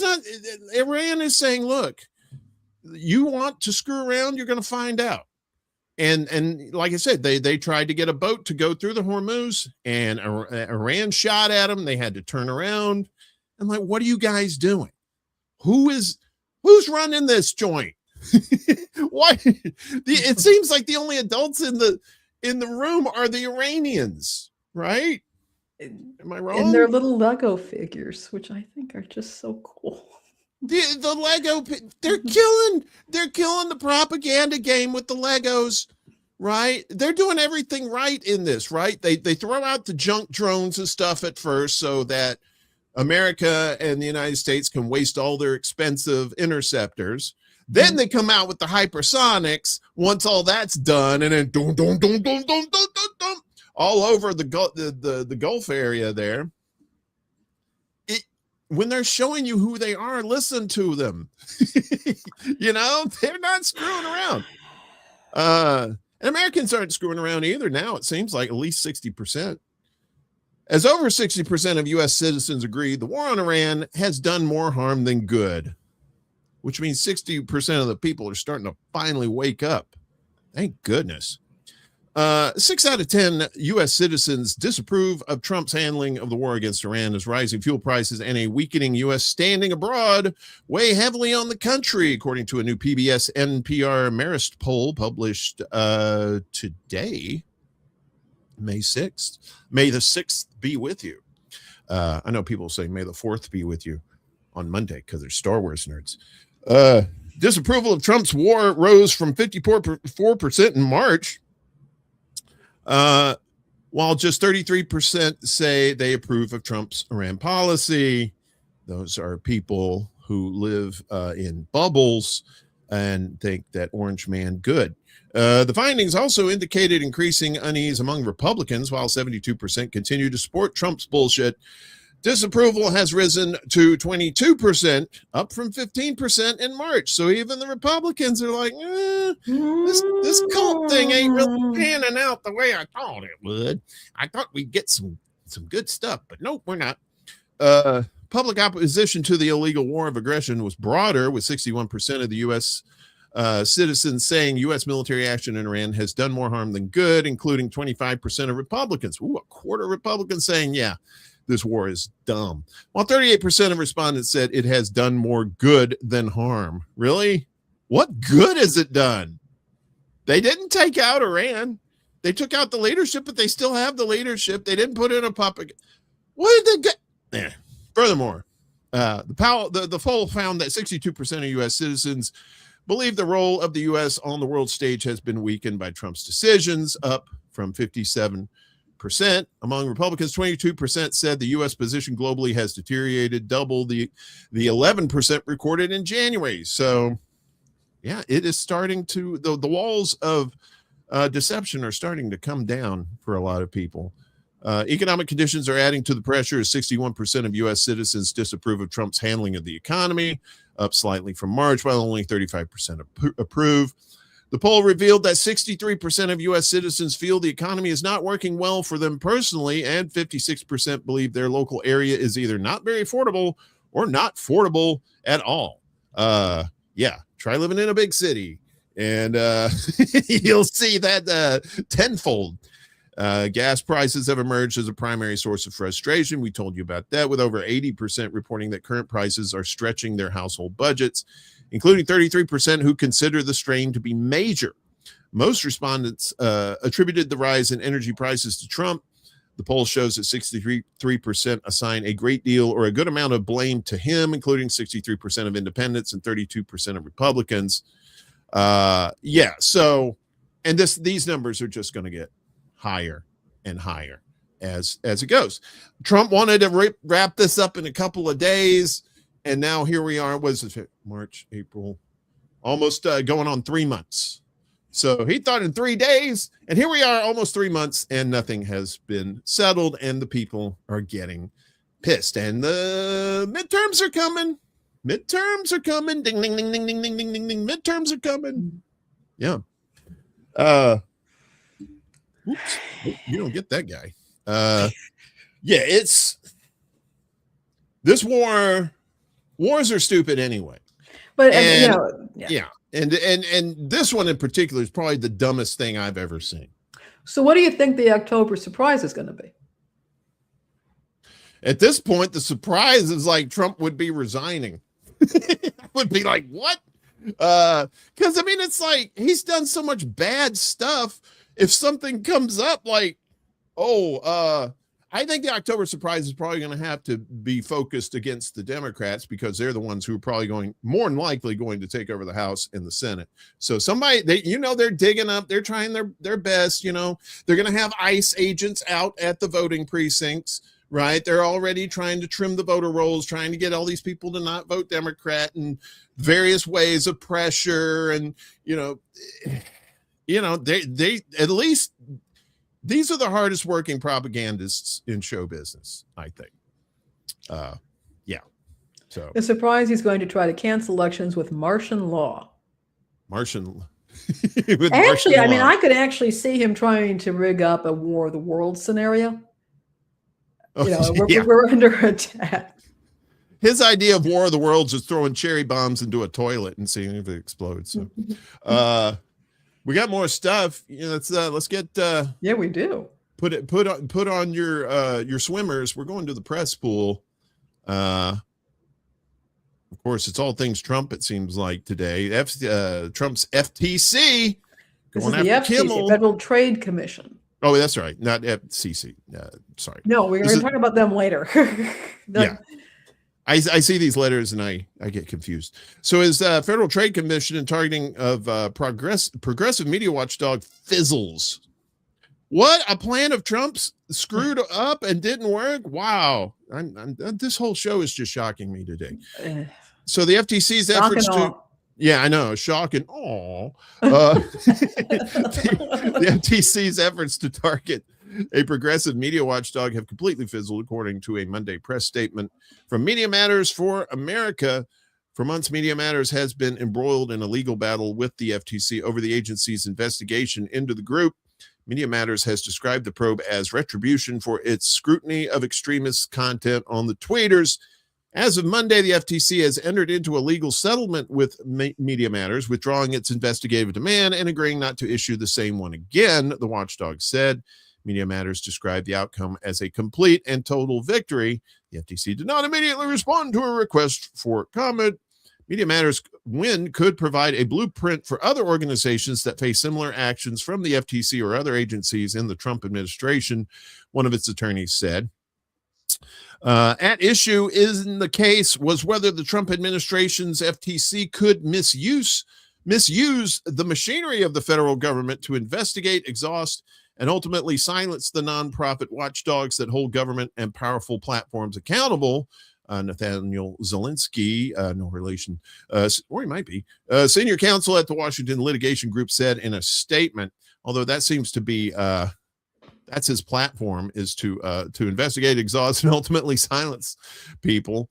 Speaker 1: is saying, look, you want to screw around, you're going to find out. And like I said, they tried to get a boat to go through the Hormuz, and Iran shot at them. They had to turn around. I'm like, what are you guys doing? Who's running this joint? Why? It seems like the only adults in the room are the Iranians, right? Am I wrong?
Speaker 2: And their little Lego figures, which I think are just so cool.
Speaker 1: The Lego, they're killing the propaganda game with the Legos, right? They're doing everything right in this, right? They throw out the junk drones and stuff at first so that America and the United States can waste all their expensive interceptors. Then they come out with the hypersonics once all that's done, and then dum, dum, dum, dum, dum, dum, dum, dum, all over the Gulf area there. When they're showing you who they are, listen to them. They're not screwing around. And Americans aren't screwing around either now. It seems like at least 60%. As over 60% of U.S. citizens agree, the war on Iran has done more harm than good, which means 60% of the people are starting to finally wake up. Thank goodness. 6 out of 10 U.S. citizens disapprove of Trump's handling of the war against Iran, as rising fuel prices and a weakening U.S. standing abroad weigh heavily on the country, according to a new PBS NPR Marist poll published today, May 6th. May the 6th be with you. I know people say May the 4th be with you on Monday because they're Star Wars nerds. Disapproval of Trump's war rose from 54% in March, while just 33% say they approve of Trump's Iran policy. Those are people who live in bubbles and think that Orange Man good. The findings also indicated increasing unease among Republicans, while 72% continue to support Trump's bullshit. Disapproval has risen to 22%, up from 15% in March. So even the Republicans are like, this cult thing ain't really panning out the way I thought it would. I thought we'd get some good stuff, but nope, we're not. Public opposition to the illegal war of aggression was broader, with 61% of the U.S. Citizens saying U.S. military action in Iran has done more harm than good, including 25% of Republicans. Ooh, a quarter of Republicans saying, yeah, this war is dumb. While 38% of respondents said it has done more good than harm. Really? What good has it done? They didn't take out Iran. They took out the leadership, but they still have the leadership. They didn't put in a puppet. What did they get? Furthermore, the poll found that 62% of U.S. citizens believe the role of the U.S. on the world stage has been weakened by Trump's decisions, up from 57%. Among Republicans, 22% said the U.S. position globally has deteriorated, double the 11% recorded in January. So, yeah, it is starting to, the walls of deception are starting to come down for a lot of people. Economic conditions are adding to the pressure as 61% of U.S. citizens disapprove of Trump's handling of the economy, up slightly from March, while only 35% approve. The poll revealed that 63% of U.S. citizens feel the economy is not working well for them personally, and 56% believe their local area is either not very affordable or not affordable at all. Yeah, try living in a big city, and you'll see that tenfold. Gas prices have emerged as a primary source of frustration. We told you about that, with over 80% reporting that current prices are stretching their household budgets, including 33% who consider the strain to be major. Most respondents attributed the rise in energy prices to Trump. The poll shows that 63% assign a great deal or a good amount of blame to him, including 63% of independents and 32% of Republicans. Yeah, so, and these numbers are just going to get higher and higher as it goes. Trump wanted to wrap this up in a couple of days, and now here we are. Was it March, April, almost going on 3 months? So he thought in 3 days, and here we are almost 3 months, and nothing has been settled, and the people are getting pissed. And the midterms are coming. Midterms are coming. Ding, ding, ding, ding, ding, ding, ding, ding, ding. Midterms are coming. Yeah. Oops, you don't get that guy. Yeah, it's this wars are stupid anyway.
Speaker 2: But
Speaker 1: And,
Speaker 2: you know,
Speaker 1: yeah. And this one in particular is probably the dumbest thing I've ever seen.
Speaker 2: So what do you think the October surprise is going to be?
Speaker 1: At this point, the surprise is like Trump would be resigning. Would be like, what? Because I mean, it's like he's done so much bad stuff. If something comes up like, I think the October surprise is probably going to have to be focused against the Democrats, because they're the ones who are probably more than likely going to take over the House and the Senate. So somebody, they're digging up, they're trying their best, they're going to have ICE agents out at the voting precincts, right? They're already trying to trim the voter rolls, trying to get all these people to not vote Democrat, and various ways of pressure. And, they at least, these are the hardest working propagandists in show business, I think. Yeah. So
Speaker 2: The surprise, he's going to try to cancel elections with Martian law.
Speaker 1: Martian.
Speaker 2: Actually, I mean, I could actually see him trying to rig up a War of the Worlds scenario. We're under attack.
Speaker 1: His idea of War of the Worlds is throwing cherry bombs into a toilet and seeing if it explodes. So, we got more stuff. Let's get.
Speaker 2: Yeah, we do.
Speaker 1: Put on your swimmers. We're going to the press pool. Of course, it's all things Trump. It seems like today. Trump's FTC
Speaker 2: This
Speaker 1: going
Speaker 2: is the
Speaker 1: after
Speaker 2: FTC,
Speaker 1: Kimmel.
Speaker 2: Federal Trade Commission.
Speaker 1: Oh, that's right. Not FCC. Sorry.
Speaker 2: No, we're going to talk about them later.
Speaker 1: Yeah. I see these letters and I get confused. So is Federal Trade Commission and targeting of progressive media watchdog fizzles. What? A plan of Trump's screwed up and didn't work? Wow. This whole show is just shocking me today. So the FTC's efforts to... Yeah, I know. Shocking. Oh, the FTC's efforts to target a progressive media watchdog have completely fizzled, according to a Monday press statement from Media Matters for America. For months, Media Matters has been embroiled in a legal battle with the FTC over the agency's investigation into the group. Media Matters has described the probe as retribution for its scrutiny of extremist content on the tweeters. As of Monday, the FTC has entered into a legal settlement with Media Matters, withdrawing its investigative demand and agreeing not to issue the same one again, the watchdog said. Media Matters described the outcome as a complete and total victory. The FTC did not immediately respond to a request for comment. Media Matters' win could provide a blueprint for other organizations that face similar actions from the FTC or other agencies in the Trump administration, one of its attorneys said. At issue in the case was whether the Trump administration's FTC could misuse the machinery of the federal government to investigate, exhaust, and ultimately silence the nonprofit watchdogs that hold government and powerful platforms accountable. Nathaniel Zelensky, no relation, or he might be, senior counsel at the Washington Litigation Group, said in a statement, although that seems to be That's his platform, is to investigate, exhaust, and ultimately silence people.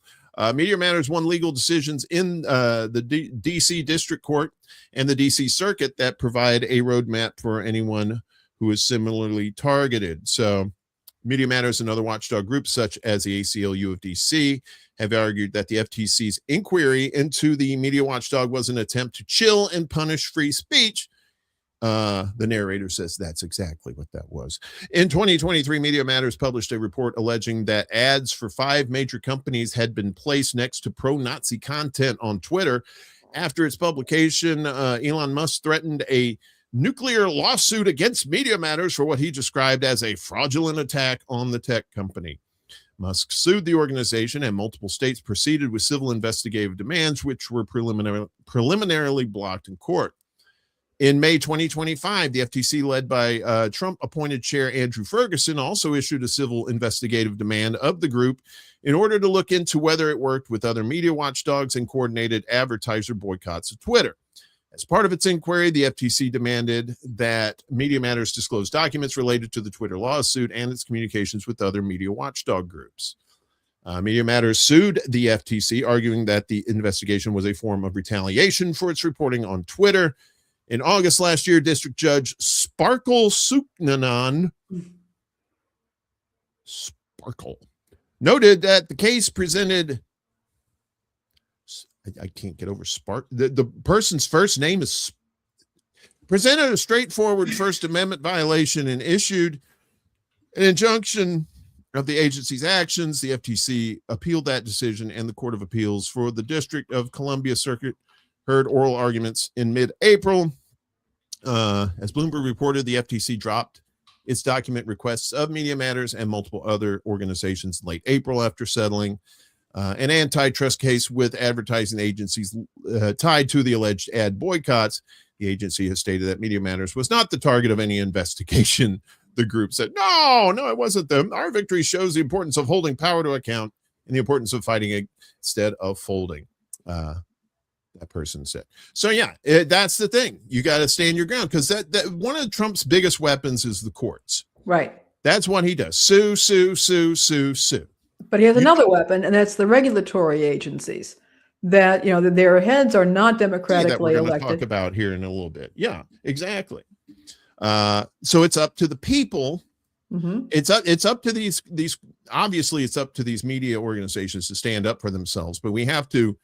Speaker 1: Media Matters won legal decisions in the DC District Court and the DC Circuit that provide a roadmap for anyone who is similarly targeted. So Media Matters and other watchdog groups such as the ACLU of DC have argued that the FTC's inquiry into the media watchdog was an attempt to chill and punish free speech. The narrator says that's exactly what that was. In 2023, Media Matters published a report alleging that ads for 5 major companies had been placed next to pro-Nazi content on Twitter. After its publication, Elon Musk threatened a nuclear lawsuit against Media Matters for what he described as a fraudulent attack on the tech company. Musk sued the organization, and multiple states proceeded with civil investigative demands, which were preliminarily blocked in court. In May 2025, the FTC, led by Trump-appointed chair Andrew Ferguson, also issued a civil investigative demand of the group in order to look into whether it worked with other media watchdogs and coordinated advertiser boycotts of Twitter. As part of its inquiry, the FTC demanded that Media Matters disclose documents related to the Twitter lawsuit and its communications with other media watchdog groups. Media Matters sued the FTC, arguing that the investigation was a form of retaliation for its reporting on Twitter. In August last year, District Judge Sparkle Suknanan noted that the case presented, I can't get over the person's first name is, presented a straightforward First Amendment violation and issued an injunction of the agency's actions. The FTC appealed that decision, and the Court of Appeals for the District of Columbia Circuit heard oral arguments in mid-April. As Bloomberg reported, the FTC dropped its document requests of Media Matters and multiple other organizations in late April after settling an antitrust case with advertising agencies tied to the alleged ad boycotts. The agency has stated that Media Matters was not the target of any investigation. The group said, no, it wasn't them. Our victory shows the importance of holding power to account and the importance of fighting instead of folding. That person said. So yeah, that's the thing. You got to stand your ground, because that one of Trump's biggest weapons is the courts.
Speaker 2: Right.
Speaker 1: That's what he does. Sue.
Speaker 2: But he has another weapon, and that's the regulatory agencies that, their heads are not democratically
Speaker 1: that we're
Speaker 2: elected.
Speaker 1: Talk about here in a little bit. Yeah, exactly. So it's up to the people. Mm-hmm. It's up to these, obviously it's up to these media organizations to stand up for themselves, but we have to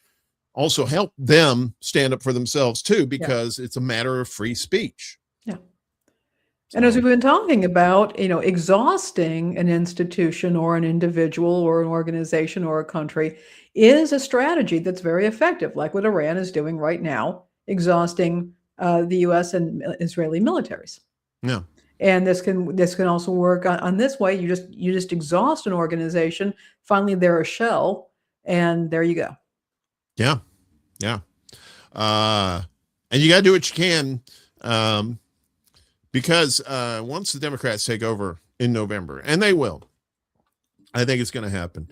Speaker 1: also help them stand up for themselves too, because it's a matter of free speech. Yeah.
Speaker 2: And as we've been talking about, exhausting an institution or an individual or an organization or a country is a strategy that's very effective, like what Iran is doing right now, exhausting the U.S. and Israeli militaries.
Speaker 1: Yeah.
Speaker 2: And this can also work on this way. You just exhaust an organization. Finally, they're a shell, and there you go.
Speaker 1: Yeah. And you got to do what you can, because once the Democrats take over in November, and they will, I think it's going to happen.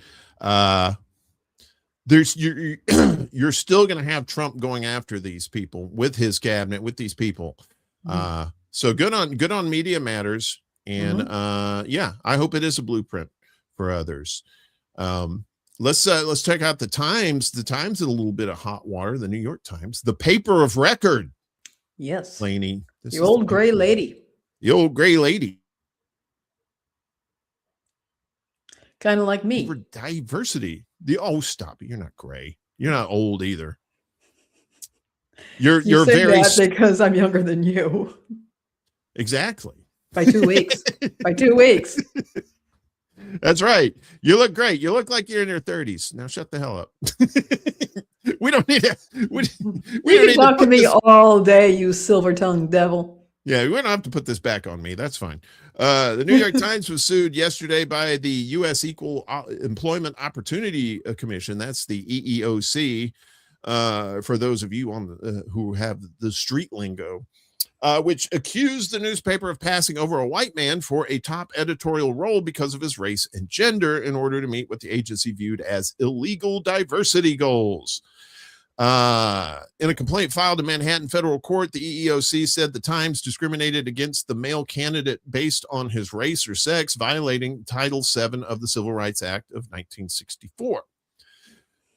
Speaker 1: You're still going to have Trump going after these people with his cabinet, with these people. So good on Media Matters, and I hope it is a blueprint for others. Let's check out the Times. The Times is a little bit of hot water. The New York Times, the paper of record.
Speaker 2: Yes,
Speaker 1: Laney,
Speaker 2: the old gray lady.
Speaker 1: The old gray lady.
Speaker 2: Kind of like me.
Speaker 1: For diversity. Stop it. You're not gray. You're not old either. You're very
Speaker 2: that because I'm younger than you.
Speaker 1: Exactly.
Speaker 2: By 2 weeks. By 2 weeks.
Speaker 1: That's right. You look great. You look like you're in your 30s. Now shut the hell up. We don't need to.
Speaker 2: You can talk to me all day, you silver-tongued devil.
Speaker 1: Yeah, we don't have to put this back on me. That's fine. The New York Times was sued yesterday by the U.S. Equal Employment Opportunity Commission. That's the EEOC. For those of you who have the street lingo. Which accused the newspaper of passing over a white man for a top editorial role because of his race and gender in order to meet what the agency viewed as illegal diversity goals. In a complaint filed in Manhattan federal court, the EEOC said the Times discriminated against the male candidate based on his race or sex, violating Title VII of the Civil Rights Act of 1964.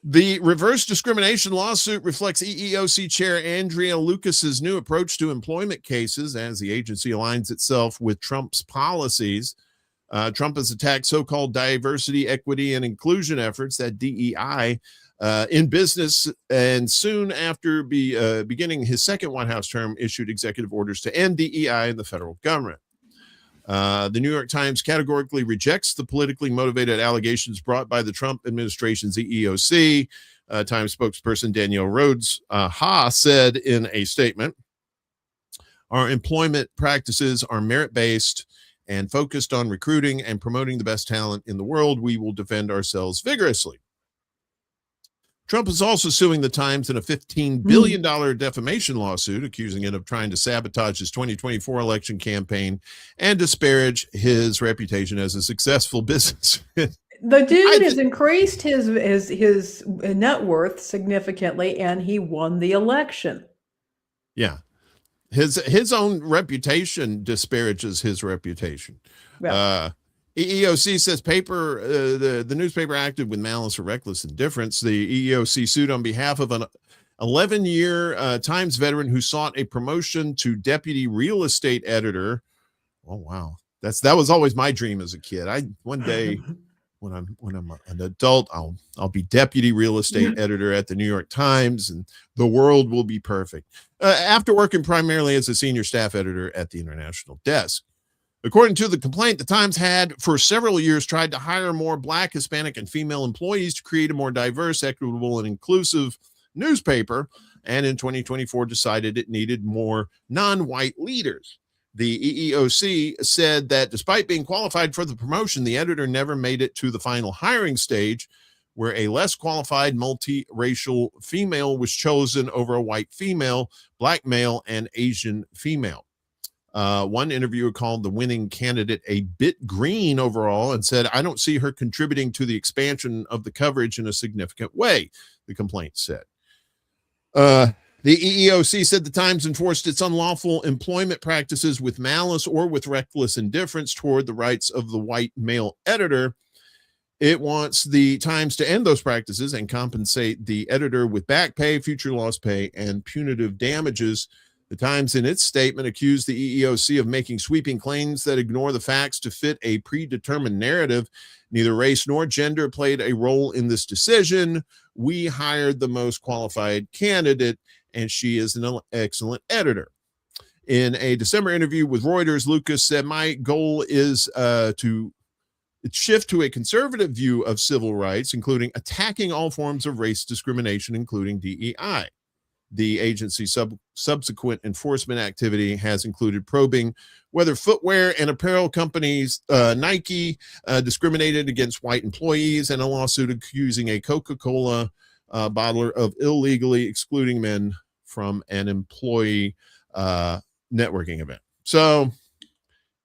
Speaker 1: The reverse discrimination lawsuit reflects EEOC Chair Andrea Lucas's new approach to employment cases as the agency aligns itself with Trump's policies. Trump has attacked so-called diversity, equity, and inclusion efforts, that DEI, in business, and soon after beginning his second White House term, issued executive orders to end DEI in the federal government. The New York Times categorically rejects the politically motivated allegations brought by the Trump administration's EEOC. Times spokesperson Danielle Rhodes said in a statement, "Our employment practices are merit-based and focused on recruiting and promoting the best talent in the world. We will defend ourselves vigorously." Trump is also suing the Times in a $15 billion defamation lawsuit, accusing it of trying to sabotage his 2024 election campaign and disparage his reputation as a successful businessman.
Speaker 2: The dude has increased his net worth significantly, and he won the election.
Speaker 1: Yeah. His own reputation disparages his reputation.
Speaker 2: Yeah.
Speaker 1: EEOC says the newspaper acted with malice or reckless indifference. The EEOC sued on behalf of an 11-year Times veteran who sought a promotion to deputy real estate editor. Oh, wow. That was always my dream as a kid. One day when I'm an adult, I'll be deputy real estate editor at the New York Times, and the world will be perfect. After working primarily as a senior staff editor at the international desk. According to the complaint, the Times had for several years tried to hire more Black, Hispanic, and female employees to create a more diverse, equitable, and inclusive newspaper, and in 2024 decided it needed more non-white leaders. The EEOC said that despite being qualified for the promotion, the editor never made it to the final hiring stage, where a less qualified multiracial female was chosen over a white female, Black male, and Asian female. One interviewer called the winning candidate a bit green overall and said, "I don't see her contributing to the expansion of the coverage in a significant way," the complaint said. The EEOC said the Times enforced its unlawful employment practices with malice or with reckless indifference toward the rights of the white male editor. It wants the Times to end those practices and compensate the editor with back pay, future loss pay, and punitive damages. The Times, in its statement, accused the EEOC of making sweeping claims that ignore the facts to fit a predetermined narrative. Neither race nor gender played a role in this decision. We hired the most qualified candidate, and she is an excellent editor. In a December interview with Reuters, Lucas said, "My goal is to shift to a conservative view of civil rights, including attacking all forms of race discrimination, including DEI." The agency's subsequent enforcement activity has included probing whether footwear and apparel companies Nike discriminated against white employees, and a lawsuit accusing a Coca-Cola bottler of illegally excluding men from an employee networking event. So,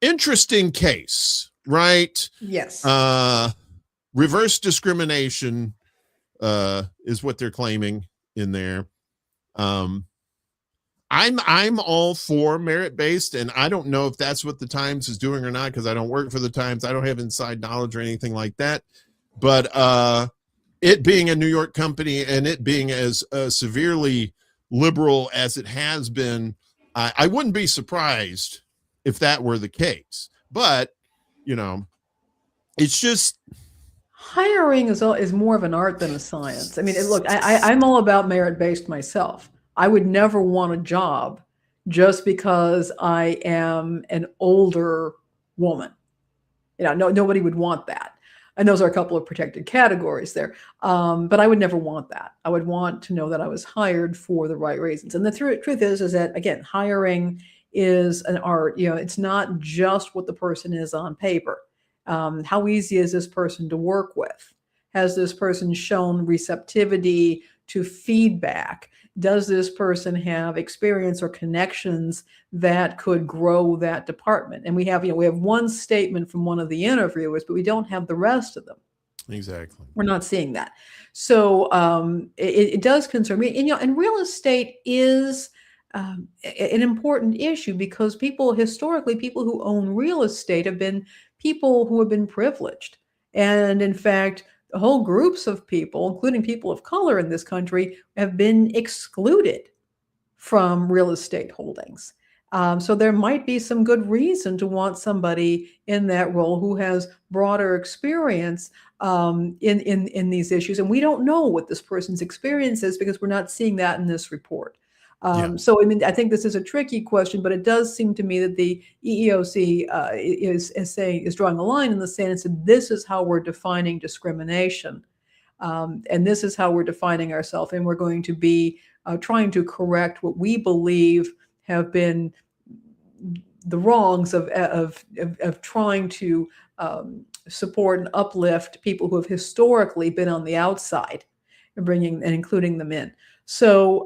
Speaker 1: interesting case, right?
Speaker 2: Yes.
Speaker 1: Reverse discrimination is what they're claiming in there. I'm all for merit-based, and I don't know if that's what the Times is doing or not, because I don't work for the Times. I don't have inside knowledge or anything like that. But it being a New York company and it being as severely liberal as it has been, I wouldn't be surprised if that were the case. But, it's just...
Speaker 2: Hiring is more of an art than a science. I mean, look, I'm all about merit-based myself. I would never want a job just because I am an older woman. Nobody would want that. And those are a couple of protected categories there. But I would never want that. I would want to know that I was hired for the right reasons. And the truth is that, again, hiring is an art. It's not just what the person is on paper. How easy is this person to work with? Has this person shown receptivity to feedback? Does this person have experience or connections that could grow that department? And we have one statement from one of the interviewers, but we don't have the rest of them.
Speaker 1: Exactly.
Speaker 2: We're not seeing that. So it does concern me. And, and real estate is an important issue because historically, people who own real estate have been people who have been privileged. And in fact, whole groups of people, including people of color in this country, have been excluded from real estate holdings. So there might be some good reason to want somebody in that role who has broader experience in these issues. And we don't know what this person's experience is because we're not seeing that in this report. So, I mean, I think this is a tricky question, but it does seem to me that the EEOC is drawing a line in the sand and said, this is how we're defining discrimination. And this is how we're defining ourselves. And we're going to be trying to correct what we believe have been the wrongs of trying to support and uplift people who have historically been on the outside and including them in. So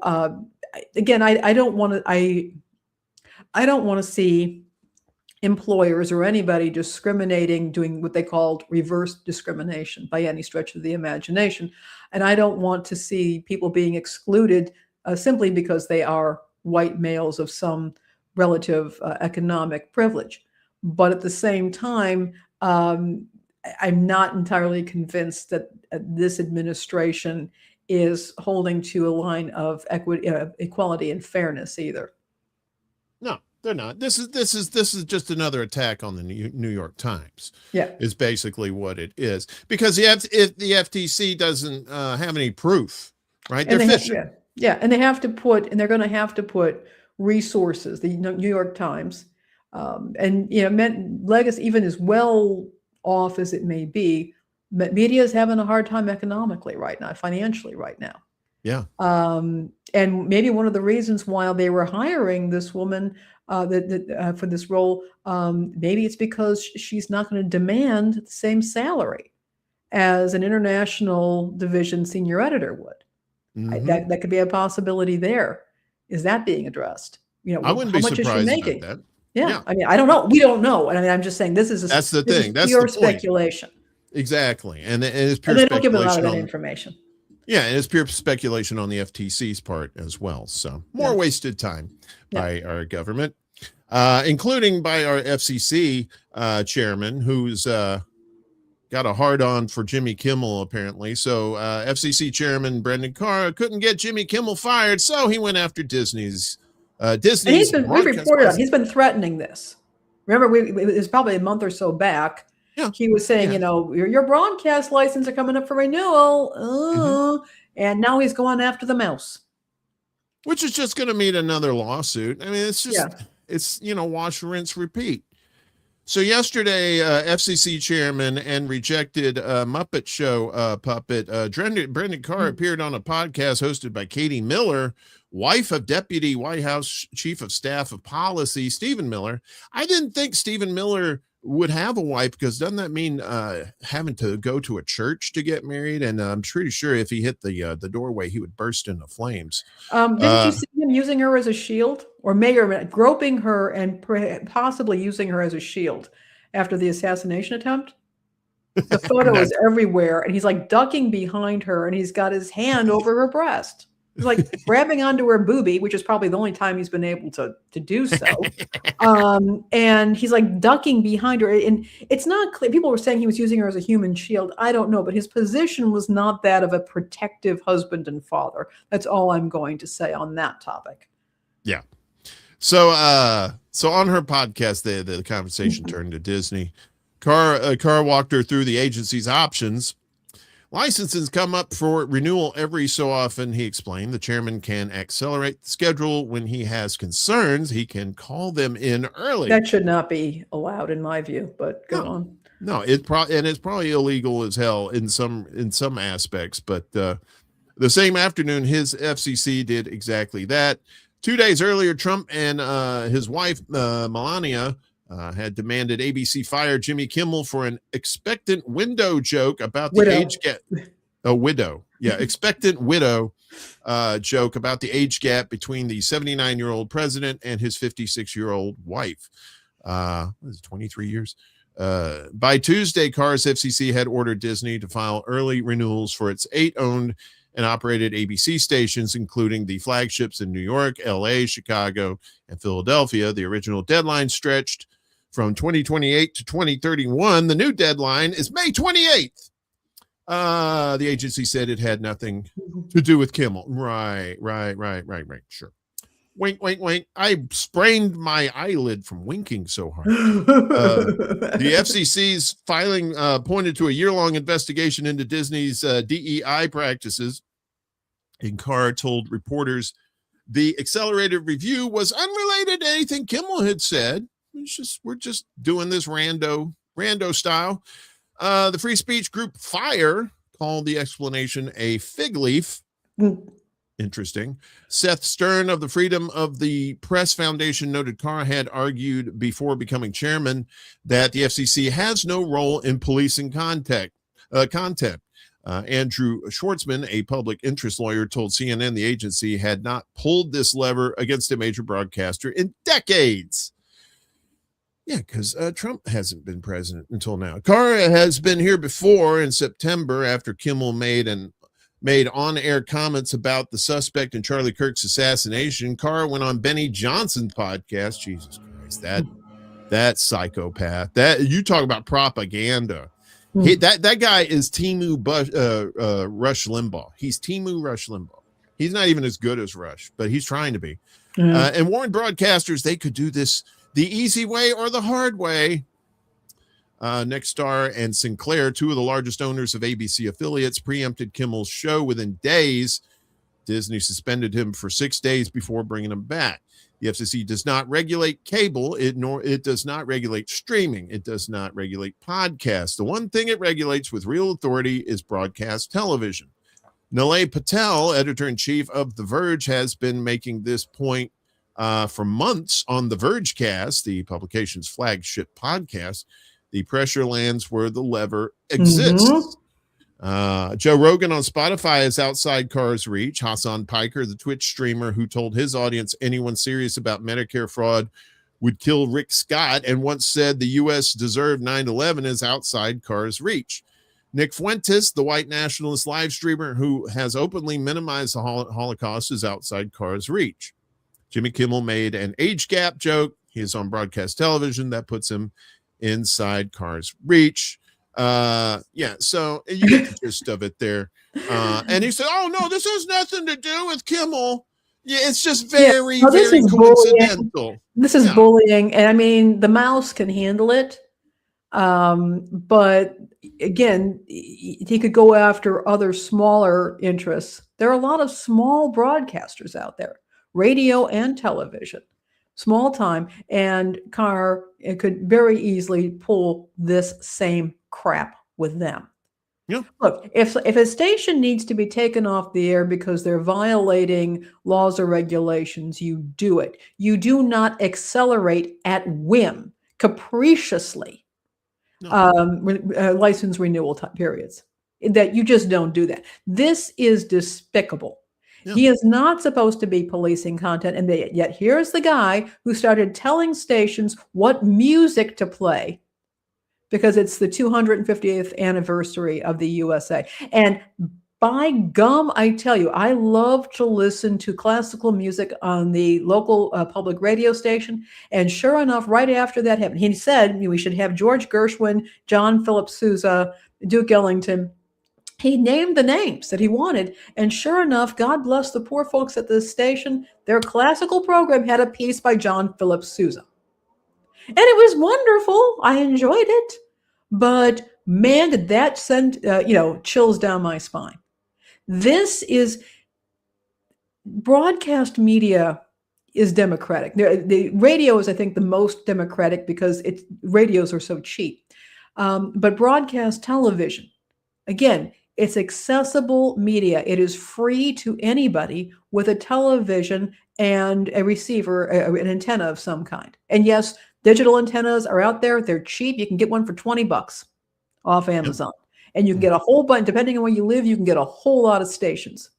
Speaker 2: again, I don't want to see employers or anybody discriminating, doing what they called reverse discrimination by any stretch of the imagination. And I don't want to see people being excluded simply because they are white males of some relative economic privilege. But at the same time, I'm not entirely convinced that this administration is holding to a line of equality and fairness either.
Speaker 1: No, they're not. This is just another attack on the New York Times.
Speaker 2: Yeah,
Speaker 1: is basically what it is, because if the FTC doesn't have any proof, right? They're fishing.
Speaker 2: And they have to put, and they're going to have to put resources. The New York Times, and legacy, even as well off as it may be, media is having a hard time economically right now, financially right now.
Speaker 1: Yeah.
Speaker 2: And maybe one of the reasons why they were hiring this woman for this role, maybe it's because she's not going to demand the same salary as an international division senior editor would.
Speaker 1: Mm-hmm.
Speaker 2: That could be a possibility there. Is that being addressed?
Speaker 1: I wouldn't be surprised about that.
Speaker 2: Yeah. I mean, I don't know. We don't know. And I mean, I'm just saying that's the thing. That's pure speculation.
Speaker 1: Exactly. And it's pure
Speaker 2: they
Speaker 1: speculation.
Speaker 2: Don't give a lot of that information.
Speaker 1: Yeah, and it's pure speculation on the FTC's part as well. So more wasted time by our government, including by our FCC chairman, who's got a hard-on for Jimmy Kimmel, apparently. So FCC chairman Brendan Carr couldn't get Jimmy Kimmel fired, so he went after Disney's.
Speaker 2: And he's been threatening this. Remember, it was probably a month or so back. Yeah. He was saying, your broadcast license are coming up for renewal. And now he's going after the mouse.
Speaker 1: Which is just going to mean another lawsuit. I mean, it's just, it's, wash, rinse, repeat. So yesterday, FCC chairman and rejected Muppet Show puppet Brendan Carr appeared on a podcast hosted by Katie Miller, wife of Deputy White House Chief of Staff of Policy, Stephen Miller. I didn't think Stephen Miller would have a wife, because doesn't that mean having to go to a church to get married? And I'm pretty sure if he hit the doorway, he would burst into flames.
Speaker 2: Didn't you see him using her as a shield, or groping her and possibly using her as a shield after the assassination attempt? The photo is everywhere, and he's like ducking behind her, and he's got his hand over her breast. He's like grabbing onto her boobie, which is probably the only time he's been able to do so. And he's like ducking behind her. And it's not clear. People were saying he was using her as a human shield. I don't know, but his position was not that of a protective husband and father. That's all I'm going to say on that topic.
Speaker 1: Yeah. So on her podcast, the conversation turned to Disney. Carr walked her through the agency's options. Licenses come up for renewal every so often, he explained. The chairman can accelerate the schedule when he has concerns. He can call them in early.
Speaker 2: That should not be allowed, in my view, but go on.
Speaker 1: No, it's probably illegal as hell in some aspects. But the same afternoon, his FCC did exactly that. 2 days earlier, Trump and his wife, Melania, had demanded ABC fire Jimmy Kimmel for an expectant window joke about the age gap. A widow. Yeah. Expectant widow joke about the age gap between the 79-year-old president and his 56-year-old wife. What is it, 23 years? By Tuesday, Carr's FCC had ordered Disney to file early renewals for its 8 owned and operated ABC stations, including the flagships in New York, LA, Chicago, and Philadelphia. The original deadline stretched from 2028 to 2031. The new deadline is May 28th. The agency said it had nothing to do with Kimmel. Right. Sure. Wink, wink, wink. I sprained my eyelid from winking so hard. The FCC's filing pointed to a year-long investigation into Disney's DEI practices. And Carr told reporters the accelerated review was unrelated to anything Kimmel had said. We're just doing this rando style. The free speech group Fire called the explanation a fig leaf. Interesting. Seth Stern of the Freedom of the Press Foundation noted Carr had argued before becoming chairman that the FCC has no role in policing content. Andrew Schwartzman, a public interest lawyer, told CNN the agency had not pulled this lever against a major broadcaster in decades. Yeah, because Trump hasn't been president until now. Carr has been here before in September after Kimmel made on-air comments about the suspect in Charlie Kirk's assassination. Carr went on Benny Johnson's podcast. Jesus Christ, that psychopath. That you talk about propaganda. That guy is Rush Limbaugh. He's Timu Rush Limbaugh. He's not even as good as Rush, but he's trying to be. And warned broadcasters they could do this the easy way or the hard way. Nexstar and Sinclair, 2 of the largest owners of ABC affiliates, preempted Kimmel's show within days. Disney suspended him for 6 days before bringing him back. The FCC does not regulate cable, it does not regulate streaming, it does not regulate podcasts. The one thing it regulates with real authority is broadcast television. Nilay Patel, editor-in-chief of The Verge, has been making this point for months on The Vergecast, the publication's flagship podcast. The pressure lands where the lever exists. Joe Rogan on Spotify is outside Carr's reach. Hassan Piker, the Twitch streamer who told his audience anyone serious about Medicare fraud would kill Rick Scott and once said the U.S. deserved 9/11, is outside Carr's reach. Nick Fuentes, the white nationalist live streamer who has openly minimized the Holocaust, is outside Carr's reach. Jimmy Kimmel made an age gap joke. He is on broadcast television. That puts him inside Carr's reach. So you get the gist of it there. And he said, oh no, this has nothing to do with Kimmel. Yeah, it's just very coincidental.
Speaker 2: Bullying. This is bullying. And I mean, the mouse can handle it. But again, he could go after other smaller interests. There are a lot of small broadcasters out there, radio and television. Small time, and Carr could very easily pull this same crap with them.
Speaker 1: Yeah.
Speaker 2: Look, if a station needs to be taken off the air because they're violating laws or regulations, you do it. You do not accelerate at whim, capriciously, license renewal periods. That you just don't do that. This is despicable. Yeah. He is not supposed to be policing content, and yet here's the guy who started telling stations what music to play because it's the 250th anniversary of the USA. And by gum, I tell you, I love to listen to classical music on the local public radio station. And sure enough, right after that happened, he said we should have George Gershwin, John Philip Sousa, Duke Ellington. He named the names that he wanted. And sure enough, God bless the poor folks at this station, their classical program had a piece by John Philip Sousa. And it was wonderful. I enjoyed it. But man, did that send, chills down my spine. This is, broadcast media is democratic. The radio is, I think, the most democratic because radios are so cheap. But broadcast television, again, it's accessible media. It is free to anybody with a television and a receiver, an antenna of some kind. And yes, digital antennas are out there. They're cheap. You can get one for $20 off Amazon. And you can get a whole bunch, depending on where you live, you can get a whole lot of stations.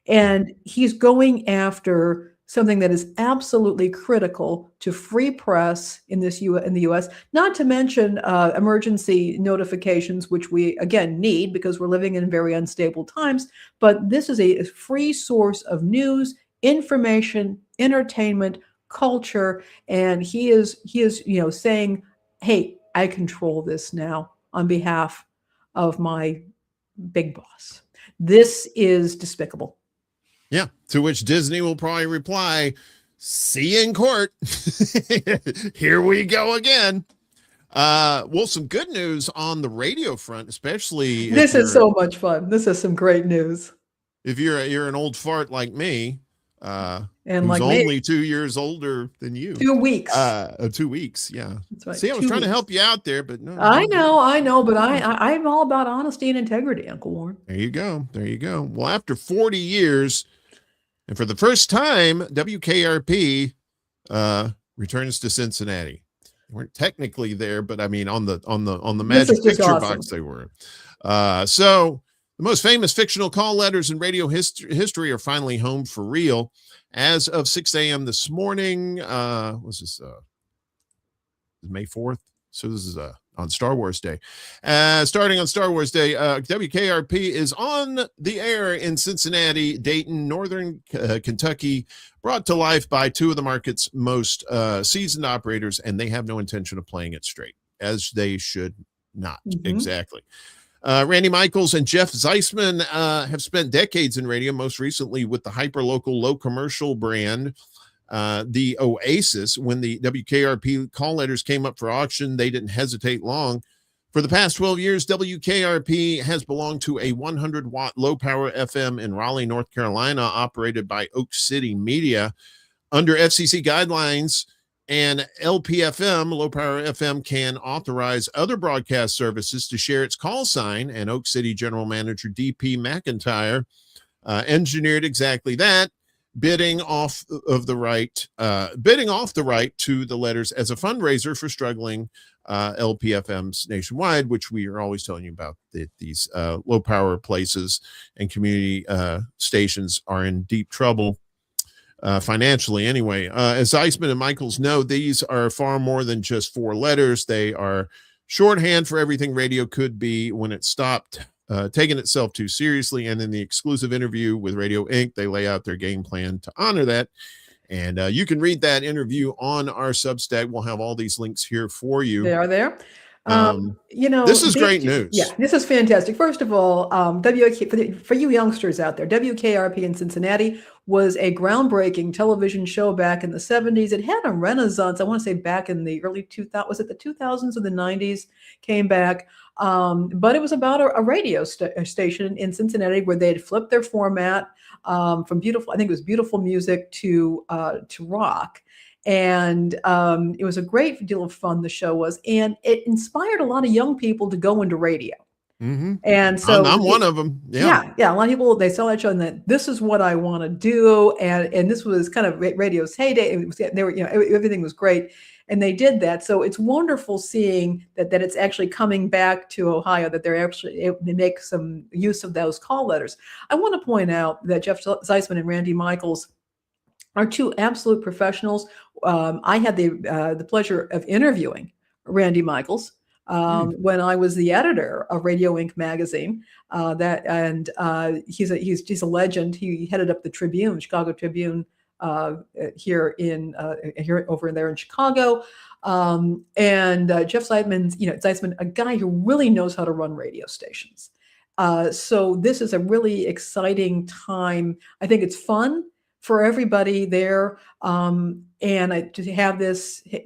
Speaker 2: And he's going after something that is absolutely critical to free press in in the U.S. Not to mention emergency notifications, which we again need because we're living in very unstable times. But this is a free source of news, information, entertainment, culture, and he is saying, "Hey, I control this now on behalf of my big boss." This is despicable.
Speaker 1: Yeah. To which Disney will probably reply, "See you in court." Here we go again. Well, some good news on the radio front, especially
Speaker 2: This is so much fun. This is some great news.
Speaker 1: If you're an old fart like me,
Speaker 2: and
Speaker 1: who's
Speaker 2: like
Speaker 1: only
Speaker 2: me,
Speaker 1: 2 years older than you.
Speaker 2: 2 weeks.
Speaker 1: 2 weeks. Yeah.
Speaker 2: That's right.
Speaker 1: See, I was
Speaker 2: 2
Speaker 1: trying to
Speaker 2: weeks.
Speaker 1: help you out there, but no.
Speaker 2: I know, but I'm all about honesty and integrity, Uncle Warren.
Speaker 1: There you go. There you go. Well, after 40 years, and for the first time, WKRP returns to Cincinnati. They weren't technically there, but I mean on the Magic Picture box they were. So the most famous fictional call letters in radio history are finally home for real. As of 6 a.m. this morning, was this May 4th? So this is on Star Wars Day. Starting on Star Wars Day, WKRP is on the air in Cincinnati, Dayton, Northern Kentucky, brought to life by two of the market's most seasoned operators, and they have no intention of playing it straight, as they should not.
Speaker 2: Mm-hmm.
Speaker 1: Exactly. Randy Michaels and Jeff Zeisman have spent decades in radio, most recently with the hyper-local, low-commercial brand, the Oasis. When the WKRP call letters came up for auction, they didn't hesitate long. For the past 12 years, WKRP has belonged to a 100-watt low-power FM in Raleigh, North Carolina, operated by Oak City Media. Under FCC guidelines and LPFM, low-power FM, can authorize other broadcast services to share its call sign, and Oak City General Manager D.P. McIntyre engineered exactly that, bidding off the right to the letters as a fundraiser for struggling LPFMs nationwide, which we are always telling you about. These low power places and community stations are in deep trouble financially anyway. As Eisman and Michaels know, these are far more than just 4 letters. They are shorthand for everything radio could be when it stopped taking itself too seriously. And in the exclusive interview with Radio Inc., they lay out their game plan to honor that. And you can read that interview on our Substack. We'll have all these links here for you.
Speaker 2: They are there.
Speaker 1: This is great news.
Speaker 2: Yeah, this is fantastic. First of all, for you youngsters out there, WKRP in Cincinnati was a groundbreaking television show back in the 70s. It had a renaissance, I want to say back in the early 2000s, was it the 2000s or the 90s, came back. But it was about a radio station in Cincinnati where they had flipped their format from beautiful, I think it was beautiful music to rock. And it was a great deal of fun, the show was, and it inspired a lot of young people to go into radio.
Speaker 1: Mm-hmm.
Speaker 2: And so
Speaker 1: I'm one of them.
Speaker 2: Yeah. A lot of people, they saw that show and that this is what I want to do. And this was kind of radio's heyday. Everything was great. And they did that. So it's wonderful seeing that it's actually coming back to Ohio, that they make some use of those call letters. I want to point out that Jeff Zeisman and Randy Michaels are two absolute professionals. I had the pleasure of interviewing Randy Michaels when I was the editor of Radio Inc. magazine. He's a legend. He headed up the Tribune, Chicago Tribune, here over there in Chicago. And Jeff Zeisman, a guy who really knows how to run radio stations. So this is a really exciting time. I think it's fun for everybody there, and to have this, I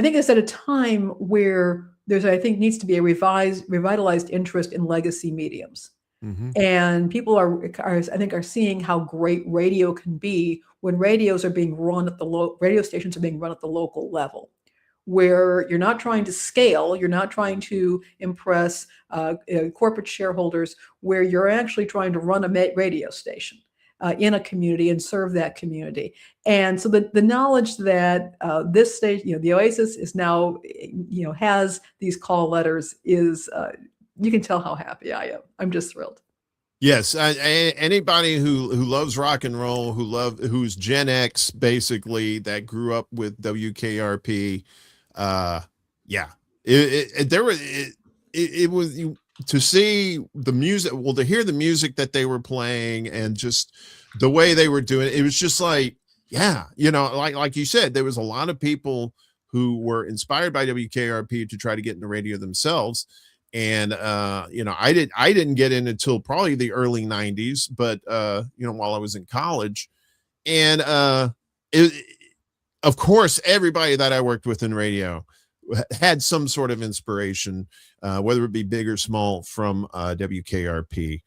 Speaker 2: think it's at a time where I think needs to be a revitalized interest in legacy mediums, and people I think are seeing how great radio can be when radio stations are being run at the local level, where you're not trying to scale, you're not trying to impress corporate shareholders, where you're actually trying to run a radio station in a community and serve that community. And so the knowledge that this station, the Oasis is now, has these call letters is, you can tell how happy I am. I'm just thrilled.
Speaker 1: Yes, anybody who loves rock and roll, who's Gen X basically, that grew up with WKRP, yeah, it was to see the music, well, to hear the music that they were playing and just the way they were doing it, it was just like, yeah, like you said, there was a lot of people who were inspired by WKRP to try to get into radio themselves. And I didn't get in until probably the early 90s, but while I was in college. And of course, everybody that I worked with in radio had some sort of inspiration, whether it be big or small, from WKRP.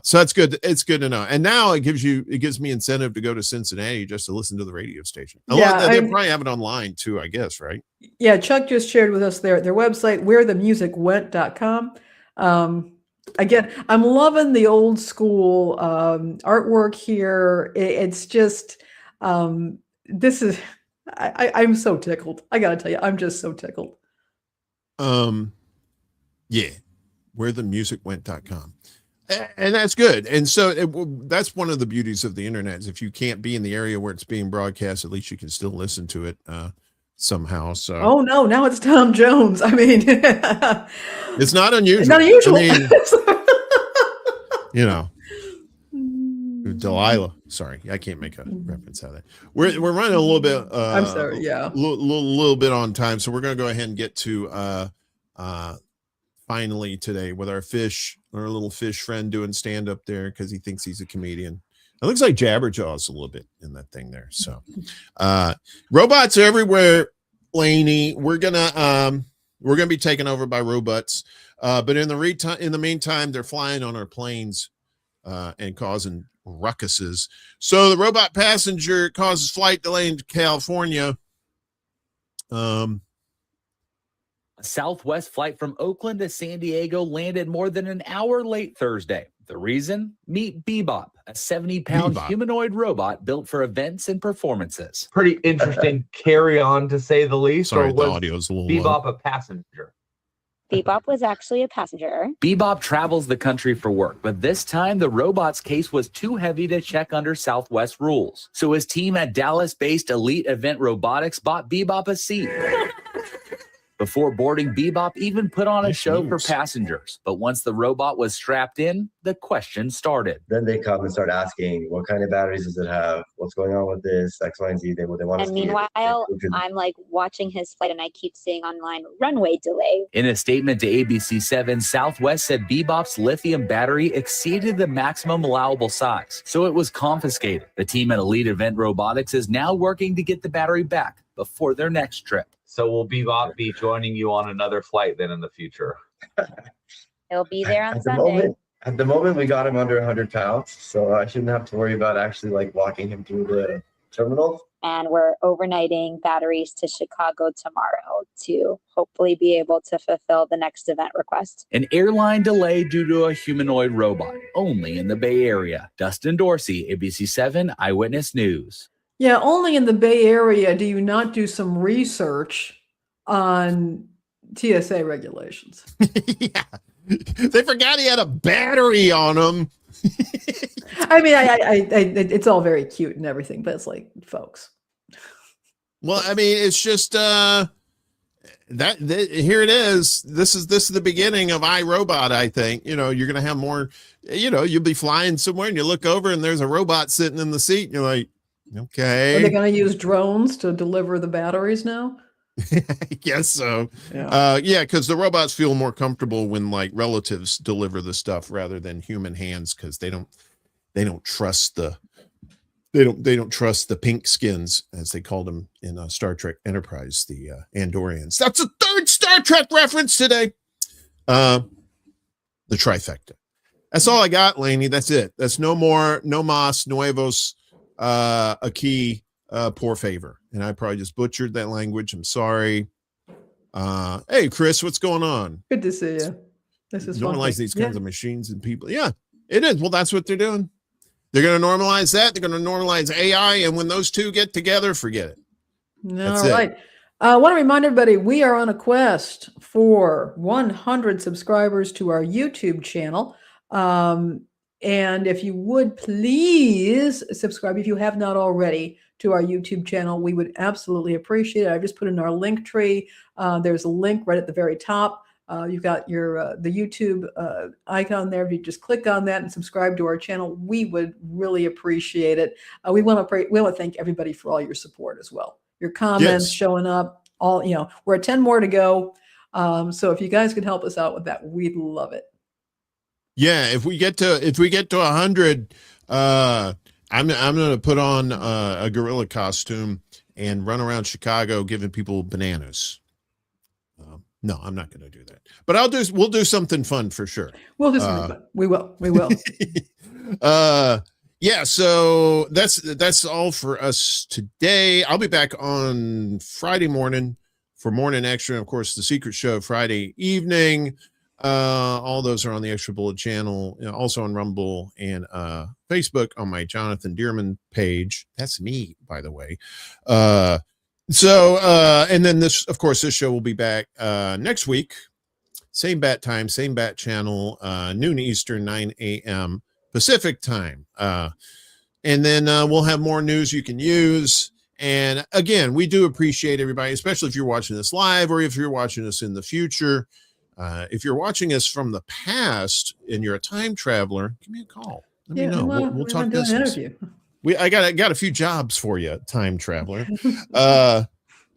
Speaker 1: So that's good. It's good to know. And now it gives me incentive to go to Cincinnati just to listen to the radio station. They probably have it online too, I guess, right?
Speaker 2: Yeah, Chuck just shared with us their website, wherethemusicwent.com. Again, I'm loving the old school artwork here. It's just this is I'm so tickled. I gotta tell you, I'm just so tickled.
Speaker 1: Yeah, wherethemusicwent.com. And that's good. And so that's one of the beauties of the internet, is if you can't be in the area where it's being broadcast, at least you can still listen to it somehow. So
Speaker 2: oh no, now it's Tom Jones. I mean,
Speaker 1: it's not unusual.
Speaker 2: It's not unusual.
Speaker 1: I mean, Delilah. Sorry, I can't make a reference out of that. We're running a little bit.
Speaker 2: I'm sorry. Yeah,
Speaker 1: little bit on time, so we're going to go ahead and get to finally today with our little fish friend doing stand up there because he thinks he's a comedian. It looks like Jabberjaw's a little bit in that thing there. So robots are everywhere, Lainey. We're gonna be taken over by robots. But in the meantime, they're flying on our planes and causing ruckuses. So the robot passenger causes flight delay in California.
Speaker 8: A Southwest flight from Oakland to San Diego landed more than an hour late Thursday. The reason? Meet Bebop, a 70-pound humanoid robot built for events and performances.
Speaker 9: Pretty interesting carry-on, to say the least.
Speaker 1: Sorry,
Speaker 9: or
Speaker 1: the
Speaker 9: was
Speaker 1: audio's a little
Speaker 9: Bebop
Speaker 1: low.
Speaker 9: a passenger?
Speaker 10: Bebop was actually a passenger.
Speaker 8: Bebop travels the country for work, but this time the robot's case was too heavy to check under Southwest rules. So his team at Dallas-based Elite Event Robotics bought Bebop a seat. Before boarding, Bebop even put on a show for passengers. But once the robot was strapped in, the question started.
Speaker 11: Then they come and start asking, what kind of batteries does it have? What's going on with this? X, Y, and Z. They want to
Speaker 10: And meanwhile, I'm like watching his flight and I keep seeing online runway delay.
Speaker 8: In a statement to ABC7, Southwest said Bebop's lithium battery exceeded the maximum allowable size, so it was confiscated. The team at Elite Event Robotics is now working to get the battery back before their next trip.
Speaker 9: So will Bebop be joining you on another flight then in the future?
Speaker 10: He'll be there on Sunday.
Speaker 11: At the moment, we got him under 100 pounds, so I shouldn't have to worry about actually walking him through the terminal.
Speaker 10: And we're overnighting batteries to Chicago tomorrow to hopefully be able to fulfill the next event request.
Speaker 8: An airline delay due to a humanoid robot, only in the Bay Area. Dustin Dorsey, ABC7 Eyewitness News.
Speaker 2: Yeah, only in the Bay Area do you not do some research on TSA regulations.
Speaker 1: Yeah. They forgot he had a battery on him.
Speaker 2: I mean, it's all very cute and everything, but it's like, folks.
Speaker 1: Well, I mean, it's just here it is. This is the beginning of iRobot, I think. You're gonna have more. You'll be flying somewhere and you look over and there's a robot sitting in the seat and you're like, okay.
Speaker 2: Are they going to use drones to deliver the batteries now?
Speaker 1: I guess so.
Speaker 2: Yeah,
Speaker 1: because the robots feel more comfortable when relatives deliver the stuff rather than human hands, because they don't trust the pink skins, as they called them in Star Trek Enterprise, the Andorians. That's a third Star Trek reference today. The trifecta. That's all I got, Lainey. That's it. That's no more, no más nuevos. Aquí por favor, and I probably just butchered that language. I'm sorry. Hey Chris, what's going on?
Speaker 2: good to see you. This is
Speaker 1: normalize these kinds of machines and people. Yeah, it is. Well, that's what they're doing. They're going to normalize that. They're going to normalize AI, and when those two get together, forget it.
Speaker 2: All right. I want to remind everybody, we are on a quest for 100 subscribers to our YouTube channel. And if you would please subscribe, if you have not already, to our YouTube channel, we would absolutely appreciate it. I've just put in our link tree. There's a link right at the very top. You've got your the YouTube icon there. If you just click on that and subscribe to our channel, we would really appreciate it. We want to thank everybody for all your support as well. Your comments showing up. We're at 10 more to go. So if you guys can help us out with that, we'd love it.
Speaker 1: Yeah, if we get to 100, I'm going to put on a gorilla costume and run around Chicago giving people bananas. No, I'm not going to do that. But we'll do something fun for sure.
Speaker 2: We'll do something fun. We will.
Speaker 1: Yeah, so that's all for us today. I'll be back on Friday morning for Morning Extra. Of course, the Secret Show Friday evening. All those are on the Extra Bullet channel, also on Rumble and Facebook on my Jonathan Dearman page. That's me, by the way. And then this show will be back next week. Same bat time, same bat channel, noon Eastern, 9 a.m. Pacific time. And then we'll have more news you can use. And again, we do appreciate everybody, especially if you're watching this live or if you're watching us in the future. If you're watching us from the past and you're a time traveler, give me a call. Let me know. We'll talk business. I got a few jobs for you, time traveler.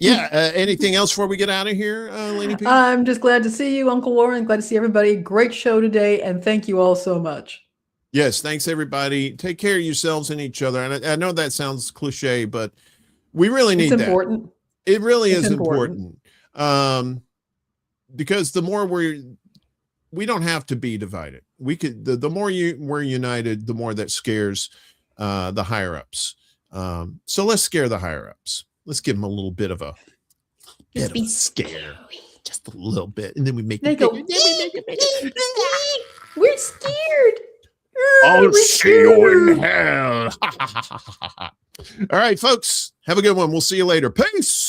Speaker 1: Anything else before we get out of here, Lady P?
Speaker 2: I'm just glad to see you, Uncle Warren. Glad to see everybody. Great show today, and thank you all so much.
Speaker 1: Yes, thanks everybody. Take care of yourselves and each other. And I know that sounds cliche, but we really need that. It's important. It really is important. Because the more we don't have to be divided. We could the more we're united, the more that scares the higher ups. So let's scare the higher ups. Let's give them a little bit of a scare, just a little bit, and then we make it bigger.
Speaker 2: We're scared.
Speaker 1: I'll see you in hell. All right, folks, have a good one. We'll see you later. Peace.